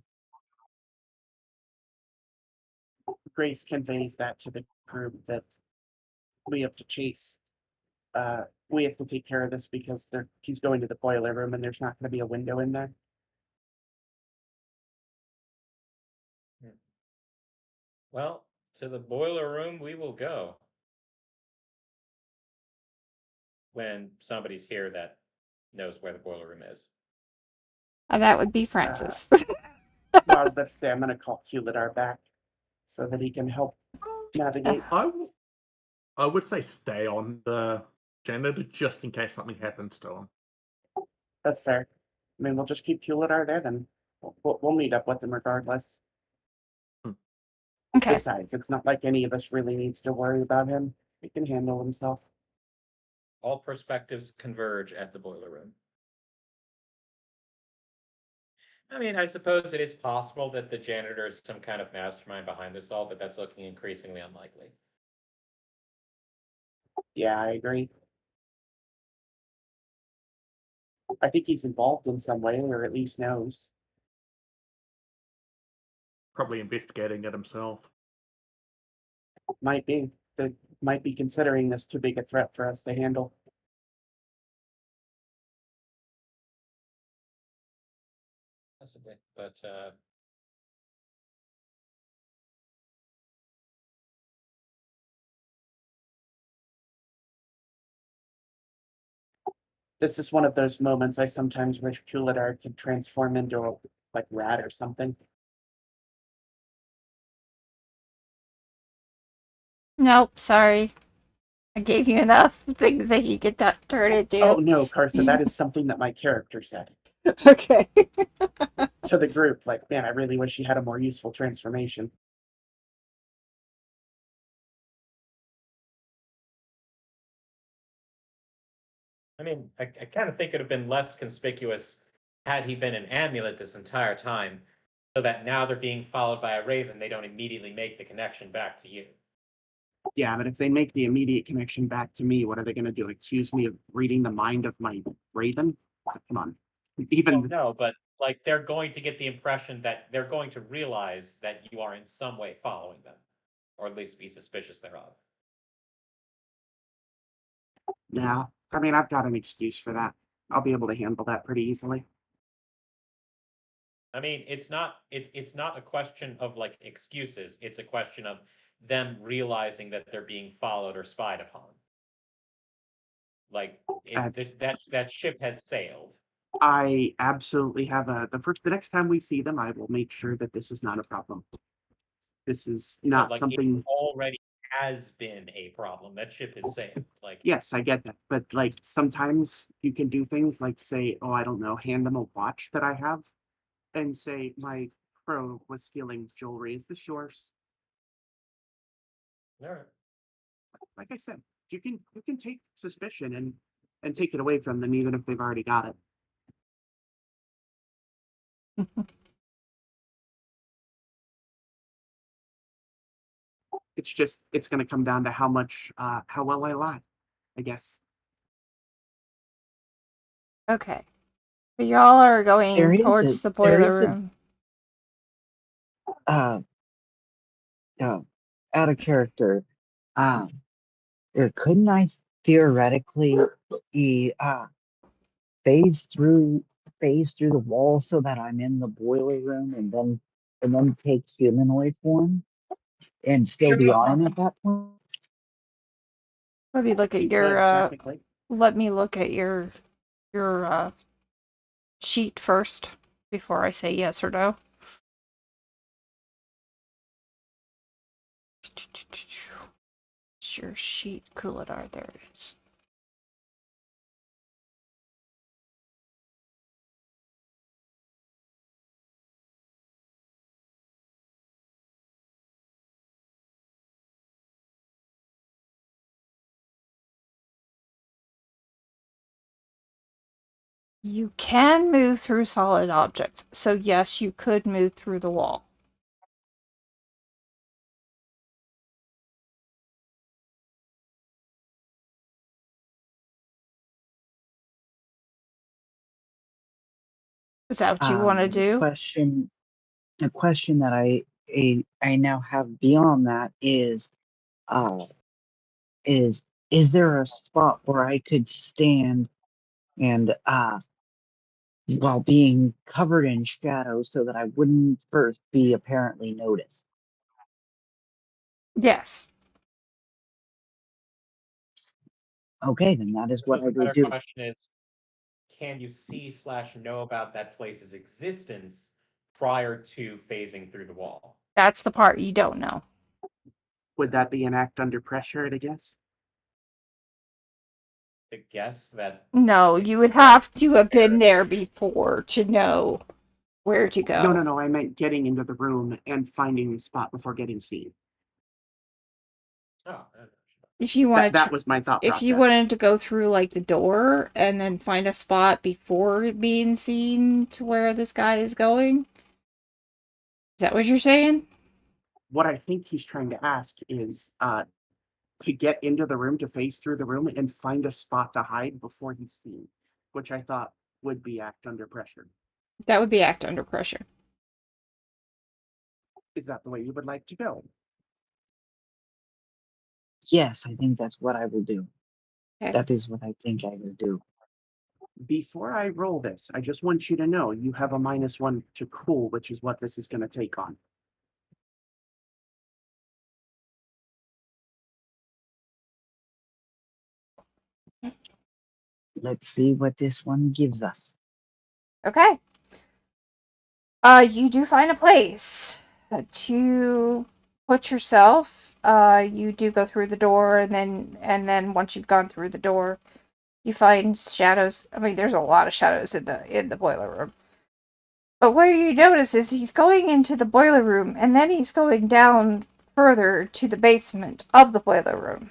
Grace conveys that to the group that we have to chase. We have to take care of this because he's going to the boiler room and there's not going to be a window in there. Well, to the boiler room we will go. When somebody's here that knows where the boiler room is. And that would be Francis. Well, I was about to say I'm going to call Kuladar back so that he can help navigate. I would say stay on the janitor just in case something happens to him. That's fair. I mean, we'll just keep Kuladar there then. We'll meet up with him regardless. Okay. Besides, it's not like any of us really needs to worry about him. He can handle himself. All perspectives converge at the boiler room. I mean, I suppose it is possible that the janitor is some kind of mastermind behind this all, but that's looking increasingly unlikely. Yeah, I agree. I think he's involved in some way, or at least knows. Probably investigating it himself. Might be. That might be considering this too big a threat for us to handle. Possibly, but This is one of those moments I sometimes wish Kuladar could transform into a rat or something. Nope, sorry. I gave you enough things that he could turn into. Oh no, Carson, that is something that my character said Okay. to the group. Like, man, I really wish he had a more useful transformation. I mean, I kind of think it would have been less conspicuous had he been an amulet this entire time, so that now they're being followed by a raven, they don't immediately make the connection back to you. Yeah, but if they make the immediate connection back to me, what are they going to do? Accuse me of reading the mind of my raven? Come on. Even Well, no, but like they're going to get the impression that they're going to realize that you are in some way following them, or at least be suspicious thereof. yeah, I mean, I've got an excuse for that. I'll be able to handle that pretty easily. I mean, it's not a question of like excuses. It's a question of them realizing that they're being followed or spied upon. Like Uh, that ship has sailed. I absolutely have the next time we see them, I will make sure that this is not a problem. This is No, not like it something. already has been a problem. That ship has sailed. Like Yes, I get that, but like sometimes you can do things like say, oh, I don't know, hand them a watch that I have, and say my crow was stealing jewelry. Is this yours? all right. Like I said, you can take suspicion and take it away from them even if they've already got it. It's going to come down to how well I lie, I guess. Okay. So y'all are There going is a towards the there boiler is a room. uh out of character. Um, couldn't I theoretically phase through phase through the wall so that I'm in the boiler room and then take humanoid form and still be on him at that point? Let me look at your Technically. let me look at your sheet first before I say yes or no. It's your sheet, Kuladar. There it is. You can move through solid objects. So yes, you could move through the wall. Is that what you want to do? The question that I now have beyond that uh is is there a spot where I could stand and while being covered in shadow so that I wouldn't first be apparently noticed? Yes. Okay, then that is I what suppose I the will better do. question is, can you see/know about that place's existence prior to phasing through the wall? That's the part you don't know. Would that be an act under pressure, I guess? To guess that No, it you would have to have been there before to know where to No, go. no, no. I meant getting into the room and finding the spot before getting seen. Oh, If you wanted That to, was my thought if you process. wanted to go through like the door and then find a spot before being seen to where this guy is going. Is that what you're saying? What I think he's trying to ask is to get into the room, to phase through the room and find a spot to hide before he's seen, which I thought would be act under pressure. That would be act under pressure. Is that the way you would like to go? Yes, I think that's what I will do. Okay. That is what I think I will do. Before I roll this, I just want you to know you have a -1 to cool, which is what this is going to take on. Let's see what this one gives us. Okay. You do find a place to put yourself. You do go through the door, and then once you've gone through the door, you find shadows. I mean, there's a lot of shadows in the boiler room. But what you notice is he's going into the boiler room, and then he's going down further to the basement of the boiler room.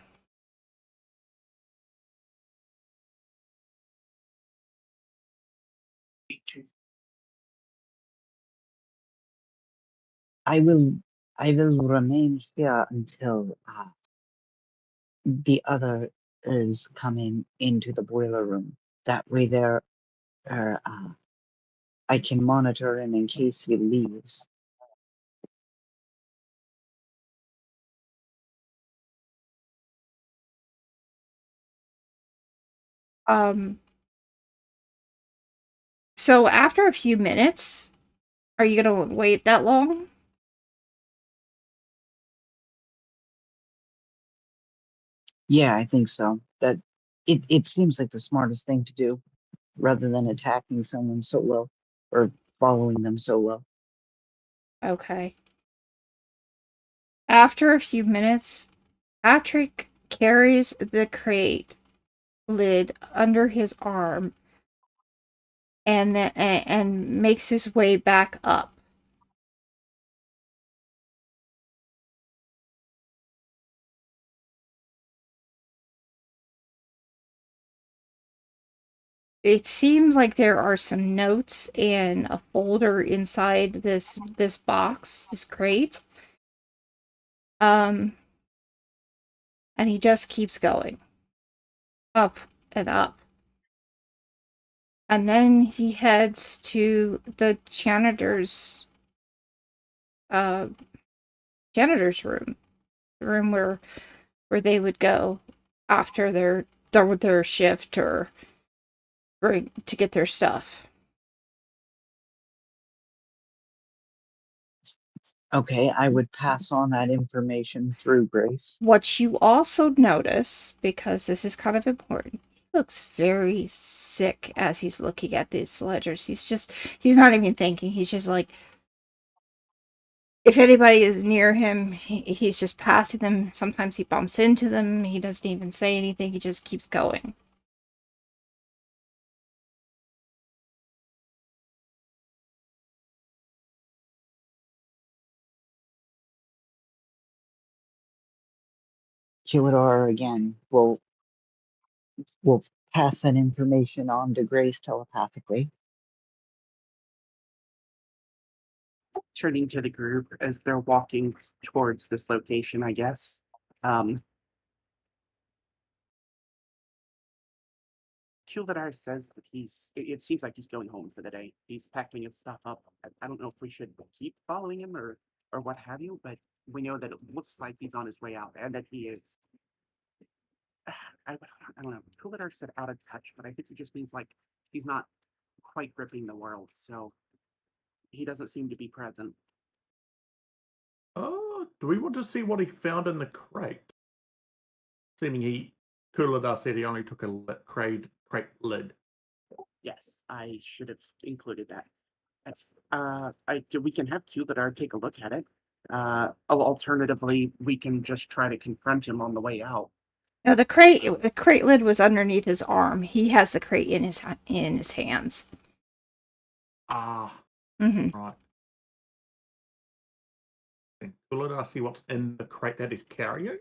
I will remain here until the other is coming into the boiler room. That way there I can monitor him in case he leaves. So after a few minutes, are you gonna wait that long? Yeah, I think so. That it seems like the smartest thing to do, rather than attacking someone solo or following them solo. Okay. After a few minutes, Patrick carries the crate lid under his arm and makes his way back up. It seems like there are some notes and a folder inside this box, this crate. And he just keeps going up and up. And then he heads to the janitor's room, the room where they would go after they're done with their shift or to get their stuff. Okay, I would pass on that information through Grace. What you also notice, because this is kind of important, he looks very sick as he's looking at these ledgers. He's not even thinking. He's just like, if anybody is near him, he's just passing them. Sometimes he bumps into them. He doesn't even say anything. He just keeps going. Kilidar again will pass that information on to Grace telepathically. Turning to the group as they're walking towards this location, I guess. Kuladar says that it seems like he's going home for the day. He's packing his stuff up. I don't know if we should keep following him or what have you, but we know that it looks like he's on his way out and that he is. I don't know. Kuladar said out of touch, but I think it just means like he's not quite gripping the world, so he doesn't seem to be present. Do we want to see what he found in the crate? Seeming Kuladar said he only took a crate lid. Yes, I should have included that. We can have Kuladar take a look at it. Alternatively, we can just try to confront him on the way out. No, the crate lid was underneath his arm. He has the crate in his hands. Right. And Kuladar see what's in the crate that he's carrying?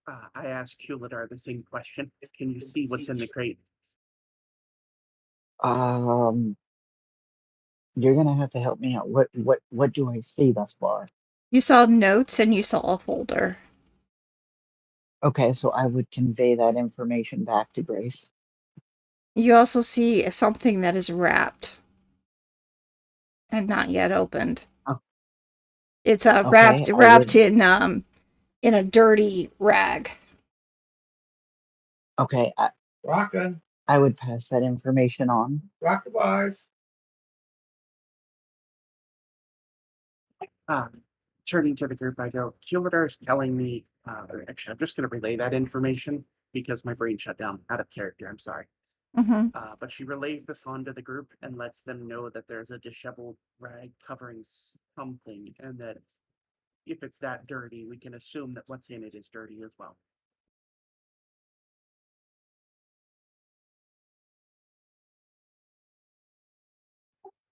I asked Kuladar the same question. Can you see what's in the crate? You're gonna have to help me out. What do I see thus far? You saw notes and you saw a folder. Okay, so I would convey that information back to Grace. You also see something that is wrapped and not yet opened. Oh. It's Okay, wrapped in a dirty rag. Okay, Rockin', I would pass that information on. rockabye. Turning to the group, I go, Kuladar is telling me, actually, I'm just going to relay that information because my brain shut down out of character. I'm sorry. Mm-hmm. But she relays this on to the group and lets them know that there's a disheveled rag covering something, and that if it's that dirty, we can assume that what's in it is dirty as well.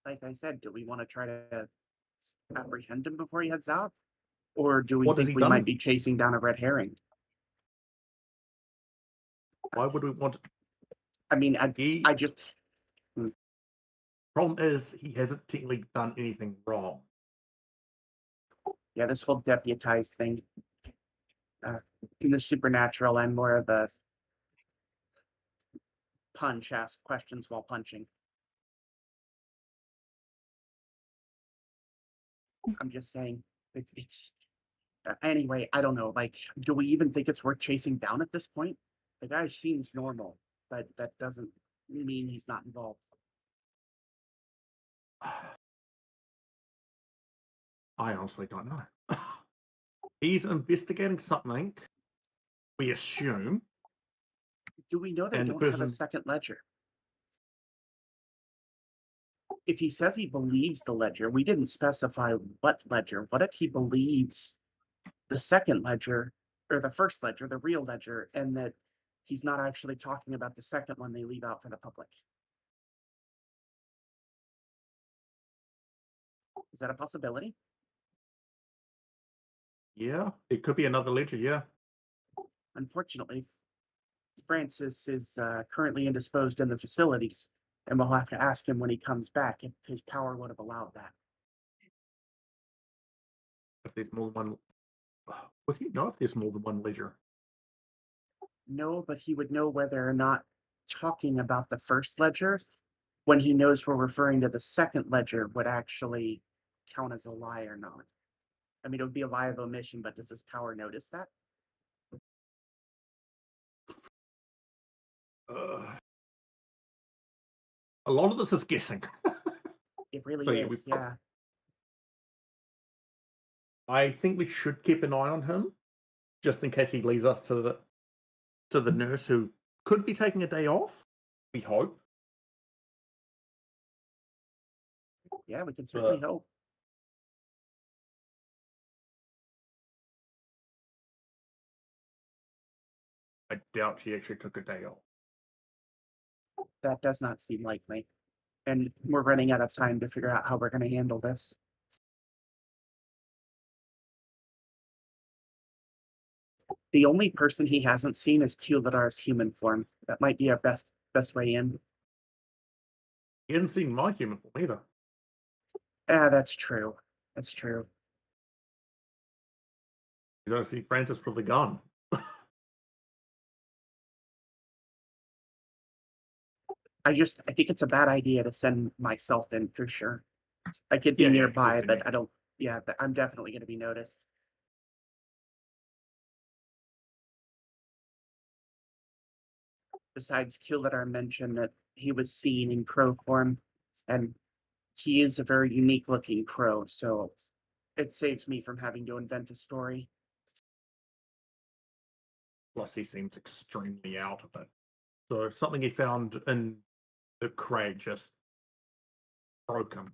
Like I said, do we want to try to apprehend him before he heads out? Or do we think we might be chasing down a red herring? Why would we want? I mean, He, I just problem is he hasn't technically done anything wrong. yeah, this whole deputized thing. In the supernatural, I'm more of a punch, ask questions while punching. I'm just saying, it's anyway. I don't know. Like, do we even think it's worth chasing down at this point? The guy seems normal, but that doesn't mean he's not involved. I honestly don't know. He's investigating something, we assume. Do we know they And the don't have a person- second ledger? If he says he believes the ledger, we didn't specify what ledger. What if he believes the second ledger or the first ledger, the real ledger, and that he's not actually talking about the second one they leave out for the public? Is that a possibility? Yeah, it could be another ledger, yeah. Unfortunately, Francis is currently indisposed in the facilities, and we'll have to ask him when he comes back if his power would have allowed that. If there's more than one, would he know if there's more than one ledger? No, but he would know whether or not talking about the first ledger, when he knows we're referring to the second ledger, would actually count as a lie or not. I mean, it would be a lie of omission, but does his power notice that? A lot of this is guessing. It really So, yeah, is, we- yeah. I think we should keep an eye on him, just in case he leads us to the nurse who could be taking a day off. We hope. Yeah, we can certainly hope. I doubt she actually took a day off. That does not seem likely. And we're running out of time to figure out how we're going to handle this. The only person he hasn't seen is Kulidar's human form. That might be our best way in. He hasn't seen my human form either. Ah, that's true. That's true. He's only seen Francis with the gun. I think it's a bad idea to send myself in for sure. I could be Yeah, nearby, exactly. but I don't. Yeah, but I'm definitely going to be noticed. Besides, Kuladar mentioned that he was seen in crow form, and he is a very unique looking crow, so it saves me from having to invent a story. Plus, he seems extremely out of it. So, something he found in the crate just broke him.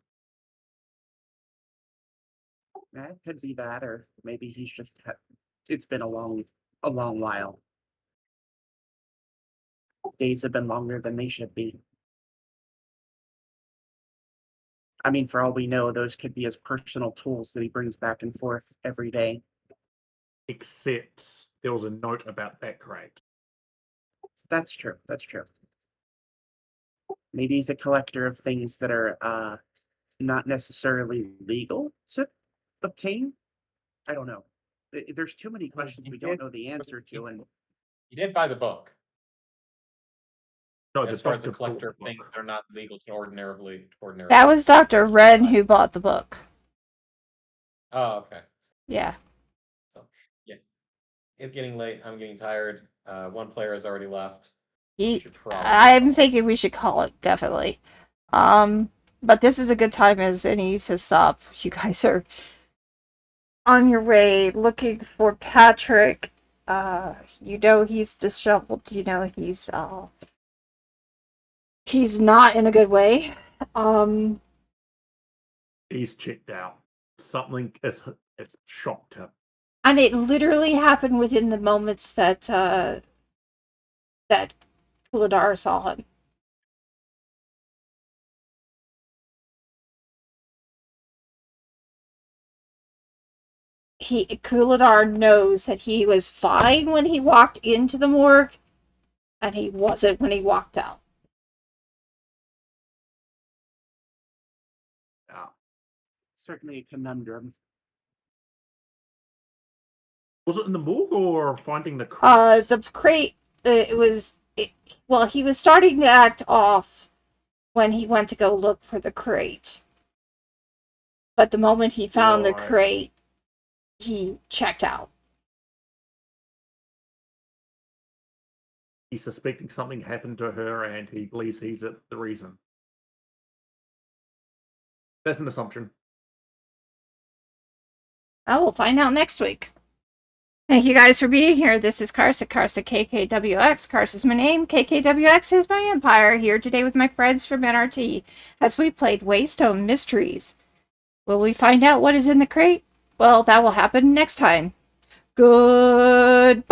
It could be that, or maybe he's just. It's been a long while. Days have been longer than they should be. I mean, for all we know, those could be his personal tools that he brings back and forth every day. Except there was a note about that crate. That's true. That's true. Maybe he's a collector of things that are not necessarily legal to obtain. I don't know. There's too many questions we don't know the answer to, and You did buy the book. No, As the far as a doctor collector bought of the things book. that are not legal to ordinarily. That was Dr. Wren who bought the book. Oh, okay. Yeah. So, yeah. It's getting late. I'm getting tired. One player has already left. I'm thinking we should call it, definitely. But this is a good time as any to stop. You guys are on your way looking for Patrick. You know he's disheveled. You know he's not in a good way. He's checked out. Something has shocked him. And it literally happened within the moments that that Kuladar saw him. Kuladar knows that he was fine when he walked into the morgue, And he wasn't when he walked out. Yeah. Certainly a conundrum. Was it in the morgue or finding the crate? The crate, well, he was starting to act off when he went to go look for the crate. But the moment he found the Right. crate, he checked out. He's suspecting something happened to her and he believes he's the reason. That's an assumption. Oh, we'll find out next week. Thank you guys for being here. This is Karsa KKWX. Karsa is my name. KKWX is my empire. Here today with my friends from NRT as we played Waystone Mysteries. Will we find out what is in the crate? Well, that will happen next time. Goodbye!